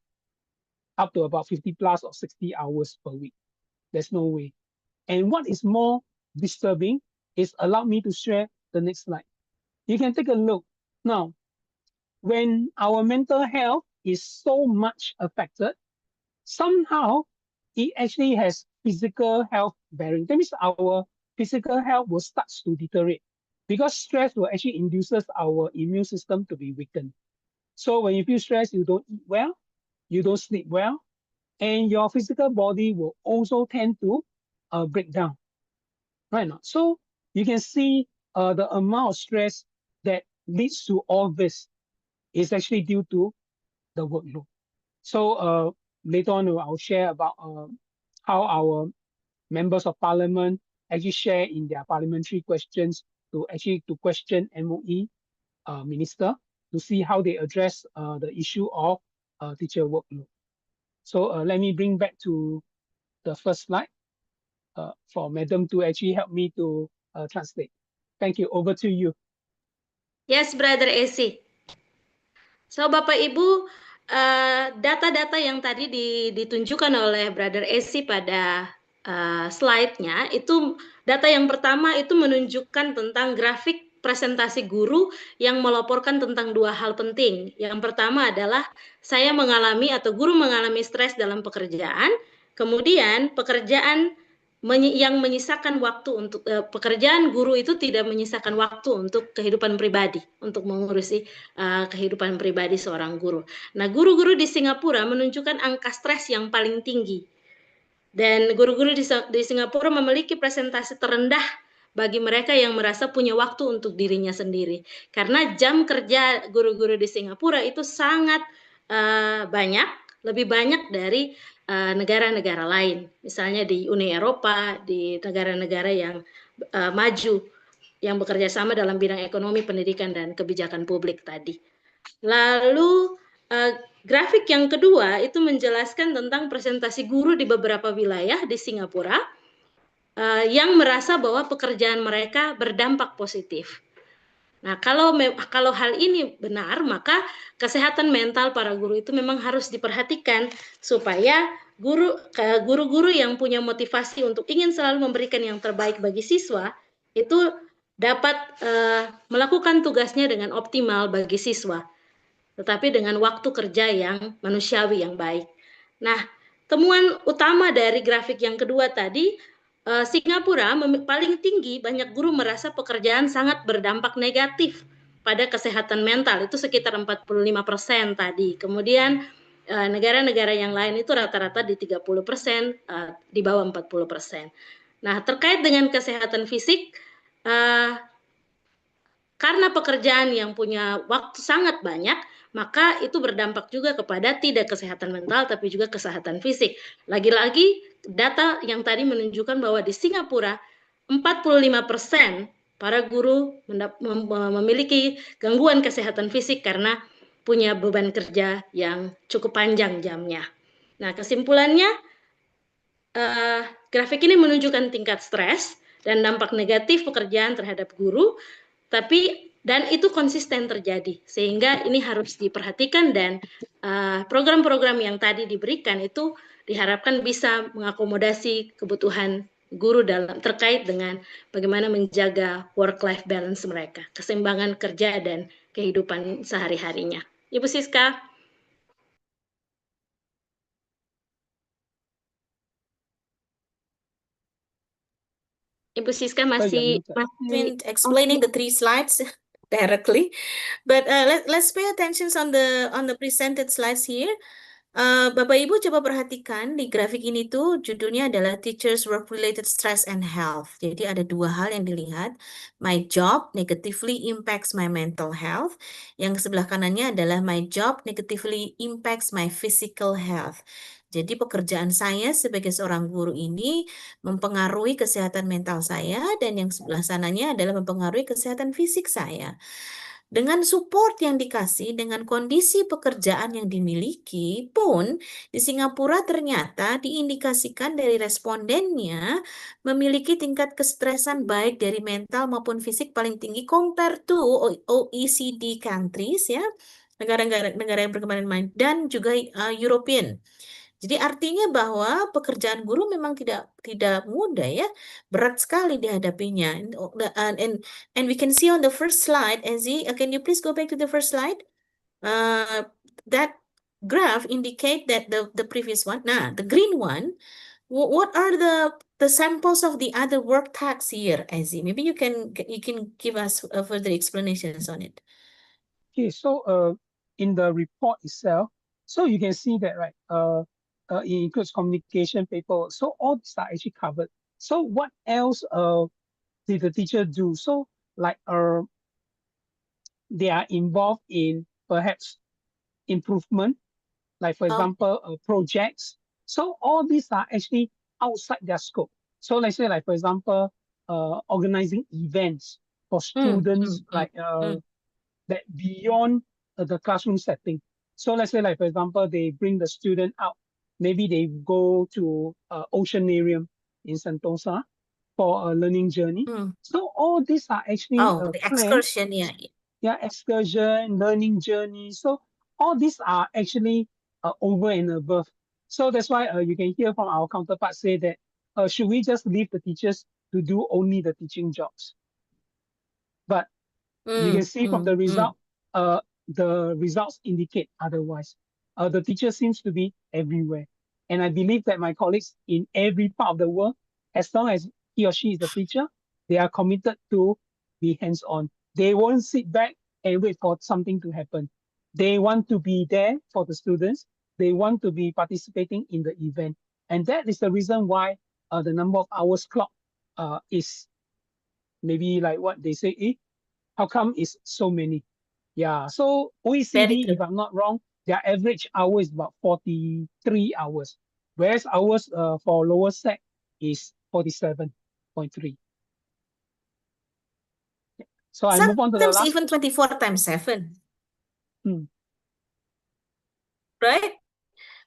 up to about 50 plus or 60 hours per week. There's no way. And what is more disturbing is, allow me to share the next slide. You can take a look. Now, when our mental health is so much affected, somehow it actually has physical health bearing. That means our physical health will start to deteriorate because stress will actually induces our immune system to be weakened. So when you feel stressed, you don't eat well, you don't sleep well, and your physical body will also tend to break down, right now. So you can see the amount of stress that leads to all this is actually due to the workload. So later on, I'll share about how our members of parliament actually share in their parliamentary questions to question MOE minister to see how they address the issue of teacher workload. So let me bring back to the first slide for Madam to actually help me to translate. Thank you. Over to you. Yes, Brother Esi. So Bapak Ibu, data-data yang tadi ditunjukkan oleh Brother Esi pada slide-nya, itu data yang pertama itu menunjukkan tentang grafik presentasi guru yang melaporkan tentang dua hal penting. Yang pertama adalah saya mengalami atau guru mengalami stres dalam pekerjaan, kemudian pekerjaan yang menyisakan waktu untuk pekerjaan guru itu tidak menyisakan waktu untuk kehidupan pribadi, untuk mengurusi kehidupan pribadi seorang guru. Nah, guru-guru di Singapura menunjukkan angka stres yang paling tinggi. Dan guru-guru di Singapura memiliki presentasi terendah bagi mereka yang merasa punya waktu untuk dirinya sendiri. Karena jam kerja guru-guru di Singapura itu sangat banyak, lebih banyak dari negara-negara lain. Misalnya di Uni Eropa, di negara-negara yang maju, yang bekerja sama dalam bidang ekonomi, pendidikan, dan kebijakan publik tadi. Lalu grafik yang kedua itu menjelaskan tentang presentasi guru di beberapa wilayah di Singapura yang merasa bahwa pekerjaan mereka berdampak positif. Nah, kalau hal ini benar, maka kesehatan mental para guru itu memang harus diperhatikan supaya guru-guru yang punya motivasi untuk ingin selalu memberikan yang terbaik bagi siswa itu dapat melakukan tugasnya dengan optimal bagi siswa, tetapi dengan waktu kerja yang manusiawi yang baik. Nah, temuan utama dari grafik yang kedua tadi, Singapura paling tinggi banyak guru merasa pekerjaan sangat berdampak negatif pada kesehatan mental, itu sekitar 45% tadi. Kemudian negara-negara yang lain itu rata-rata di 30%, di bawah 40%. Nah, terkait dengan kesehatan fisik, karena pekerjaan yang punya waktu sangat banyak, maka itu berdampak juga kepada tidak kesehatan mental, tapi juga kesehatan fisik. Lagi-lagi, data yang tadi menunjukkan bahwa di Singapura, 45% para guru memiliki gangguan kesehatan fisik karena punya beban kerja yang cukup panjang jamnya. Nah, kesimpulannya, grafik ini menunjukkan tingkat stres dan dampak negatif pekerjaan terhadap guru, dan itu konsisten terjadi, sehingga ini harus diperhatikan, dan program-program yang tadi diberikan itu diharapkan bisa mengakomodasi kebutuhan guru terkait dengan bagaimana menjaga work-life balance mereka, keseimbangan kerja dan kehidupan sehari-harinya. Ibu Siska. Ibu Siska masih explaining the 3 slides directly, but let's pay attention on the presented slides here. Bapak Ibu coba perhatikan di grafik ini tuh judulnya adalah Teachers Work Related Stress and Health. Jadi ada dua hal yang dilihat. My job negatively impacts my mental health. Yang sebelah kanannya adalah my job negatively impacts my physical health. Jadi pekerjaan saya sebagai seorang guru ini mempengaruhi kesehatan mental saya, dan yang sebelah sananya adalah mempengaruhi kesehatan fisik saya. Dengan support yang dikasih, dengan kondisi pekerjaan yang dimiliki pun, di Singapura ternyata diindikasikan dari respondennya memiliki tingkat kestresan baik dari mental maupun fisik paling tinggi compared to OECD countries, ya, negara yang berkembang dan juga European. Jadi artinya bahwa pekerjaan guru memang tidak mudah, ya, berat sekali dihadapinya. And we can see on the first slide, Ezzy, can you please go back to the first slide? That graph indicate that the previous one. Nah, the green one. What are the samples of the other work tasks here, Ezzy? Maybe you can give us further explanations on it. Okay, so in the report itself, so you can see that, right? It includes communication paper. So all these are actually covered. So what else did the teacher do? So like they are involved in perhaps improvement, like for example, projects. So all these are actually outside their scope. So let's say, like for example, organizing events for students, that beyond the classroom setting. So let's say, like for example, they bring the student out. Maybe they go to Oceanarium in Sentosa for a learning journey. So all these are actually the excursion, yeah. Yeah, excursion, learning journey. So all these are actually over and above. So that's why you can hear from our counterparts say that should we just leave the teachers to do only the teaching jobs? But you can see from the result, the results indicate otherwise. The teacher seems to be everywhere. And I believe that my colleagues in every part of the world, as long as he or she is a teacher, they are committed to be hands-on. They won't sit back and wait for something to happen. They want to be there for the students. They want to be participating in the event. And that is the reason why the number of hours clocked is maybe like what they say, how come is so many? Yeah, so OECD, if I'm not wrong, their average hour is about 43 hours, whereas ours for lower sec is 47.3. So I move on to the Sometimes last. even 24 times 7. Hmm. Right?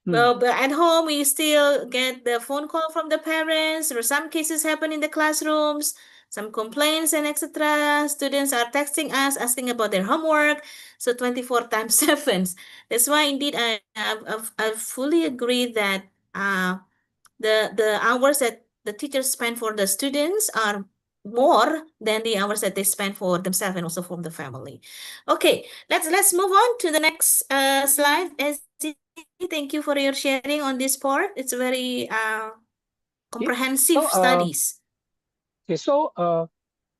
Hmm. Well, but at home, we still get the phone call from the parents, or some cases happen in the classrooms, some complaints and etc. Students are texting us, asking about their homework. So 24 times 7. That's why indeed I fully agree that the hours that the teachers spend for the students are more than the hours that they spend for themselves and also for the family. Okay, let's move on to the next slide. Thank you for your sharing on this part. It's very comprehensive studies. Okay, so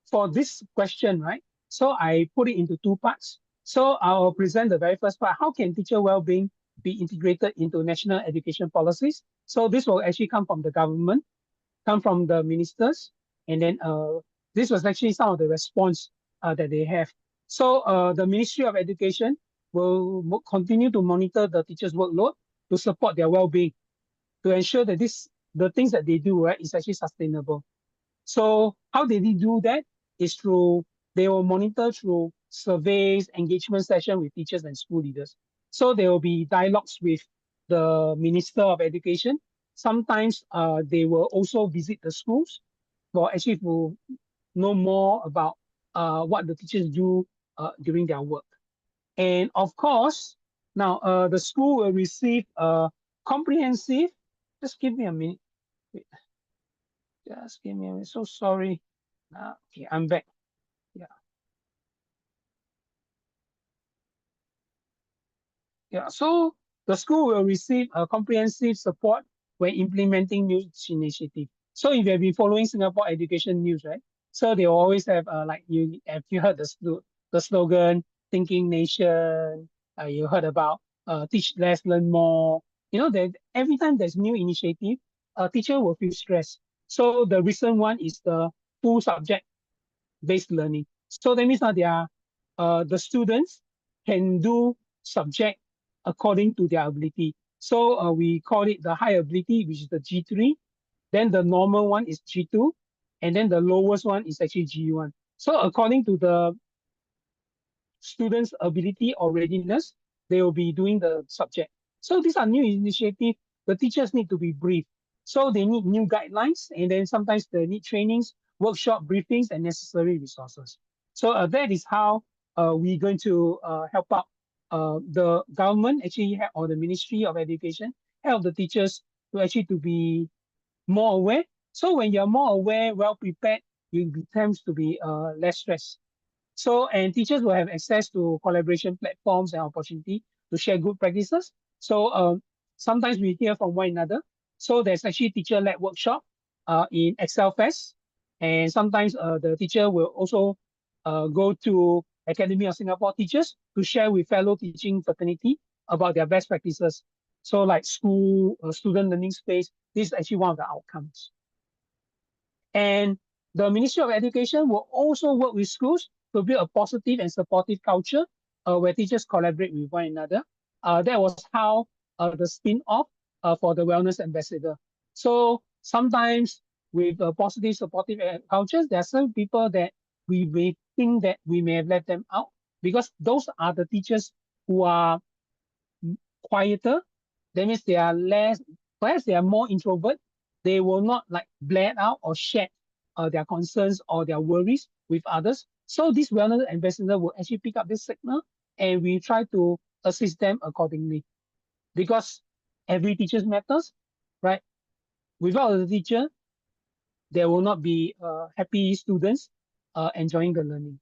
for this question, right? So I put it into two parts. So I'll present the very first part. How can teacher well-being be integrated into national education policies? So this will actually come from the government, come from the ministers, and then this was actually some of the response that they have. So the Ministry of Education will continue to monitor the teachers' workload to support their well-being, to ensure that the things that they do, right, is actually sustainable. So how did they do that? Is through, they will monitor through surveys, engagement session with teachers and school leaders. So there will be dialogues with the Minister of Education. Sometimes they will also visit the schools for actually to know more about what the teachers do during their work. And of course, now the school will receive a comprehensive, just give me a minute. Wait. Just give me a minute. So sorry. Okay, I'm back. Yeah. Yeah. So the school will receive a comprehensive support when implementing new initiative. So if you have been following Singapore education news, right? So they always have like you heard the slogan "Thinking Nation." You heard about teach less, learn more. You know that every time there's new initiative, a teacher will feel stressed. So the recent one is the full subject based learning. So that means that the students can do subject according to their ability. So we call it the high ability, which is the G3. Then the normal one is G2. And then the lowest one is actually G1. So according to the students' ability or readiness, they will be doing the subject. So these are new initiatives. The teachers need to be briefed. So they need new guidelines, and then sometimes they need trainings, workshop briefings, and necessary resources. So that is how we're going to help out the government, actually, or the Ministry of Education, help the teachers to actually to be more aware. So when you're more aware, well prepared, you tend to be less stressed. So, and teachers will have access to collaboration platforms and opportunity to share good practices. So sometimes we hear from one another. So there's actually teacher-led workshop in Excel Fest. And sometimes the teacher will also go to Academy of Singapore Teachers to share with fellow teaching fraternity about their best practices. So like school, student learning space, this is actually one of the outcomes. And the Ministry of Education will also work with schools to build a positive and supportive culture where teachers collaborate with one another. That was how the spin-off for the Wellness Ambassador. So sometimes with positive, supportive cultures, there are some people that we may think that we may have let them out because those are the teachers who are quieter. That means they are less, perhaps they are more introvert. They will not like blurt out or share their concerns or their worries with others. So this wellness ambassador will actually pick up this signal, and we try to assist them accordingly. Because every teacher matters, right? Without the teacher, there will not be happy students enjoying the learning.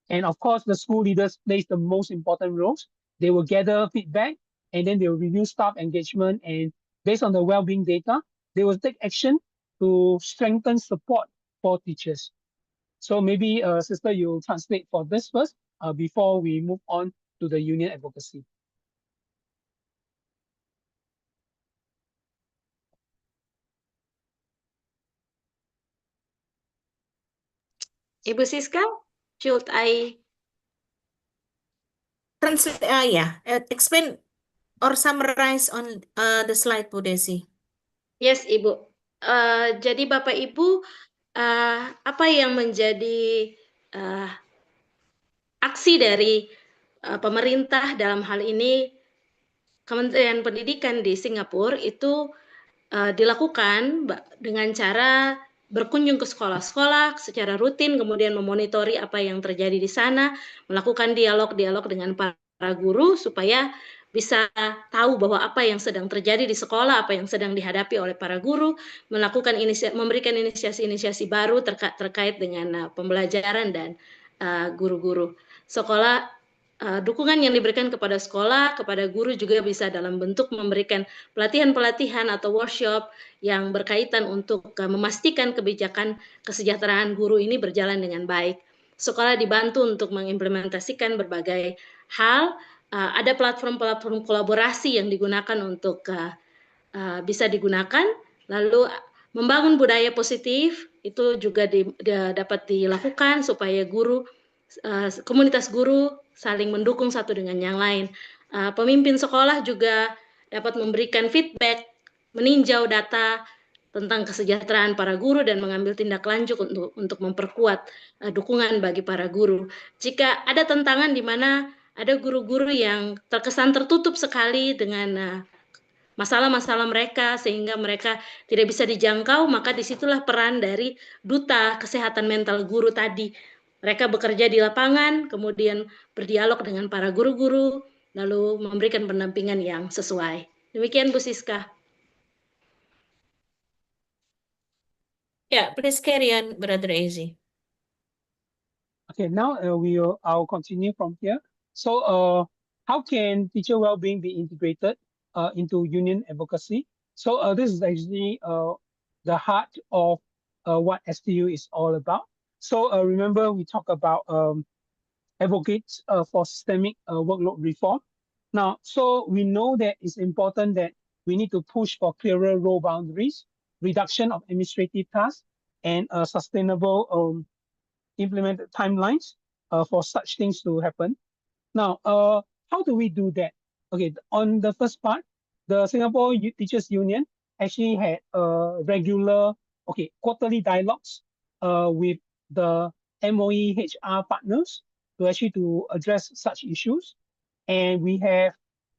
And of course, the school leaders plays the most important roles. They will gather feedback and then they will review staff engagement, and based on the well-being data, they will take action to strengthen support for teachers. So maybe sister, you translate for this first before we move on to the union advocacy. Ibu Siska, should I Translate, explain or summarize on the slide, Bu Desi. Yes, Ibu. Jadi Bapak Ibu, apa yang menjadi aksi dari pemerintah dalam hal ini Kementerian Pendidikan di Singapura itu dilakukan dengan cara berkunjung ke sekolah-sekolah secara rutin, kemudian memonitori apa yang terjadi di sana, melakukan dialog-dialog dengan para guru supaya bisa tahu bahwa apa yang sedang terjadi di sekolah, apa yang sedang dihadapi oleh para guru, memberikan inisiasi-inisiasi baru terkait dengan pembelajaran dan guru-guru. Sekolah dukungan yang diberikan kepada sekolah, kepada guru juga bisa dalam bentuk memberikan pelatihan-pelatihan atau workshop yang berkaitan untuk memastikan kebijakan kesejahteraan guru ini berjalan dengan baik. Sekolah dibantu untuk mengimplementasikan berbagai hal. Ada platform-platform kolaborasi yang digunakan untuk bisa digunakan. Lalu membangun budaya positif itu juga dapat dilakukan supaya guru, komunitas guru saling mendukung satu dengan yang lain. Pemimpin sekolah juga dapat memberikan feedback, meninjau data tentang kesejahteraan para guru dan mengambil tindak lanjut untuk memperkuat dukungan bagi para guru. Jika ada tantangan di mana ada guru-guru yang terkesan tertutup sekali dengan masalah-masalah mereka sehingga mereka tidak bisa dijangkau, maka disitulah peran dari duta kesehatan mental guru tadi. Mereka bekerja di lapangan, kemudian berdialog dengan para guru-guru, lalu memberikan pendampingan yang sesuai. Demikian Bu Siska. Yeah, please carry on, Brother Ezi. Okay, now I'll continue from here. So how can teacher well-being be integrated into union advocacy? So this is actually the heart of what STU is all about. So remember we talked about advocates for systemic workload reform. Now, so we know that it's important that we need to push for clearer role boundaries, reduction of administrative tasks, and sustainable implemented timelines for such things to happen. Now, how do we do that? Okay, on the first part, the Singapore Teachers Union actually had regular, quarterly dialogues with the MOE HR partners to address such issues. And we have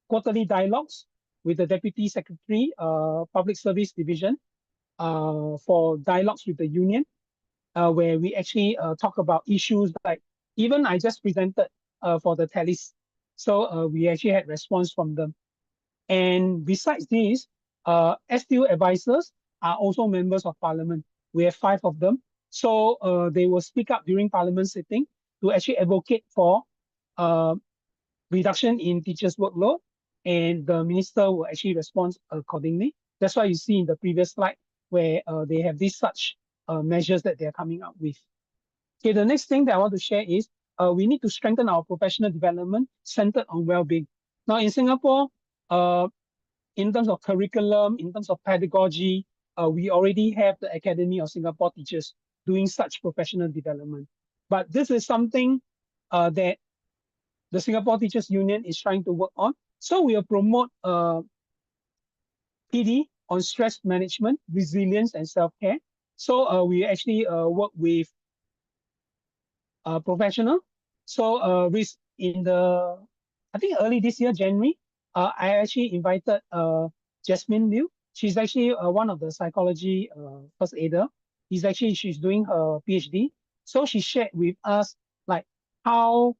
quarterly dialogues with the Deputy Secretary, Public Service Division, for dialogues with the union, where we actually talk about issues like, even I just presented for the tallies. So we actually had response from them. And besides this, STU advisors are also members of parliament. We have 5 of them. So they will speak up during parliament sitting to actually advocate for reduction in teachers' workload, and the minister will actually respond accordingly. That's why you see in the previous slide where they have these such measures that they're coming up with. Okay, the next thing that I want to share is we need to strengthen our professional development centered on well-being. Now in Singapore, in terms of curriculum, in terms of pedagogy, we already have the Academy of Singapore Teachers doing such professional development. But this is something that the Singapore Teachers Union is trying to work on. So we will promote PD on stress management, resilience, and self-care. So we actually work with professional. So in the, I think early this year, January, I actually invited Jasmine Liu. She's actually one of the psychology first aider. She's doing her PhD. So she shared with us like how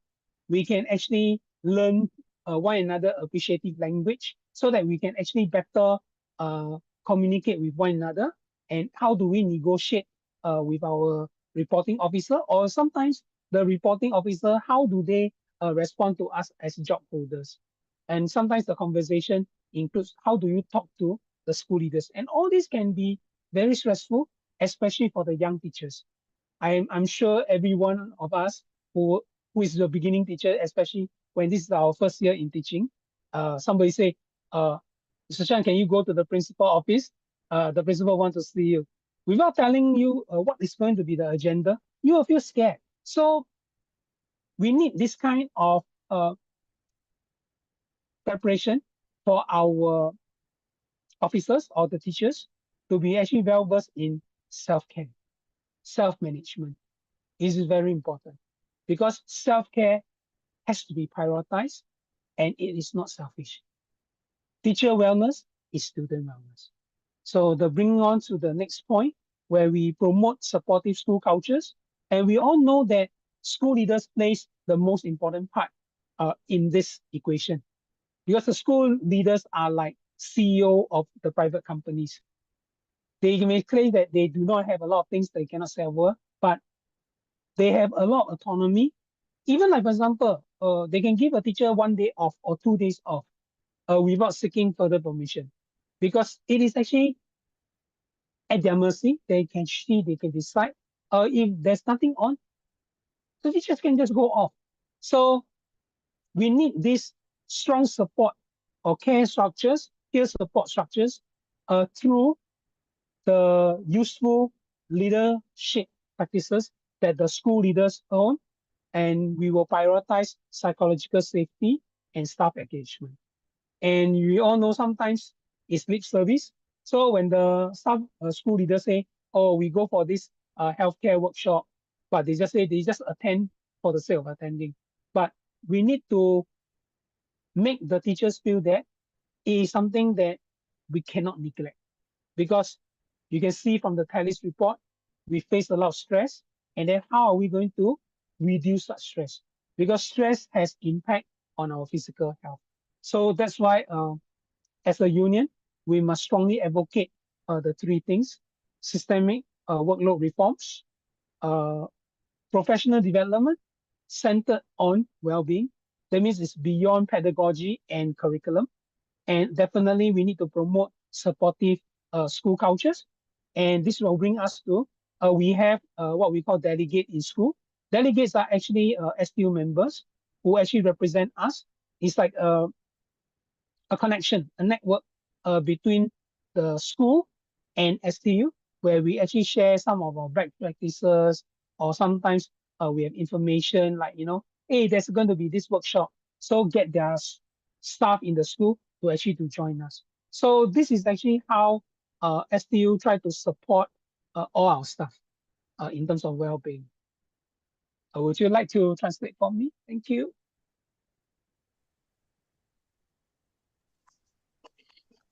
we can actually learn one another appreciative language so that we can actually better communicate with one another? And how do we negotiate with our reporting officer? Or sometimes the reporting officer, how do they respond to us as job holders? And sometimes the conversation includes how do you talk to the school leaders? And all this can be very stressful, especially for the young teachers. I'm sure every one of us who is the beginning teacher, especially when this is our first year in teaching, somebody say, Mr. Chan, can you go to the principal office? The principal wants to see you. Without telling you what is going to be the agenda, you will feel scared. So we need this kind of preparation for our officers or the teachers to be actually well versed in self-care, self-management. This is very important because self-care has to be prioritized and it is not selfish. Teacher wellness is student wellness. So the bringing on to the next point where we promote supportive school cultures. And we all know that school leaders plays the most important part in this equation because the school leaders are like CEO of the private companies. They may claim that they do not have a lot of things they cannot say over, but they have a lot of autonomy. Even like, for example, they can give a teacher 1 day off or 2 days off without seeking further permission because it is actually at their mercy. They can decide if there's nothing on, the teachers can just go off. So we need this strong support or care structures, peer support structures through the useful leadership practices that the school leaders own, and we will prioritize psychological safety and staff engagement. And we all know sometimes it's lip service. So when the staff school leaders say, oh, we go for this healthcare workshop, but they just say they just attend for the sake of attending. But we need to make the teachers feel that it is something that we cannot neglect. Because you can see from the Thailand's report, we face a lot of stress. And then how are we going to reduce that stress? Because stress has impact on our physical health. So that's why as a union, we must strongly advocate the three things: systemic workload reforms, professional development centered on well-being. That means it's beyond pedagogy and curriculum. And definitely we need to promote supportive school cultures. And this will bring us to, we have what we call delegate in school. Delegates are actually STU members who actually represent us. It's like a connection, a network between the school and STU, where we actually share some of our best practices, or sometimes we have information like, hey, there's going to be this workshop. So get their staff in the school to actually to join us. So this is actually how STU try to support all our staff in terms of well-being. Would you like to translate for me? Thank you.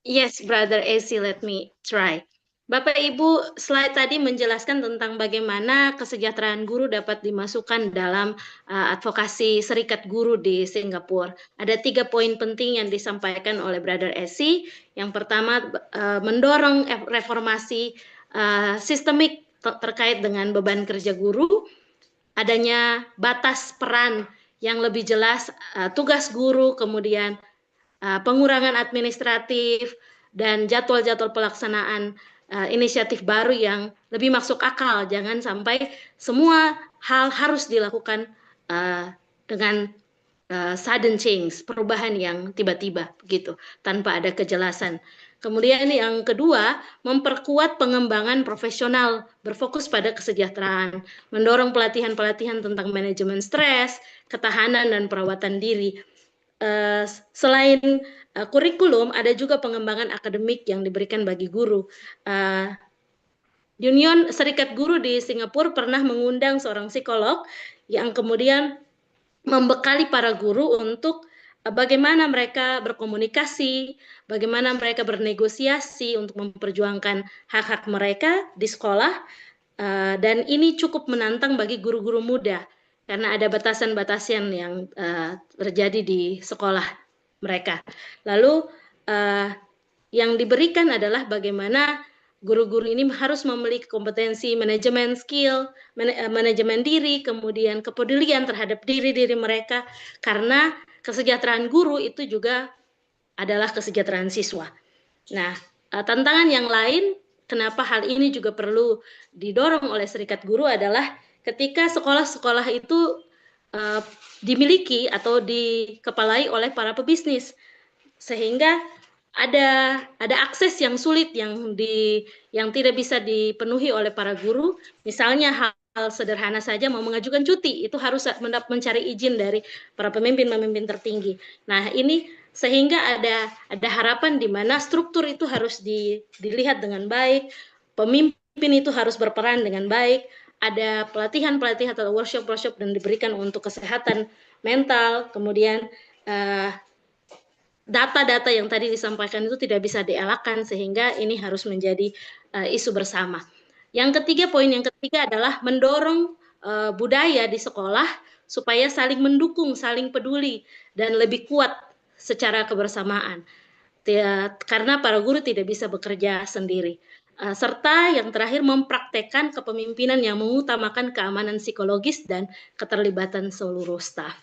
Yes, Brother AC, let me try. Bapak Ibu, slide tadi menjelaskan tentang bagaimana kesejahteraan guru dapat dimasukkan dalam advokasi serikat guru di Singapura. Ada 3 poin penting yang disampaikan oleh Brother AC. Yang pertama, mendorong reformasi sistemik terkait dengan beban kerja guru, adanya batas peran yang lebih jelas, tugas guru, kemudian pengurangan administratif, dan jadwal-jadwal pelaksanaan inisiatif baru yang lebih masuk akal. Jangan sampai semua hal harus dilakukan dengan sudden change, perubahan yang tiba-tiba begitu, tanpa ada kejelasan. Kemudian yang kedua, memperkuat pengembangan profesional, berfokus pada kesejahteraan, mendorong pelatihan-pelatihan tentang manajemen stres, ketahanan, dan perawatan diri. Selain kurikulum, ada juga pengembangan akademik yang diberikan bagi guru. Union Serikat Guru di Singapura pernah mengundang seorang psikolog yang kemudian membekali para guru untuk bagaimana mereka berkomunikasi, bagaimana mereka bernegosiasi untuk memperjuangkan hak-hak mereka di sekolah, dan ini cukup menantang bagi guru-guru muda karena ada batasan-batasan yang terjadi di sekolah mereka. Lalu yang diberikan adalah bagaimana guru-guru ini harus memiliki kompetensi manajemen skill, manajemen diri, kemudian kepedulian terhadap diri mereka, karena kesejahteraan guru itu juga adalah kesejahteraan siswa. Nah, tantangan yang lain, kenapa hal ini juga perlu didorong oleh Serikat Guru adalah ketika sekolah-sekolah itu dimiliki atau dikepalai oleh para pebisnis, sehingga ada akses yang sulit yang tidak bisa dipenuhi oleh para guru. Misalnya hal sederhana saja, mau mengajukan cuti itu harus mencari izin dari para pemimpin tertinggi. Nah, ini sehingga ada harapan di mana struktur itu harus dilihat dengan baik, pemimpin itu harus berperan dengan baik, ada pelatihan-pelatihan atau workshop-workshop dan diberikan untuk kesehatan mental, kemudian data-data yang tadi disampaikan itu tidak bisa dielakkan, sehingga ini harus menjadi isu bersama. Poin yang ketiga adalah mendorong budaya di sekolah supaya saling mendukung, saling peduli, dan lebih kuat secara kebersamaan. Karena para guru tidak bisa bekerja sendiri. Serta yang terakhir, mempraktekkan kepemimpinan yang mengutamakan keamanan psikologis dan keterlibatan seluruh staf.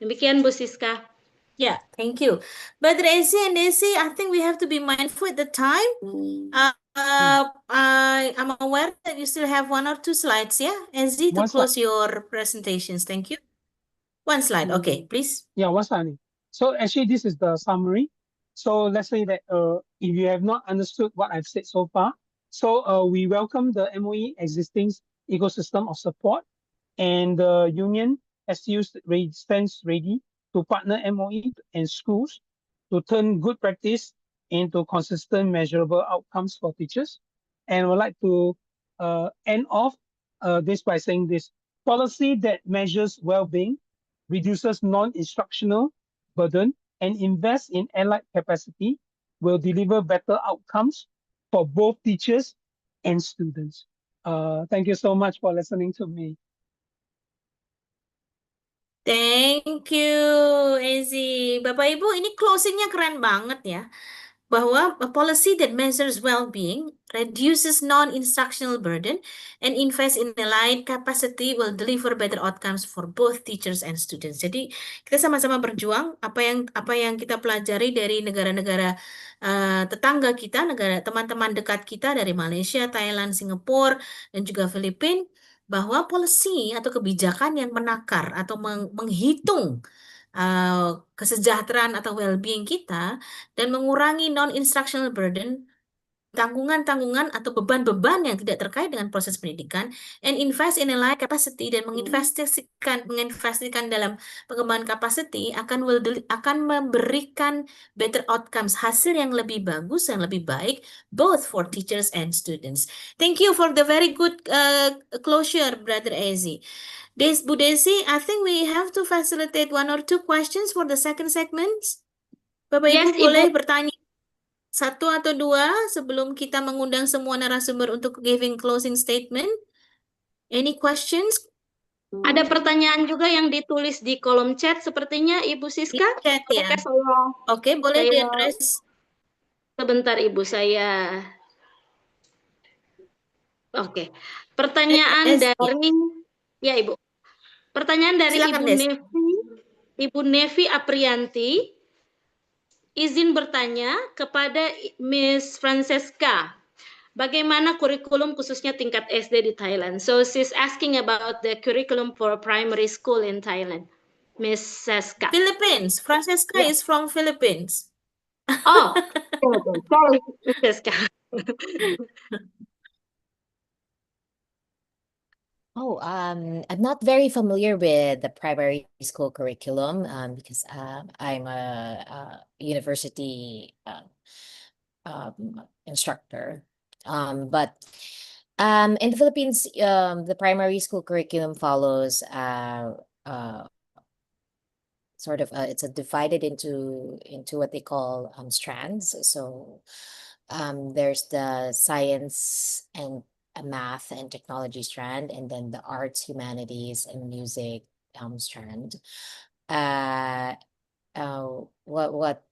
Demikian Bu Siska. Yeah, thank you. But Rezi and Desi, I think we have to be mindful at the time. I'm aware that you still have 1 or 2 slides, yeah, Ezi, to One slide. close your presentations. Thank you. 1 slide, okay, please. Yeah, one slide. So actually, this is the summary. So let's say that if you have not understood what I've said so far, so we welcome the MOE existing ecosystem of support, and the union stands ready to partner MOE and schools to turn good practice into consistent measurable outcomes for teachers. And I would like to end off this by saying this: policy that measures well-being, reduces non-instructional burden, and invests in allied capacity will deliver better outcomes for both teachers and students. Thank you so much for listening to me. Thank you, Ezi. Bapak Ibu, ini closingnya keren banget ya. Bahwa a policy that measures well-being, reduces non-instructional burden, and invests in allied capacity will deliver better outcomes for both teachers and students. Jadi kita sama-sama berjuang apa yang kita pelajari dari negara-negara tetangga kita, negara teman-teman dekat kita dari Malaysia, Thailand, Singapura, dan juga Philippine, bahwa policy atau kebijakan yang menakar atau menghitung kesejahteraan atau well-being kita dan mengurangi non-instructional burden, tanggungan-tanggungan atau beban-beban yang tidak terkait dengan proses pendidikan, and invest in allied capacity, dan menginvestasikan dalam pengembangan capacity akan memberikan better outcomes, hasil yang lebih bagus, yang lebih baik, both for teachers and students. Thank you for the very good closure, Brother Ezi. Bu Desi, I think we have to facilitate 1 or 2 questions for the second segment. Bapak Yes, Ibu boleh Ibu. bertanya 1 atau 2 sebelum kita mengundang semua narasumber untuk giving closing statement. Any questions? Ada pertanyaan juga yang ditulis di kolom chat, sepertinya Ibu Siska. Chat ya. Oke, boleh di-address. Sebentar Ibu, saya. Oke. Pertanyaan dari ya Ibu. Pertanyaan dari Silakan, Ibu Nevi Aprianti. Izin bertanya kepada Miss Francesca. Bagaimana kurikulum khususnya tingkat SD di Thailand? So she's asking about the curriculum for primary school in Thailand. Miss Seska. Philippines. Francesca is from Philippines. Oh, sorry, Miss Seska. Oh, I'm not very familiar with the primary school curriculum because I'm a university instructor. But in the Philippines, the primary school curriculum follows sort of it's divided into what they call strands. So there's the science and a math and technology strand, and then the arts, humanities, and music strand. what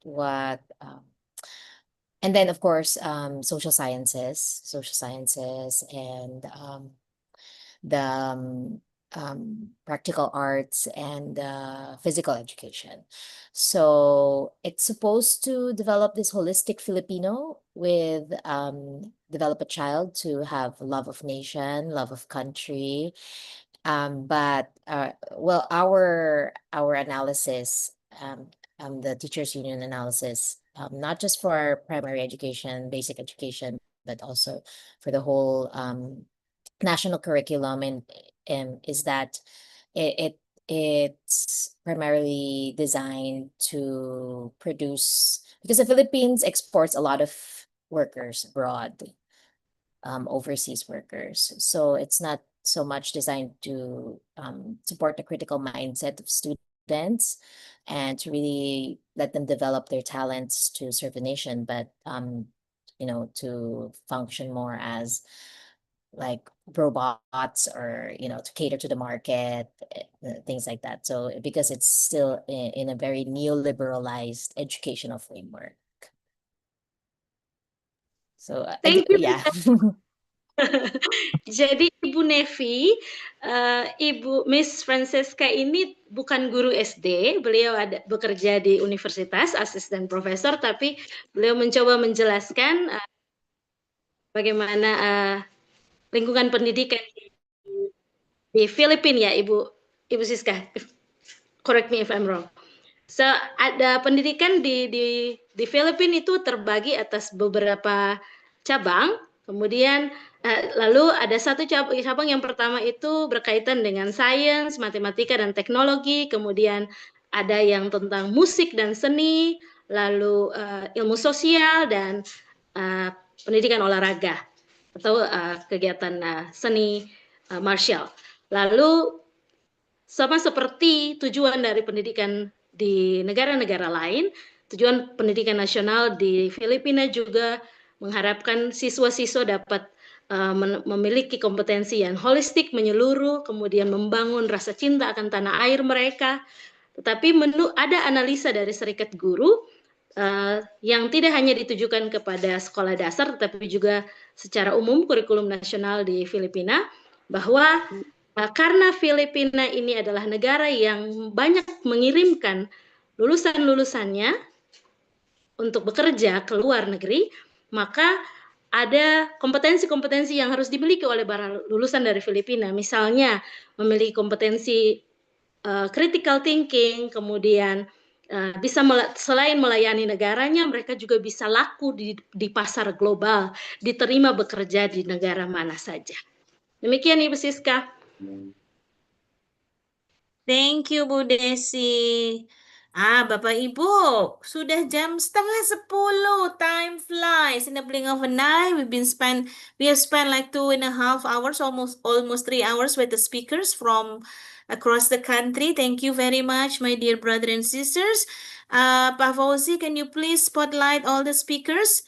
and then of course social sciences and the practical arts and physical education. So it's supposed to develop this holistic Filipino with develop a child to have love of nation, love of country. But well, our analysis, the teachers union analysis, not just for primary education, basic education, but also for the whole national curriculum, and is that it's primarily designed to produce, because the Philippines exports a lot of workers abroad, overseas workers. So it's not so much designed to support the critical mindset of students and to really let them develop their talents to serve the nation, but to function more as like robots, or to cater to the market, things like that. So because it's still in a very neoliberalized educational framework. So Thank you. yeah. Jadi Ibu Nevi, Ibu Miss Francesca ini bukan guru SD, beliau bekerja di universitas, asisten profesor, tapi beliau mencoba menjelaskan bagaimana lingkungan pendidikan di Filipina, ya Ibu Siska. Correct me if I'm wrong. So ada pendidikan di Filipina itu terbagi atas beberapa cabang. Kemudian lalu ada satu cabang yang pertama itu berkaitan dengan sains, matematika dan teknologi. Kemudian ada yang tentang musik dan seni, lalu ilmu sosial dan pendidikan olahraga atau kegiatan seni martial. Lalu sama seperti tujuan dari pendidikan di negara-negara lain, tujuan pendidikan nasional di Filipina juga mengharapkan siswa-siswa dapat memiliki kompetensi yang holistik, menyeluruh, kemudian membangun rasa cinta akan tanah air mereka. Tetapi ada analisa dari Serikat Guru yang tidak hanya ditujukan kepada sekolah dasar, tetapi juga secara umum kurikulum nasional di Filipina, bahwa karena Filipina ini adalah negara yang banyak mengirimkan lulusan-lulusannya untuk bekerja ke luar negeri, maka ada kompetensi-kompetensi yang harus dimiliki oleh para lulusan dari Filipina. Misalnya memiliki kompetensi critical thinking, kemudian bisa selain melayani negaranya, mereka juga bisa laku di pasar global, diterima bekerja di negara mana saja. Demikian Ibu Siska. Thank you, Bu Desi. Bapak Ibu, sudah jam 9:30. Time flies in the blink of an eye. We have spent like 2.5 hours, almost 3 hours with the speakers from across the country. Thank you very much, my dear brother and sisters. Pak Fauzi, can you please spotlight all the speakers?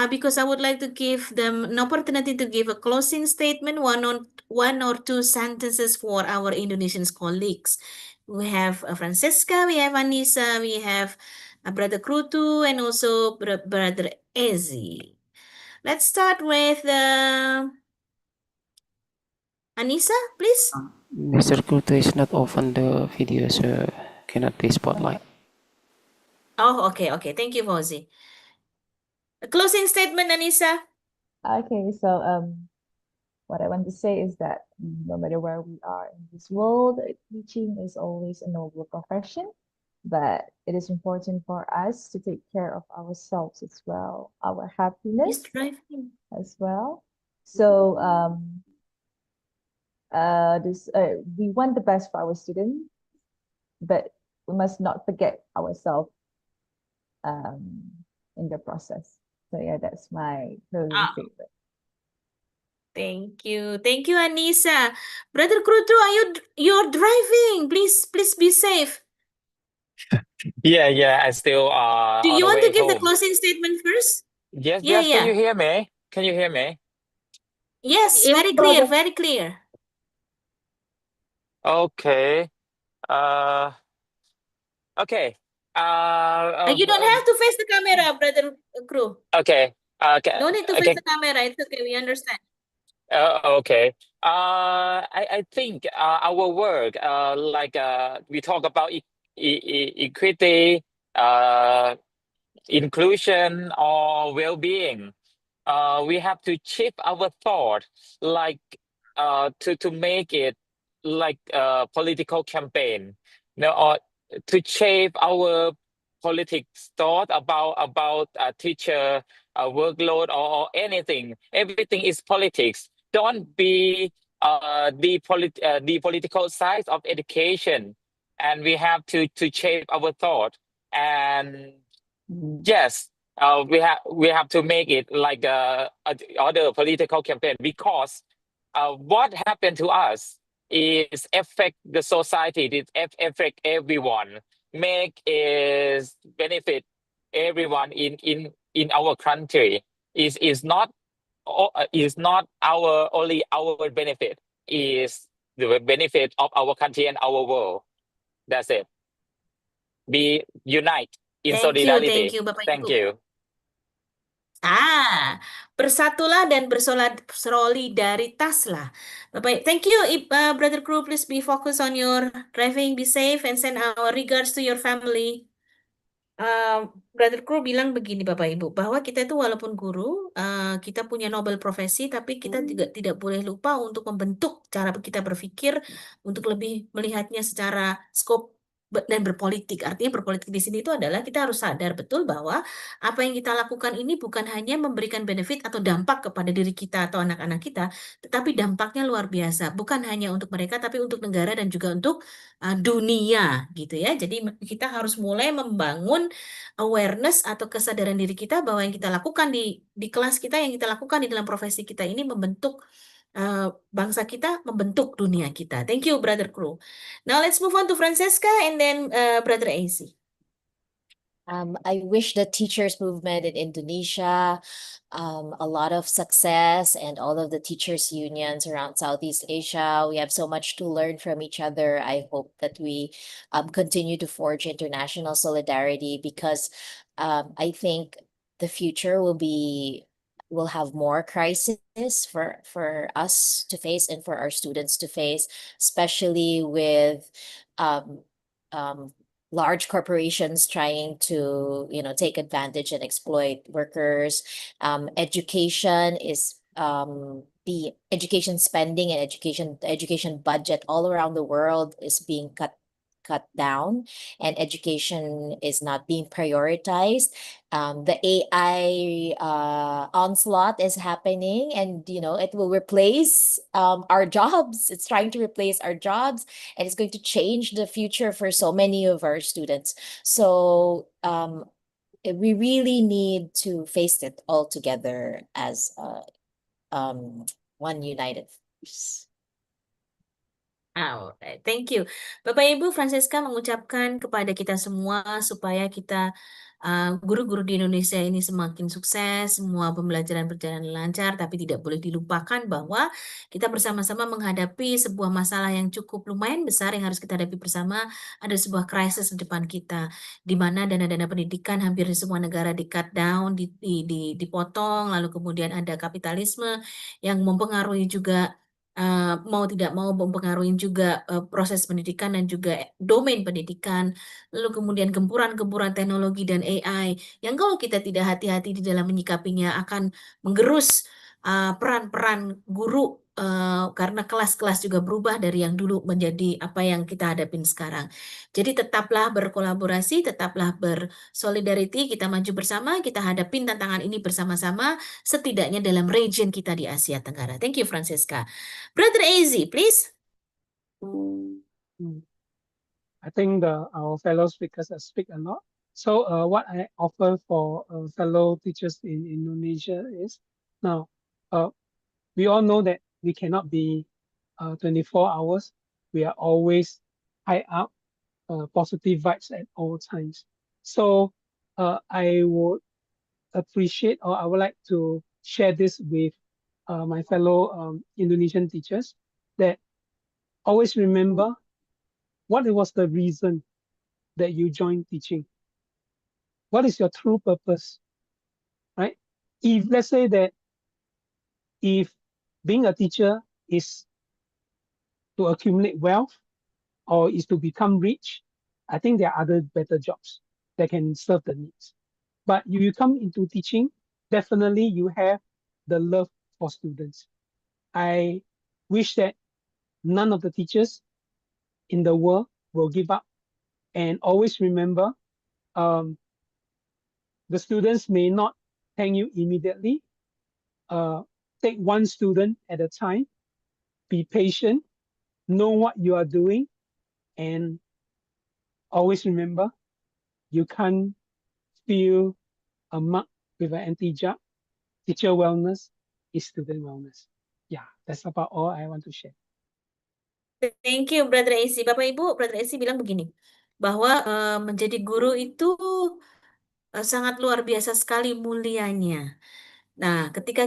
Because I would like to give them an opportunity to give a closing statement, one or two sentences for our Indonesian colleagues. We have Francesca, we have Anissa, we have Brother Krutu, and also Brother Ezi. Let's start with Anissa, please. Mr. Krutu is not open the video, so cannot be spotlight. Oh, okay. Thank you, Fauzi. A closing statement, Anissa. Okay, so what I want to say is that no matter where we are in this world, teaching is always a noble profession, but it is important for us to take care of ourselves as well, our happiness as well. So we want the best for our students, but we must not forget ourselves in the process. So yeah, that's my closing statement. Thank you, Anissa. Brother Krutu, you're driving? Please be safe. Yeah. I still Do on you the want way to give the home. closing statement first? Yes. Yeah. Can you hear me? Can you hear me? Yes, Yes, very clear, very clear. Okay. Okay. You don't have to face the camera, Brother Crew. Okay. No need to face the camera. It's okay. We understand. Okay. I think our work, like we talk about equity, inclusion, or well-being. We have to shift our thought, like to make it like a political campaign, or to shape our politics thought about a teacher, a workload, or anything. Everything is politics. Don't be the political side of education, and we have to shape our thought. And yes, we have to make it like other political campaign, because what happened to us is affect the society, it affect everyone, make is benefit everyone in our country. Is not is not our only our benefit, is the benefit of our country and our world. That's it. Be unite in Thank solidarity. you, Bapak Thank Ibu. you. Bersatulah dan bersolidaritaslah. Bapak, thank you, Brother Crew. Please be focused on your driving. Be safe and send our regards to your family. Brother Crew bilang begini Bapak Ibu, bahwa kita itu walaupun guru, kita punya noble profesi, tapi kita juga tidak boleh lupa untuk membentuk cara kita berpikir untuk lebih melihatnya secara skop dan berpolitik. Artinya berpolitik di sini itu adalah kita harus sadar betul bahwa apa yang kita lakukan ini bukan hanya memberikan benefit atau dampak kepada diri kita atau anak-anak kita, tetapi dampaknya luar biasa. Bukan hanya untuk mereka, tapi untuk negara dan juga untuk dunia gitu ya. Jadi kita harus mulai membangun awareness atau kesadaran diri kita bahwa yang kita lakukan di kelas kita, yang kita lakukan di dalam profesi kita ini membentuk bangsa kita, membentuk dunia kita. Thank you, Brother Crew. Now let's move on to Francesca and then Brother AC. I wish the teachers movement in Indonesia a lot of success, and all of the teachers unions around Southeast Asia. We have so much to learn from each other. I hope that we continue to forge international solidarity, because I think the future will have more crises for us to face and for our students to face, especially with large corporations trying to, take advantage and exploit workers. Education is the education spending and education budget all around the world is being cut down, and education is not being prioritized. The AI onslaught is happening, and it will replace our jobs. It's trying to replace our jobs, and it's going to change the future for so many of our students. So we really need to face it all together as one united force. Alright, thank you. Bapak Ibu, Francesca mengucapkan kepada kita semua supaya kita guru-guru di Indonesia ini semakin sukses, semua pembelajaran berjalan lancar, tapi tidak boleh dilupakan bahwa kita bersama-sama menghadapi sebuah masalah yang cukup lumayan besar yang harus kita hadapi bersama. Ada sebuah krisis di depan kita, di mana dana-dana pendidikan hampir di semua negara di-cut down, dipotong, lalu kemudian ada kapitalisme yang mempengaruhi juga mau tidak mau mempengaruhi juga proses pendidikan dan juga domain pendidikan, lalu kemudian gempuran-gempuran teknologi dan AI yang kalau kita tidak hati-hati di dalam menyikapinya akan menggerus peran-peran guru, karena kelas-kelas juga berubah dari yang dulu menjadi apa yang kita hadapin sekarang. Jadi tetaplah berkolaborasi, tetaplah bersolidarity, kita maju bersama, kita hadapin tantangan ini bersama-sama, setidaknya dalam region kita di Asia Tenggara. Thank you, Francesca. Brother AZ, please. I think our fellow speakers speak a lot. So what I offer for fellow teachers in Indonesia is, now we all know that we cannot be 24 hours. We are always high up, positive vibes at all times. So I would appreciate, or I would like to share this with my fellow Indonesian teachers, that always remember what was the reason that you joined teaching. what is your true purpose, right? If let's say that if being a teacher is to accumulate wealth or is to become rich, I think there are other better jobs that can serve the needs. But if you come into teaching, definitely you have the love for students. I wish that none of the teachers in the world will give up, and always remember, the students may not thank you immediately. Take one student at a time, be patient, know what you are doing, and always remember, you can't fill a mug with an empty jug. Teacher wellness is student wellness. Yeah, that's about all I want to share. Thank you, Brother AC. Bapak Ibu, Brother AC bilang begini, bahwa menjadi guru itu sangat luar biasa sekali mulianya. Nah, tapi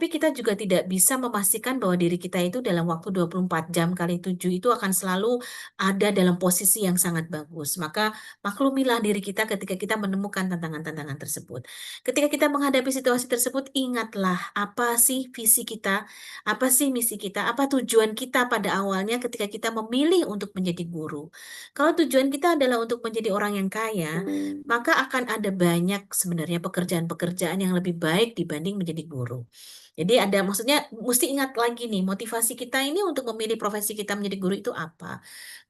kita juga tidak bisa memastikan bahwa diri kita itu dalam waktu 24 jam kali 7 itu akan selalu ada dalam posisi yang sangat bagus. Maka maklumilah diri kita ketika kita menemukan tantangan-tantangan tersebut. Ketika kita menghadapi situasi tersebut, ingatlah apa sih visi kita, apa sih misi kita, apa tujuan kita pada awalnya ketika kita memilih untuk menjadi guru. Kalau tujuan kita adalah untuk menjadi orang yang kaya, maka akan ada banyak sebenarnya pekerjaan-pekerjaan yang lebih baik dibanding menjadi guru. Jadi maksudnya mesti ingat lagi nih, motivasi kita ini untuk memilih profesi kita menjadi guru itu apa.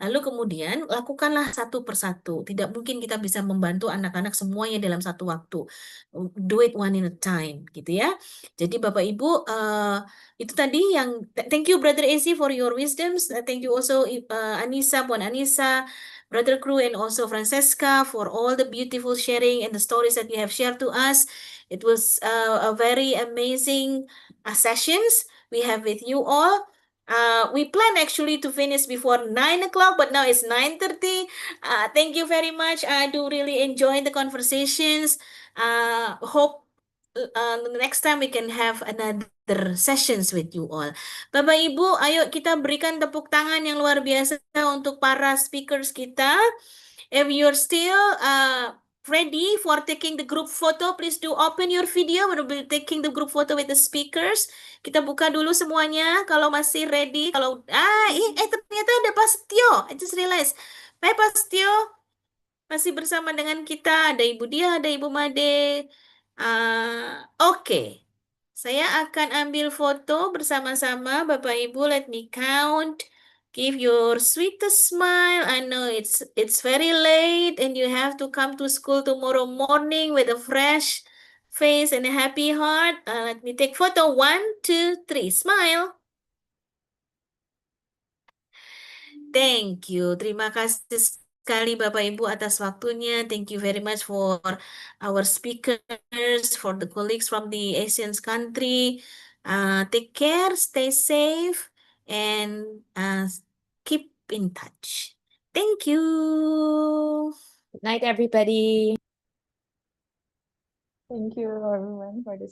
Lalu kemudian lakukanlah satu persatu. Tidak mungkin kita bisa membantu anak-anak semuanya dalam satu waktu. Do it one in a time, gitu ya. Jadi Bapak Ibu, itu tadi yang, thank you Brother AC for your wisdoms. Thank you also Anissa, Puan Anissa, Brother Crew, and also Francesca for all the beautiful sharing and the stories that you have shared to us. It was a very amazing sessions we have with you all. We plan actually to finish before 9 o'clock, but now it's 9:30. Thank you very much. I do really enjoy the conversations. Hope next time we can have another sessions with you all. Bapak Ibu, ayo kita berikan tepuk tangan yang luar biasa untuk para speakers kita. If you're still ready for taking the group photo, please do open your video. We'll be taking the group photo with the speakers. Kita buka dulu semuanya kalau masih ready. Kalau ternyata ada Pak Setio. I just realized. Hai Pak Setio, masih bersama dengan kita. Ada Ibu Dia, ada Ibu Made. Oke. Saya akan ambil foto bersama-sama. Bapak Ibu, let me count. Give your sweetest smile. I know it's very late and you have to come to school tomorrow morning with a fresh face and a happy heart. Let me take photo. 1, 2, 3. Smile. Thank you. Terima kasih sekali Bapak Ibu atas waktunya. Thank you very much for our speakers, for the colleagues from the Asian country. Take care, stay safe, and keep in touch. Thank you. Good night, everybody. Thank you everyone for this